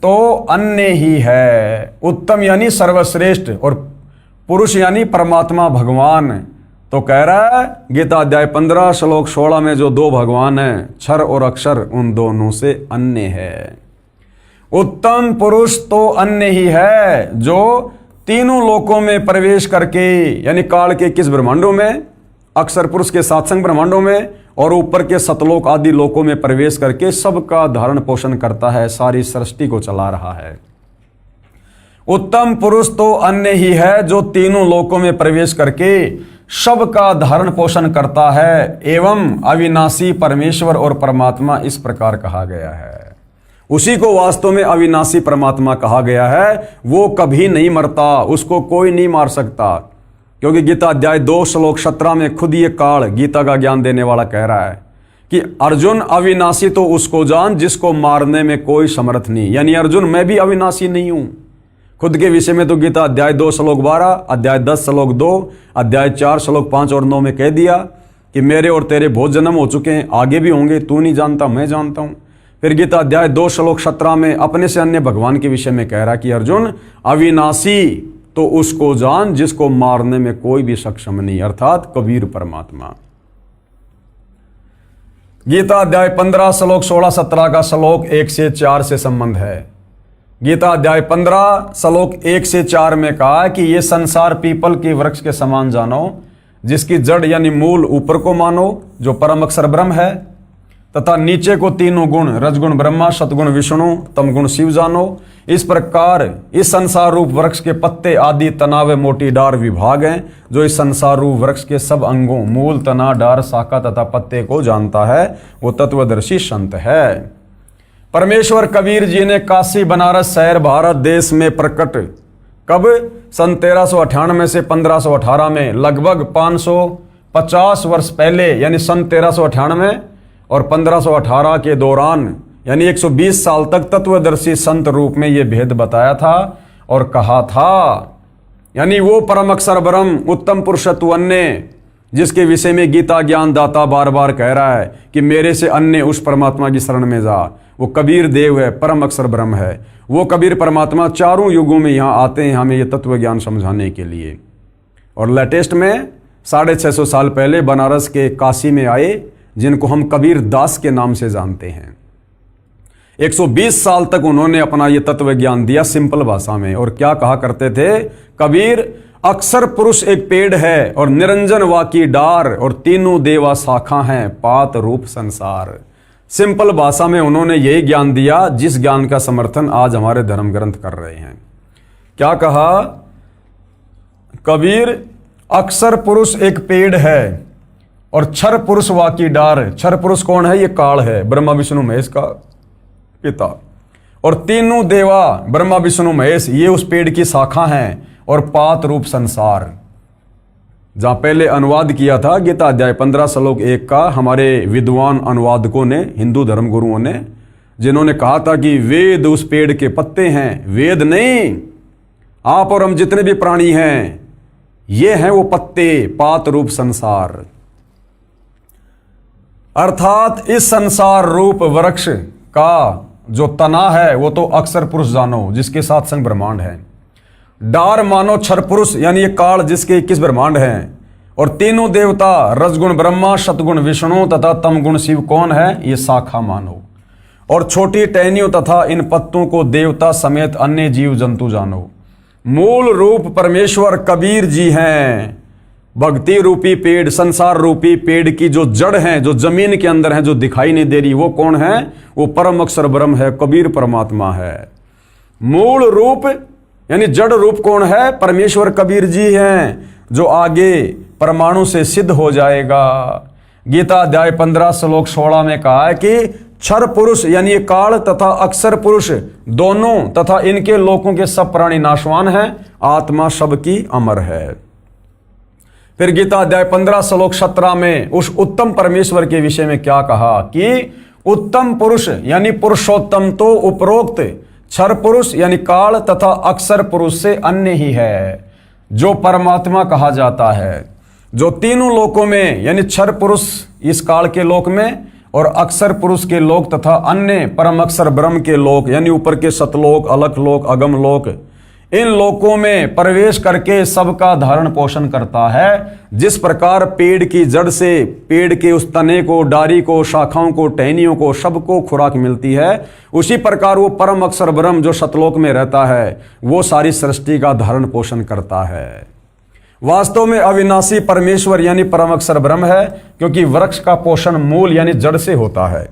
तो अन्य ही है। उत्तम यानी सर्वश्रेष्ठ और पुरुष यानी परमात्मा भगवान। तो कह रहा है गीता अध्याय 15 श्लोक 16 में जो दो भगवान हैं, क्षर और अक्षर, उन दोनों से अन्य है। उत्तम पुरुष तो अन्य ही है जो तीनों लोकों में प्रवेश करके, यानी काल के किस ब्रह्मांडों में? अक्षर पुरुष के सात्संग ब्रह्मांडों में, और ऊपर के सतलोक आदि लोकों में प्रवेश करके सबका धारण पोषण करता है, सारी सृष्टि को चला रहा है। उत्तम पुरुष तो अन्य ही है जो तीनों लोकों में प्रवेश करके सबका धारण पोषण करता है, एवं अविनाशी परमेश्वर और परमात्मा इस प्रकार कहा गया है। उसी को वास्तव में अविनाशी परमात्मा कहा गया है। वो कभी नहीं मरता, उसको कोई नहीं मार सकता, क्योंकि गीता अध्याय 2 श्लोक 17 में खुद ये काल गीता का ज्ञान देने वाला कह रहा है कि अर्जुन अविनाशी तो उसको जान जिसको मारने में कोई समर्थ नहीं। यानी अर्जुन मैं भी अविनाशी नहीं हूं। खुद के विषय में तो गीता अध्याय 2 श्लोक 12, अध्याय 10 श्लोक 2, अध्याय 4 श्लोक 5 और 9 में कह दिया कि मेरे और तेरे बहुत जन्म हो चुके हैं, आगे भी होंगे, तू नहीं जानता मैं जानता हूं। फिर गीता अध्याय 2 श्लोक 17 में अपने से अन्य भगवान के विषय में कह रहा कि अर्जुन अविनाशी तो उसको जान जिसको मारने में कोई भी सक्षम नहीं, अर्थात कबीर परमात्मा। गीता अध्याय 15 श्लोक 16-17 का श्लोक 1 से 4 से संबंध है। गीता अध्याय 15 श्लोक 1 से 4 में कहा कि ये संसार पीपल के वृक्ष के समान जानो, जिसकी जड़ यानी मूल ऊपर को मानो जो परम अक्षर ब्रह्म है, तथा नीचे को तीनों गुण रजगुण ब्रह्मा, सतगुण विष्णु, तमगुण शिव जानो। इस प्रकार इस संसार रूप वृक्ष के पत्ते आदि तना व मोटी डार विभाग हैं, जो इस संसार रूप वृक्ष के सब अंगों मूल, तना, डार, शाखा तथा पत्ते को जानता है, वो तत्वदर्शी संत है। परमेश्वर कबीर जी ने काशी, बनारस शहर, भारत देश में प्रकट कब? सन 1398 से 1518 में, लगभग 550 वर्ष पहले, यानी सन 1398 और 1518 के दौरान, यानी 120 साल तक तत्वदर्शी संत रूप में यह भेद बताया था और कहा था। यानी वो परम अक्षर ब्रह्म उत्तम पुरुषत्व अन्य, जिसके विषय में गीता ज्ञान दाता बार बार कह रहा है कि मेरे से अन्य उस परमात्मा की शरण में जा, वो कबीर देव है, परम अक्षर ब्रह्म है। वो कबीर परमात्मा चारों युगों में यहाँ आते हैं हमें ये तत्व ज्ञान समझाने के लिए। और लेटेस्ट में 650 साल पहले बनारस के काशी में आए, जिनको हम कबीर दास के नाम से जानते हैं। 120 साल तक उन्होंने अपना ये तत्व ज्ञान दिया सिंपल भाषा में। और क्या कहा करते थे? कबीर अक्षर पुरुष एक पेड़ है और निरंजन वाकी डार, और तीनों देवा शाखा हैं, पात रूप संसार। सिंपल भाषा में उन्होंने यही ज्ञान दिया जिस ज्ञान का समर्थन आज हमारे धर्म ग्रंथ कर रहे हैं। क्या कहा? कबीर अक्षर पुरुष एक पेड़ है और क्षर पुरुष वाकी डार। क्षर पुरुष कौन है? ये काल है, ब्रह्मा विष्णु महेश का पिता। और तीनों देवा ब्रह्मा विष्णु महेश ये उस पेड़ की शाखा हैं, और पात रूप संसार। जहां पहले अनुवाद किया था गीता अध्याय 15 श्लोक 1 का हमारे विद्वान अनुवादकों ने, हिंदू धर्म गुरुओं ने, जिन्होंने कहा था कि वेद उस पेड़ के पत्ते हैं। वेद नहीं, आप और हम जितने भी प्राणी हैं ये हैं वो पत्ते, पात रूप संसार। अर्थात इस संसार रूप वृक्ष का जो तना है वो तो अक्षर पुरुष जानो, जिसके साथ संग ब्रह्मांड है। डार मानो क्षर पुरुष, यानी ये काल जिसके 21 ब्रह्मांड हैं। और तीनों देवता रजगुण ब्रह्मा, सतगुण विष्णु तथा तमगुण शिव कौन है? ये शाखा मानो। और छोटी टहनियों तथा इन पत्तों को देवता समेत अन्य जीव जंतु जानो। मूल रूप परमेश्वर कबीर जी हैं। भक्ति रूपी पेड़, संसार रूपी पेड़ की जो जड़ है, जो जमीन के अंदर है, जो दिखाई नहीं दे रही, वो कौन है? वो परम अक्षर ब्रह्म है, कबीर परमात्मा है। मूल रूप यानी जड़ रूप कौन है? परमेश्वर कबीर जी हैं, जो आगे परमाणु से सिद्ध हो जाएगा। गीता अध्याय 15 श्लोक 16 में कहा है कि क्षर पुरुष यानी ये काल तथा अक्षर पुरुष दोनों तथा इनके लोकों के सब प्राणी नाशवान हैं, आत्मा सबकी अमर है। फिर गीता अध्याय 15 श्लोक 17 में उस उत्तम परमेश्वर के विषय में क्या कहा कि उत्तम पुरुष यानी पुरुषोत्तम तो उपरोक्त क्षर पुरुष यानी काल तथा अक्षर पुरुष से अन्य ही है, जो परमात्मा कहा जाता है, जो तीनों लोकों में यानी क्षर पुरुष इस काल के लोक में और अक्षर पुरुष के लोक तथा अन्य परम अक्षर ब्रह्म के लोक यानी ऊपर के सतलोक, अलख लोक, अगम लोक, इन लोकों में प्रवेश करके सबका धारण पोषण करता है। जिस प्रकार पेड़ की जड़ से पेड़ के उस तने को, डारी को, शाखाओं को, टहनियों को सबको खुराक मिलती है, उसी प्रकार वो परम अक्षर ब्रह्म जो सतलोक में रहता है वो सारी सृष्टि का धारण पोषण करता है। वास्तव में अविनाशी परमेश्वर यानी परम अक्षर ब्रह्म है, क्योंकि वृक्ष का पोषण मूल यानी जड़ से होता है।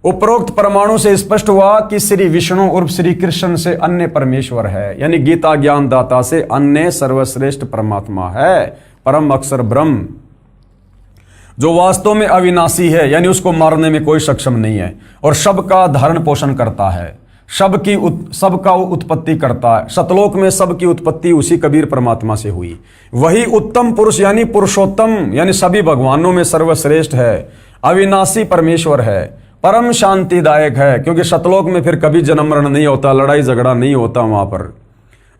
उपरोक्त परमाणु से स्पष्ट हुआ कि श्री विष्णु उर्फ श्री कृष्ण से अन्य परमेश्वर है, यानी गीता ज्ञान दाता से अन्य सर्वश्रेष्ठ परमात्मा है, परम अक्षर ब्रह्म, जो वास्तव में अविनाशी है, यानी उसको मारने में कोई सक्षम नहीं है और सबका धारण पोषण करता है, सबका उत्पत्ति करता है। सतलोक में सबकी उत्पत्ति उसी कबीर परमात्मा से हुई। वही उत्तम पुरुष यानी पुरुषोत्तम यानी सभी भगवानों में सर्वश्रेष्ठ है, अविनाशी परमेश्वर है, परम शांतिदायक है, क्योंकि सतलोक में फिर कभी जन्म मरण नहीं होता, लड़ाई झगड़ा नहीं होता। वहां पर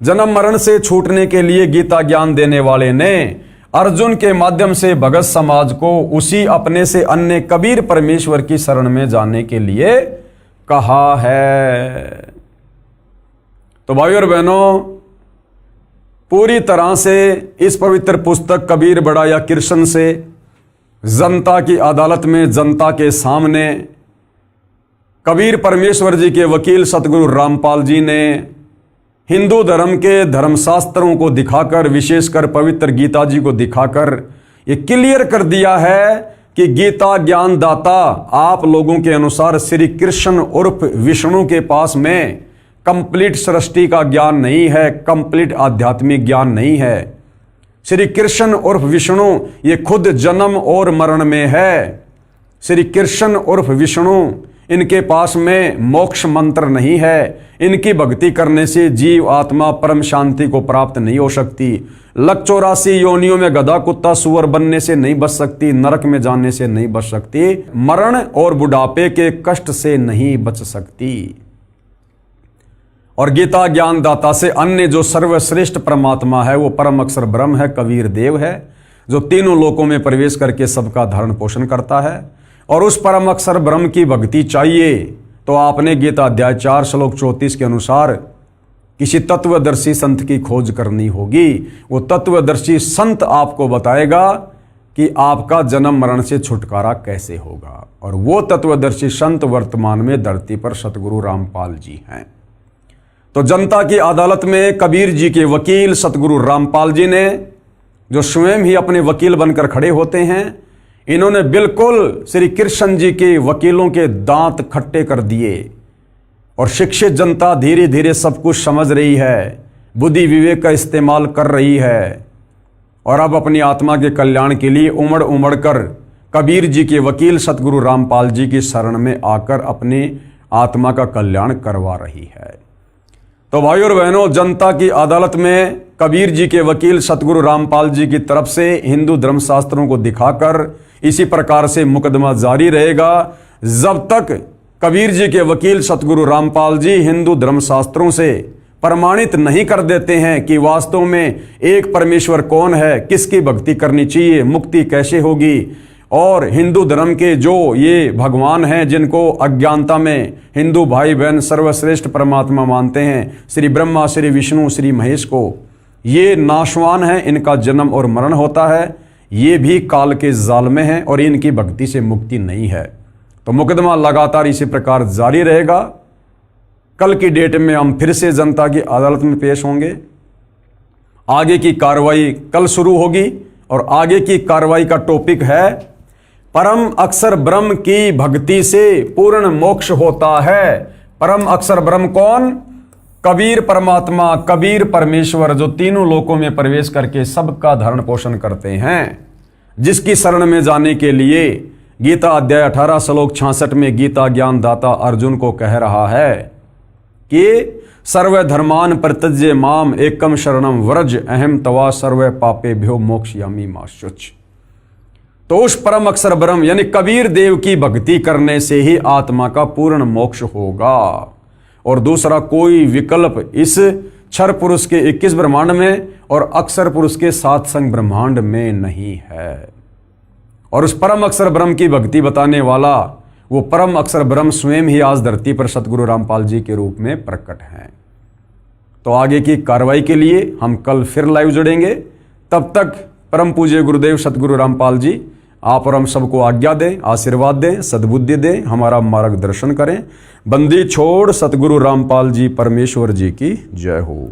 जन्म मरण से छूटने के लिए गीता ज्ञान देने वाले ने अर्जुन के माध्यम से भगत समाज को उसी अपने से अन्य कबीर परमेश्वर की शरण में जाने के लिए कहा है। तो भाइयों और बहनों, पूरी तरह से इस पवित्र पुस्तक कबीर बड़ा या कृष्ण से जनता की अदालत में, जनता के सामने कबीर परमेश्वर जी के वकील सतगुरु रामपाल जी ने हिंदू धर्म के धर्मशास्त्रों को दिखाकर, विशेषकर पवित्र गीता जी को दिखाकर ये क्लियर कर दिया है कि गीता ज्ञान दाता आप लोगों के अनुसार श्री कृष्ण उर्फ विष्णु के पास में कंप्लीट सृष्टि का ज्ञान नहीं है, कंप्लीट आध्यात्मिक ज्ञान नहीं है। श्री कृष्ण उर्फ विष्णु ये खुद जन्म और मरण में है। श्री कृष्ण उर्फ विष्णु इनके पास में मोक्ष मंत्र नहीं है। इनकी भक्ति करने से जीव आत्मा परम शांति को प्राप्त नहीं हो सकती। 184 योनियों में गधा कुत्ता सुअर बनने से नहीं बच सकती, नरक में जाने से नहीं बच सकती, मरण और बुढ़ापे के कष्ट से नहीं बच सकती। और गीता ज्ञान दाता से अन्य जो सर्वश्रेष्ठ परमात्मा है वो परम अक्षर ब्रह्म है, कबीर देव है, जो तीनों लोकों में प्रवेश करके सबका धारण पोषण करता है। और उस परम अक्षर ब्रह्म की भक्ति चाहिए तो आपने गीता अध्याय 4 श्लोक 34 के अनुसार किसी तत्वदर्शी संत की खोज करनी होगी। वो तत्वदर्शी संत आपको बताएगा कि आपका जन्म मरण से छुटकारा कैसे होगा। और वो तत्वदर्शी संत वर्तमान में धरती पर सतगुरु रामपाल जी हैं। तो जनता की अदालत में कबीर जी के वकील सतगुरु रामपाल जी ने, जो स्वयं ही अपने वकील बनकर खड़े होते हैं, इन्होंने बिल्कुल श्री कृष्ण जी के वकीलों के दांत खट्टे कर दिए। और शिक्षित जनता धीरे धीरे सब कुछ समझ रही है, बुद्धि विवेक का इस्तेमाल कर रही है और अब अपनी आत्मा के कल्याण के लिए उमड़ उमड़ कर कबीर जी के वकील सतगुरु रामपाल जी की शरण में आकर अपनी आत्मा का कल्याण करवा रही है। तो भाइयों और बहनों, जनता की अदालत में कबीर जी के वकील सतगुरु रामपाल जी की तरफ से हिंदू धर्मशास्त्रों को दिखाकर इसी प्रकार से मुकदमा जारी रहेगा जब तक कबीर जी के वकील सतगुरु रामपाल जी हिंदू धर्मशास्त्रों से प्रमाणित नहीं कर देते हैं कि वास्तव में एक परमेश्वर कौन है, किसकी भक्ति करनी चाहिए, मुक्ति कैसे होगी। और हिंदू धर्म के जो ये भगवान हैं जिनको अज्ञानता में हिंदू भाई बहन सर्वश्रेष्ठ परमात्मा मानते हैं, श्री ब्रह्मा, श्री विष्णु, श्री महेश को, ये नाशवान हैं, इनका जन्म और मरण होता है, ये भी काल के जाल में हैं और इनकी भक्ति से मुक्ति नहीं है। तो मुकदमा लगातार इसी प्रकार जारी रहेगा। कल की डेट में हम फिर से जनता की अदालत में पेश होंगे। आगे की कार्रवाई कल शुरू होगी और आगे की कार्रवाई का टॉपिक है परम अक्षर ब्रह्म की भक्ति से पूर्ण मोक्ष होता है। परम अक्षर ब्रह्म कौन? कबीर परमात्मा, कबीर परमेश्वर, जो तीनों लोकों में प्रवेश करके सबका धरण पोषण करते हैं, जिसकी शरण में जाने के लिए गीता अध्याय 18 श्लोक 66 में गीता ज्ञान दाता अर्जुन को कह रहा है कि सर्व धर्मान परित्यज्य माम एकम शरणम व्रज अहम तवा सर्व पापेभ्यो मोक्षयामि मा शुच। तो उस परम अक्षर ब्रह्म यानी कबीर देव की भक्ति करने से ही आत्मा का पूर्ण मोक्ष होगा और दूसरा कोई विकल्प इस क्षर पुरुष के 21 ब्रह्मांड में और अक्षर पुरुष के 7 संग ब्रह्मांड में नहीं है। और उस परम अक्षर ब्रह्म की भक्ति बताने वाला वो परम अक्षर ब्रह्म स्वयं ही आज धरती पर सतगुरु रामपाल जी के रूप में प्रकट हैं। तो आगे की कार्रवाई के लिए हम कल फिर लाइव जुड़ेंगे। तब तक परम पूज्य गुरुदेव सतगुरु रामपाल जी आप और हम सबको आज्ञा दें, आशीर्वाद दें, सद्बुद्धि दें, हमारा मार्गदर्शन करें। बंदी छोड़ सतगुरु रामपाल जी परमेश्वर जी की जय हो।